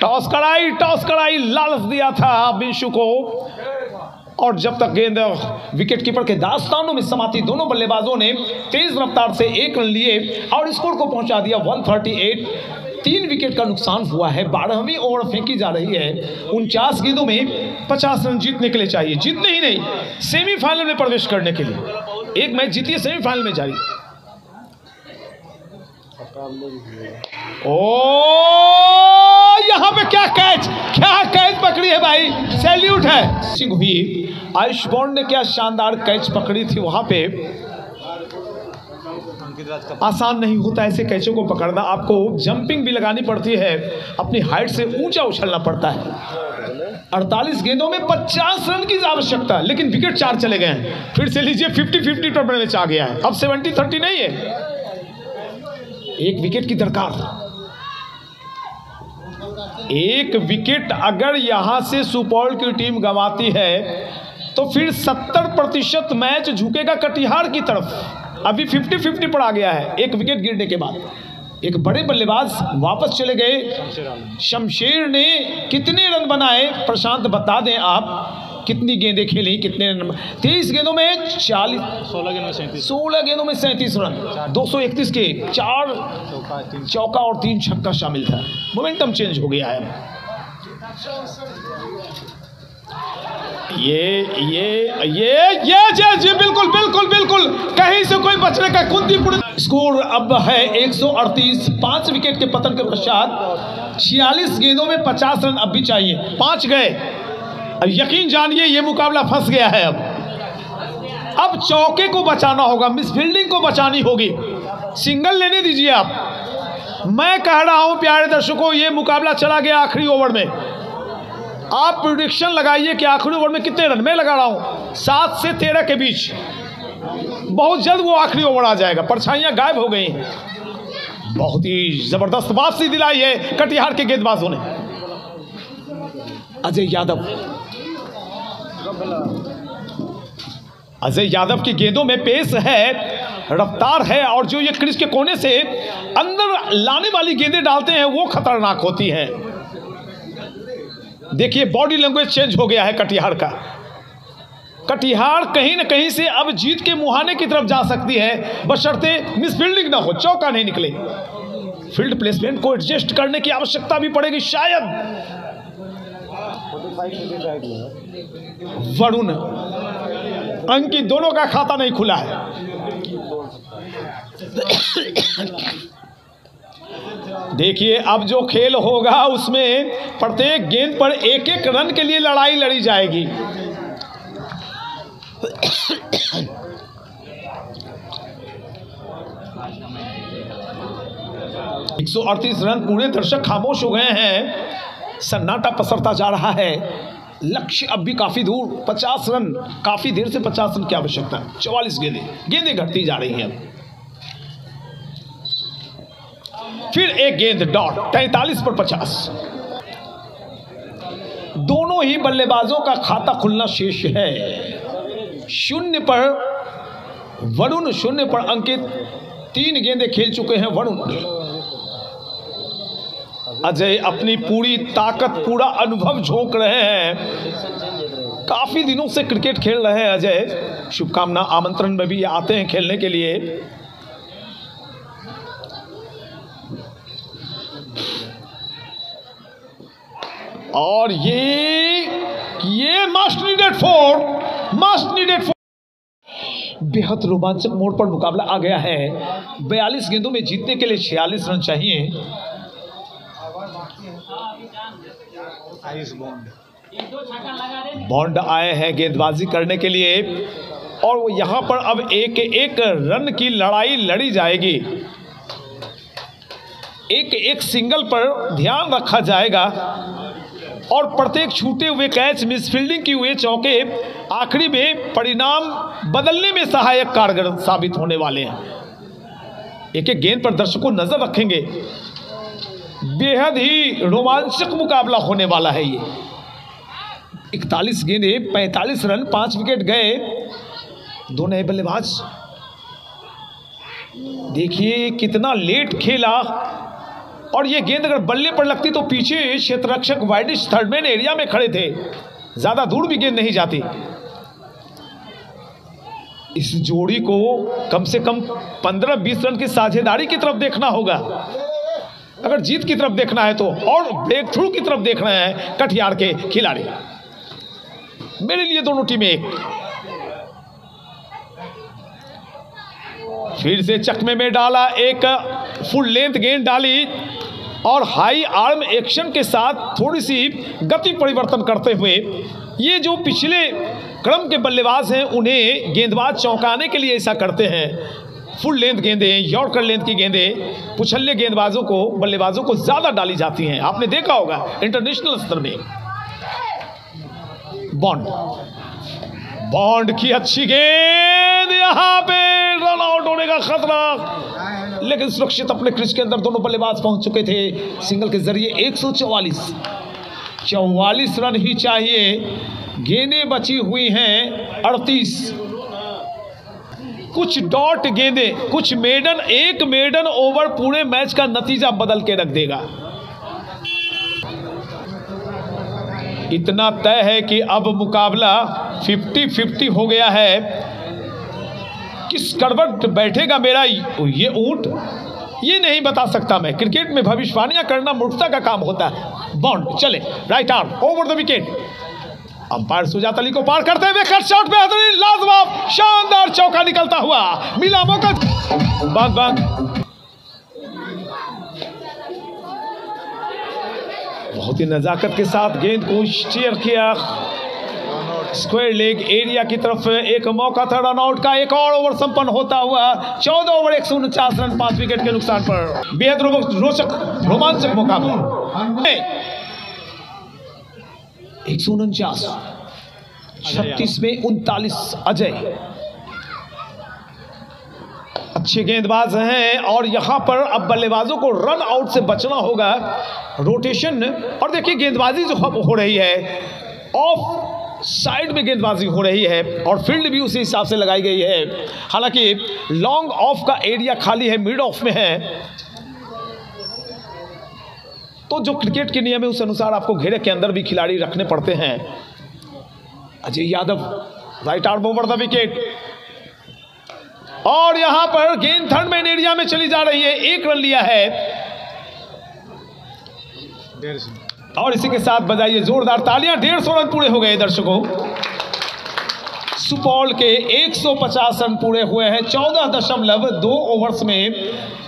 टॉस कराई, लालच दिया था मिंशू को। और जब तक गेंद विकेट कीपर के दास्तानों में समाती, दोनों बल्लेबाजों ने तेज रफ्तार से 1 रन लिए और स्कोर को पहुंचा दिया 138। 3 विकेट का नुकसान हुआ है। 12वीं ओवर फेंकी जा रही है। 49 गेंदों में 50 रन जीतने के लिए चाहिए। जीतने ही नहीं, सेमीफाइनल में प्रवेश करने के लिए। एक मैच जीतिए, सेमीफाइनल में जाइए। यहाँ पे क्या कैच पकड़ी है भाई, सैल्यूट है। सिंह हुई, आयुष बॉन्ड ने क्या शानदार कैच पकड़ी थी वहां पे। आसान नहीं होता ऐसे कैचों को पकड़ना, आपको जंपिंग भी लगानी पड़ती है, अपनी हाइट से ऊंचा उछलना पड़ता है। 48 गेंदों में 50 रन की आवश्यकता, लेकिन विकेट 4 चले गए हैं। फिर से लीजिए, 50-50 टर्न मैच आ गया है। अब 70-30 नहीं है, 1 विकेट की दरकार। 1 विकेट अगर यहां से सुपौल की टीम गंवाती है तो फिर 70% मैच झुकेगा कटिहार की तरफ। अभी 50-50 पर आ गया है 1 विकेट गिरने के बाद। एक बड़े बल्लेबाज वापस चले गए। शमशेर ने कितने रन बनाए प्रशांत बता दें आप, कितनी गेंदें खेली, कितने रन। 23 गेंदों में 16 गेंदों में 37 रन, 231 के 4 चौका और 3 छक्का शामिल था। मोमेंटम चेंज हो गया है। ये जी बिल्कुल कहीं से कोई बचने का कुंतीपुर। स्कोर अब है 138। 5 विकेट के पतन के पश्चात 46 गेंदों में 50 रन अब भी चाहिए। 5 गए। अब यकीन जानिए ये मुकाबला फंस गया है। अब चौके को बचाना होगा, मिस फील्डिंग को बचानी होगी। सिंगल लेने दीजिए आप, मैं कह रहा हूं प्यारे दर्शकों, ये मुकाबला चला गया आखिरी ओवर में। आप प्रेडिक्शन लगाइए कि आखिरी ओवर में कितने रन। मैं लगा रहा हूं 7 से 13 के बीच। बहुत जल्द वो आखिरी ओवर आ जाएगा। परछाइयां गायब हो गई। बहुत ही जबरदस्त वापसी दिलाई है कटिहार के गेंदबाजों ने। अजय यादव की गेंदों में पेस है, रफ्तार है, और जो ये क्रीज के कोने से अंदर लाने वाली गेंदें डालते हैं वो खतरनाक होती हैं। देखिए बॉडी लैंग्वेज चेंज हो गया है कटिहार का। कटिहार कहीं ना कहीं से अब जीत के मुहाने की तरफ जा सकती है, बशर्ते मिसफील्डिंग ना हो, चौका नहीं निकले। फील्ड प्लेसमेंट को एडजस्ट करने की आवश्यकता भी पड़ेगी शायद। वरुण अंकित दोनों का खाता नहीं खुला है। देखिए अब जो खेल होगा उसमें प्रत्येक गेंद पर एक एक रन के लिए लड़ाई लड़ी जाएगी। 138 रन पूरे, दर्शक खामोश हो गए हैं, सन्नाटा पसरता जा रहा है। लक्ष्य अब भी काफी दूर, 50 रन, काफी देर से 50 रन की आवश्यकता है। 44 गेंदें घटती जा रही हैं। फिर एक गेंद डॉट, 43 पर 50। दोनों ही बल्लेबाजों का खाता खुलना शेष है। 0 पर वरुण, 0 पर अंकित। 3 गेंदें खेल चुके हैं वरुण। अजय अपनी पूरी ताकत, पूरा अनुभव झोंक रहे हैं। काफी दिनों से क्रिकेट खेल रहे हैं अजय। शुभकामना आमंत्रण में भी आते हैं खेलने के लिए। और ये मस्ट नीडेड फोर। बेहद रोमांचक मोड़ पर मुकाबला आ गया है। 42 गेंदों में जीतने के लिए 46 रन चाहिए। बॉन्ड आए हैं गेंदबाजी करने के लिए, और वो यहां पर अब एक एक रन की लड़ाई लड़ी जाएगी। एक एक सिंगल पर ध्यान रखा जाएगा, और प्रत्येक छूटे हुए कैच, मिसफील्डिंग की हुए चौके आखिरी में परिणाम बदलने में सहायक कारगर साबित होने वाले हैं। एक एक गेंद पर दर्शकों नजर रखेंगे। बेहद ही रोमांचक मुकाबला होने वाला है ये। 41 गेंदें, 45 रन, 5 विकेट गए। दो नए बल्लेबाज, देखिए कितना लेट खेला, और ये गेंद अगर बल्ले पर लगती तो पीछे क्षेत्ररक्षक वाइडिश थर्डमैन एरिया में खड़े थे, ज्यादा दूर भी गेंद नहीं जाती। इस जोड़ी को कम से कम 15-20 रन की साझेदारी की तरफ देखना होगा अगर जीत की तरफ देखना है तो, और ब्रेक थ्रू की तरफ देखना है कटिहार के खिलाड़ी। मेरे लिए दोनों टीमें एक। फिर से चकमे में डाला, एक फुल लेंथ गेंद डाली, और हाई आर्म एक्शन के साथ थोड़ी सी गति परिवर्तन करते हुए, ये जो पिछले क्रम के बल्लेबाज हैं उन्हें गेंदबाज चौंकाने के लिए ऐसा करते हैं। फुल लेंथ गेंदें, यॉर्कर लेंथ की गेंदें पुछल्ले गेंदबाजों को, बल्लेबाजों को ज्यादा डाली जाती हैं। आपने देखा होगा इंटरनेशनल स्तर में। बॉन्ड की अच्छी गेंद, यहां पे रन आउट होने का खतरा, लेकिन सुरक्षित अपने क्रीज के अंदर दोनों बल्लेबाज पहुंच चुके थे। सिंगल के जरिए 144 रन ही चाहिए। गेंदें बची हुई हैं 38। कुछ डॉट गेंदें, कुछ मेडन, एक मेडन ओवर पूरे मैच का नतीजा बदल के रख देगा। इतना तय है कि अब मुकाबला 50-50 हो गया है। किस करवट बैठेगा मेरा ये ऊंट, ये नहीं बता सकता मैं। क्रिकेट में भविष्यवाणियां करना मूर्खता का काम होता है। बॉन्ड चले, right arm over the wicket. Umpire Sujat Ali को पार करते हुए कट शॉट, बेहतरीन, लाजवाब, शानदार चौका निकलता हुआ, मिला मौका। बाग बहुत ही नजाकत के साथ गेंद को स्टीयर किया। स्क्वायर लेग एरिया की तरफ एक मौका था रन आउट का। एक और ओवर संपन्न होता हुआ 14 ओवर 149 रन 5 विकेट के नुकसान पर। बेहद रोचक रोमांचक मुकाबला। 149 36 में 39 अजय अच्छे गेंदबाज हैं और यहां पर अब बल्लेबाजों को रन आउट से बचना होगा। रोटेशन और देखिए गेंदबाजी जो हो रही है ऑफ साइड में गेंदबाजी हो रही है और फील्ड भी उसी हिसाब से लगाई गई है। हालांकि लॉन्ग ऑफ का एरिया खाली है, मिड ऑफ में है, तो जो क्रिकेट के नियम है उस अनुसार आपको घेरे के अंदर भी खिलाड़ी रखने पड़ते हैं। Ajay Yadav right arm over the wicket और यहां पर गेंद थर्ड मैन एरिया में चली जा रही है। 1 रन लिया है और इसी के साथ बजाइए जोरदार तालियां। 150 रन पूरे हो गए दर्शकों। सुपौल के 150 रन पूरे हुए हैं 14.2 ओवर्स में।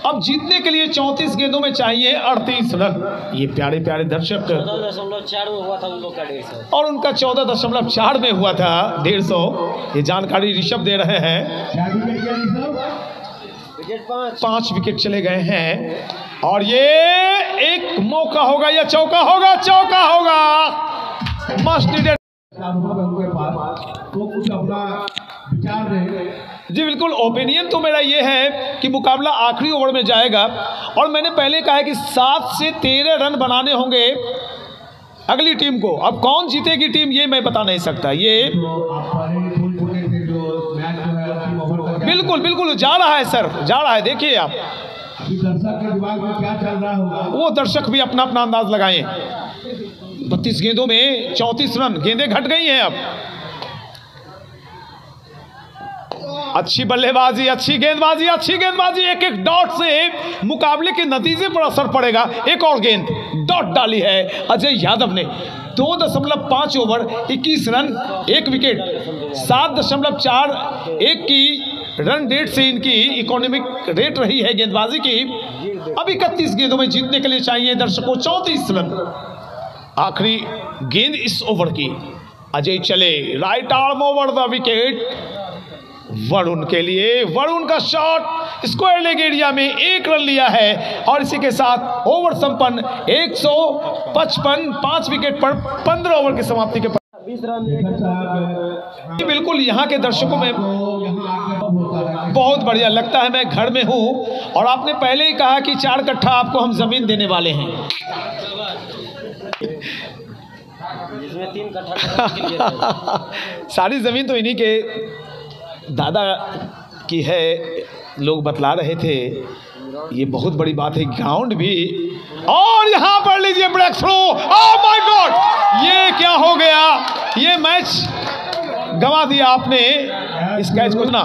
अब जीतने के लिए 34 गेंदों में चाहिए 38 रन। ये प्यारे प्यारे दर्शक 14.4 में हुआ था उन लोग का 150 और उनका 14.4 में हुआ था 150। ये जानकारी ऋषभ दे रहे हैं। विकेट 5 विकेट चले गए हैं और ये एक मौका होगा या चौका होगा, चौका होगा। मस्ट नीडेड तो कुछ अपना विचार दें। जी बिल्कुल, ओपिनियन तो मेरा ये है कि मुकाबला आखिरी ओवर में जाएगा और मैंने पहले कहा है कि 7 से 13 रन बनाने होंगे अगली टीम को। अब कौन जीतेगी टीम ये मैं बता नहीं सकता। ये बिल्कुल बिल्कुल जा रहा है सर, जा रहा है। देखिए आप दर्शक के दिमाग में क्या चल रहा होगा, वो दर्शक भी अपना अपना अंदाज लगाएं। 32 गेंदों में 34 रन, गेंदें घट गई हैं। अब अच्छी बल्लेबाजी, अच्छी गेंदबाजी, अच्छी गेंदबाजी। एक एक डॉट से मुकाबले के नतीजे पर असर पड़ेगा। एक और गेंद डॉट डाली है अजय यादव ने। 2.5 ओवर 21 रन 1 विकेट। 7.41 की रन रेट से इनकी इकोनॉमिक रेट रही है गेंदबाजी की। अब 31 गेंदों में जीतने के लिए चाहिए दर्शकों 34 रन। आखिरी गेंद इस ओवर की। अजय चले right arm over the wicket Varun के लिए। वरुण का शॉट स्क्वायर लेग एरिया में 1 रन लिया है और इसी के साथ ओवर संपन्न 155 5 विकेट पर 15 ओवर की समाप्ति के 20 रन। बिल्कुल यहाँ के दर्शकों में बहुत बढ़िया लगता है। मैं घर में हूँ और आपने पहले ही कहा कि 4 कट्ठा आपको हम जमीन देने वाले हैं जिसमें 3 कट्ठा सारी जमीन तो इन्हीं के दादा की है, लोग बतला रहे थे। ये बहुत बड़ी बात है। ग्राउंड भी और यहाँ पर लीजिए breakthrough. Oh my god, ये क्या हो गया? ये मैच गंवा दिया आपने इस कैच को ना।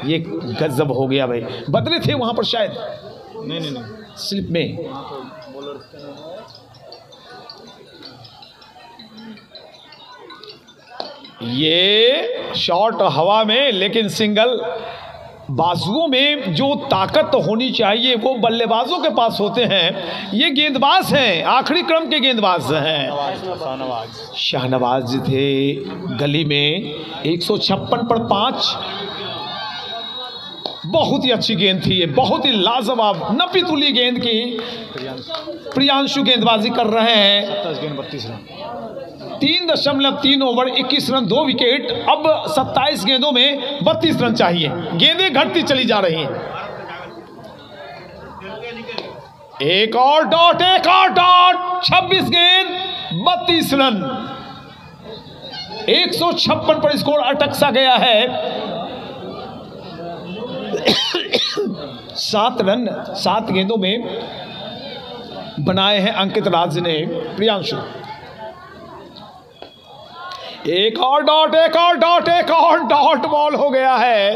ये गजब हो गया भाई। बदले थे वहां पर शायद, नहीं स्लिप में। ये शॉट हवा में, लेकिन सिंगल। बाजुओं में जो ताकत होनी चाहिए वो बल्लेबाजों के पास होते हैं। ये गेंदबाज हैं, आखिरी क्रम के गेंदबाज हैं। शाहनवाज थे गली में। 156 पर 5। बहुत ही अच्छी गेंद थी ये, बहुत ही लाजवाब नपी तुली गेंद की। प्रियांशु गेंदबाजी कर रहे हैं। 3.3 ओवर 21 रन 2 विकेट। अब 27 गेंदों में 32 रन चाहिए। गेंदें घटती चली जा रही हैं। एक और डॉट, एक और डॉट। 26 गेंद 32 रन। 156 पर स्कोर अटक सा गया है। 7 रन 7 गेंदों में बनाए हैं अंकित राज ने। प्रियांशु एक और डॉट, एक और डॉट, एक और डॉट। बॉल हो गया है।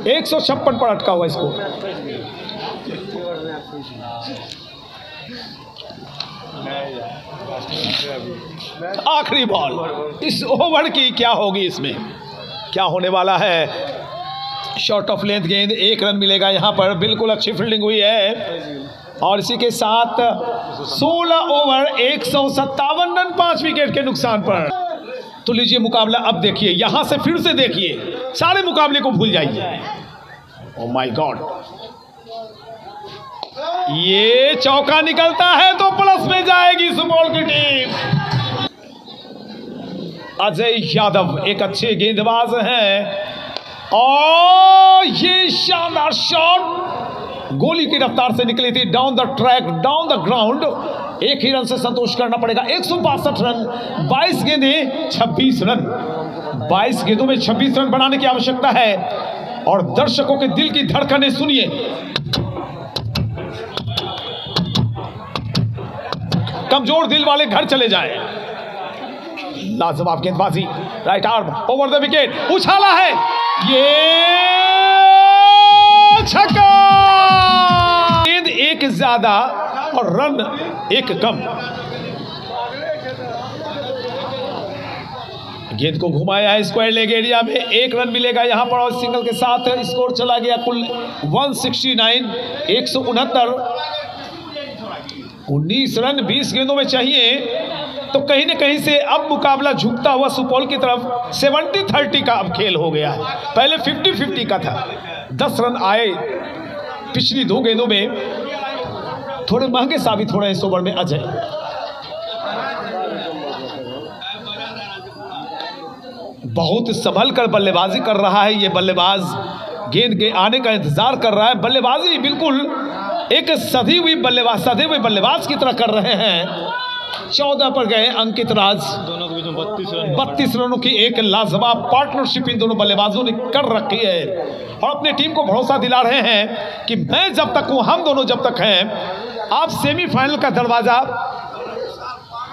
156 पर अटका हुआ इसको। आखिरी बॉल इस ओवर की क्या होगी, इसमें क्या होने वाला है? शॉर्ट ऑफ लेंथ गेंद, 1 रन मिलेगा यहाँ पर। बिल्कुल अच्छी फील्डिंग हुई है और इसी के साथ 16 ओवर 157 रन 5 विकेट के नुकसान पर। तो लीजिए मुकाबला अब देखिए, यहां से फिर से देखिए, सारे मुकाबले को भूल जाइए। ओह माय गॉड, ये चौका निकलता है तो प्लस में जाएगी सुपौल की टीम। अजय यादव एक अच्छे गेंदबाज हैं और ये शानदार शॉट गोली की रफ्तार से निकली थी, down the track, down the ground. एक ही रन से संतोष करना पड़ेगा। 162 रन, 22 गेंदें 26 रन, 22 गेंदों में 26 रन बनाने की आवश्यकता है। और दर्शकों के दिल की धड़कनें सुनिए, कमजोर दिल वाले घर चले जाएं। लाजवाब गेंदबाजी, right arm over the wicket, उछाला है, ये छक्का। गेंद एक ज्यादा और रन एक कम। गेंद को घुमाया है स्क्वायर लेग एरिया में, 1 रन मिलेगा यहां पर और सिंगल के साथ स्कोर चला गया कुल 169, 169। 19 रन 20 गेंदों में चाहिए, तो कहीं न कहीं से अब मुकाबला झुकता हुआ सुपौल की तरफ 70-30 का अब खेल हो गया है। पहले 50-50 का था। 10 रन आए पिछली 2 गेंदों में, थोड़े महंगे साबित हो रहे हैं इस ओवर में अजय। बहुत संभल कर बल्लेबाजी कर रहा है ये बल्लेबाज, गेंद के आने का इंतजार कर रहा है। बल्लेबाजी बिल्कुल एक सधी हुई बल्लेबाज की तरह कर रहे हैं। 14 पर गए अंकित राज, दोनों के बीच में 32 रनों की एक लाजवाब पार्टनरशिप इन दोनों बल्लेबाजों ने कर रखी है और अपने टीम को भरोसा दिला रहे हैं कि मैं जब तक हूं, हम दोनों जब तक हैं। आप सेमीफाइनल का दरवाजा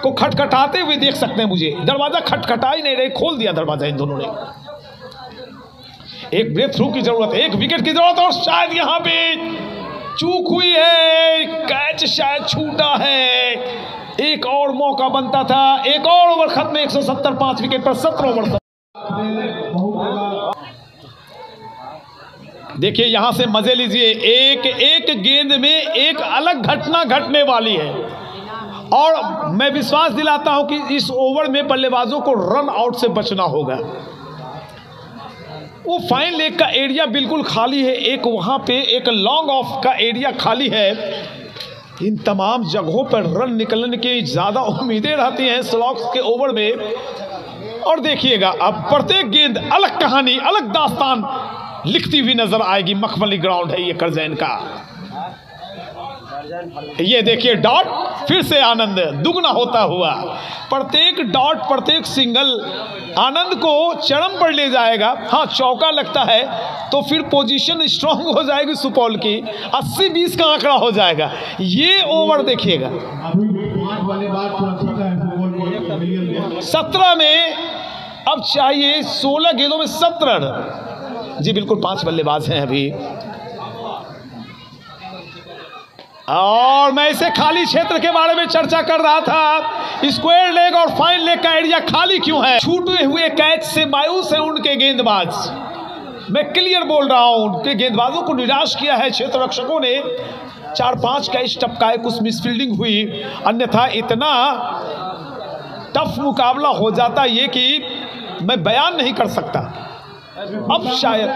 को खटखटाते हुए देख सकते हैं। मुझे दरवाजा खटखटा ही नहीं रहे, खोल दिया दरवाजा इन दोनों ने। एक ब्रेक थ्रू की जरूरत है, एक विकेट की जरूरत, और शायद यहां पे चूक हुई है, कैच शायद छूटा है। एक और मौका बनता था, एक और ओवर खत्म, 170, 5 विकेट पर 17 ओवर। देखिए यहां से मजे लीजिए, एक गेंद में एक अलग घटना घटने वाली है और मैं विश्वास दिलाता हूं कि इस ओवर में बल्लेबाजों को रन आउट से बचना होगा। वो फाइन लेग का एरिया बिल्कुल खाली है, एक वहां पे एक लॉन्ग ऑफ का एरिया खाली है। इन तमाम जगहों पर रन निकलने की ज़्यादा उम्मीदें रहती हैं स्लॉग्स के ओवर में। और देखिएगा अब प्रत्येक गेंद अलग कहानी, अलग दास्तान लिखती हुई नजर आएगी। मखमली ग्राउंड है ये करजैन का। ये देखिए डॉट, फिर से आनंद दुगना होता हुआ। प्रत्येक डॉट, प्रत्येक सिंगल आनंद को चरम पर ले जाएगा। हाँ, चौका लगता है तो फिर पोजीशन स्ट्रांग हो जाएगी सुपौल की, 80-20 का आंकड़ा हो जाएगा। ये ओवर देखिएगा, 17 में अब चाहिए 16 गेंदों में 17 रन। जी बिल्कुल, 5 बल्लेबाज हैं अभी। और मैं इसे खाली क्षेत्र के बारे में चर्चा कर रहा था। स्क्वायर लेग और फाइन लेग का एरिया खाली क्यों है? छूटे हुए कैच से मायूस है उनके गेंदबाज। मैं क्लियर बोल रहा हूं, उनके गेंदबाजों को निराश किया है क्षेत्र रक्षकों ने। 4-5 कैच टपकाए, कुछ मिसफील्डिंग हुई, अन्यथा इतना टफ मुकाबला हो जाता ये कि मैं बयान नहीं कर सकता। अब शायद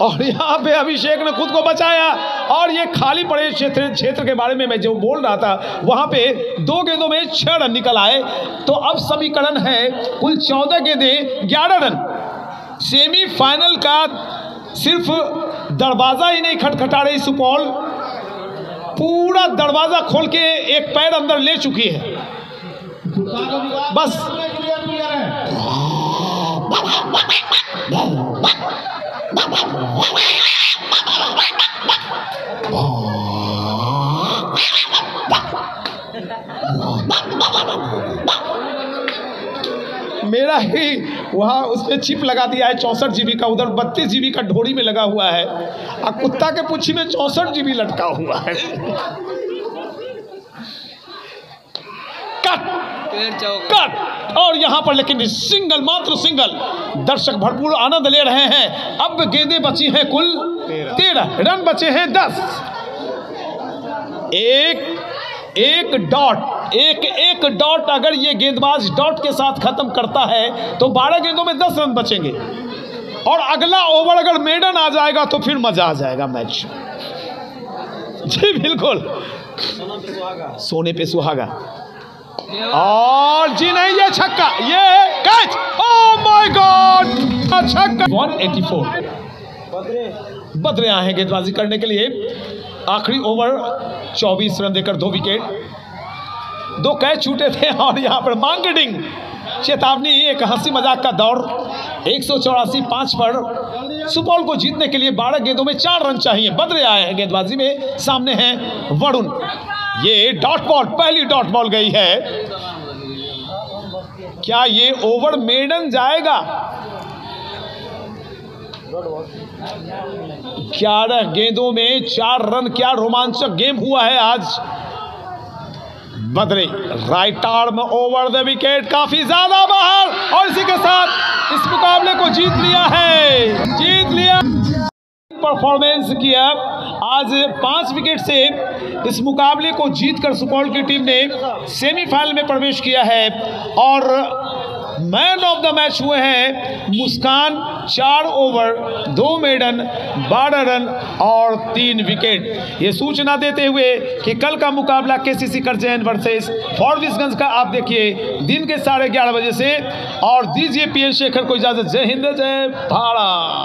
और यहाँ पे अभिषेक ने खुद को बचाया और ये खाली पड़े क्षेत्र के बारे में मैं जो बोल रहा था, वहाँ पे 2 गेंदों में 6 रन निकल आए। तो अब समीकरण है कुल 14 गेंदें 11 रन। सेमीफाइनल का सिर्फ दरवाजा ही नहीं खटखटा रही सुपौल, पूरा दरवाजा खोल के एक पैर अंदर ले चुकी है। बस मेरा ही वहाँ उसमें चिप लगा दिया है 64 GB का, उधर 32 GB का ढोरी में लगा हुआ है और कुत्ता के पुच्छी में 64 GB लटका हुआ है। कट और यहाँ पर लेकिन सिंगल, मात्र सिंगल। दर्शक भरपूर आनंद ले रहे हैं। अब गेंदें बची हैं कुल 13, रन बचे हैं 10। 1 एक डॉट अगर ये गेंदबाज डॉट के साथ खत्म करता है तो 12 गेंदों में 10 रन बचेंगे, और अगला ओवर अगर मेडन आ जाएगा तो फिर मजा आ जाएगा मैच। जी बिल्कुल, सोने पे सुहागा। और जी नहीं, ये छक्का, ये कैच, ओह माय गॉड, छक्का। 184 बदरे आए हैं गेंदबाजी करने के लिए। आखिरी ओवर 24 रन देकर 2 विकेट, 2 कैच छूटे थे। और यहाँ पर मांगडिंग चेतावनी, एक हंसी मजाक का दौर। 184 5 पर सुपौल को जीतने के लिए 12 गेंदों में 4 रन चाहिए। बदरे आए हैं गेंदबाजी में, सामने हैं वरुण। ये डॉट बॉल, पहली डॉट बॉल गई है। क्या ये ओवर मेडन जाएगा? 11 गेंदों में 4 रन, क्या रोमांचक गेम हुआ है आज। बदरे right arm over the wicket, काफी ज्यादा बाहर, और इसी के साथ इस मुकाबले को जीत लिया। परफॉर्मेंस किया आज 5 विकेट से इस मुकाबले को जीतकर सुपौल की टीम ने सेमीफाइनल में प्रवेश किया है। और मैन ऑफ द मैच हुए हैं मुस्कान। 4 ओवर 2 मेडन, 12 रन और 3 विकेट। ये सूचना देते हुए कि कल का मुकाबला केसीसी करजैन वर्सेस फॉरबिसगंज का आप देखिए दिन के 11:30 बजे से। और दीजिए पीएन शेखर को इजाजत। जय हिंद, जय भारत।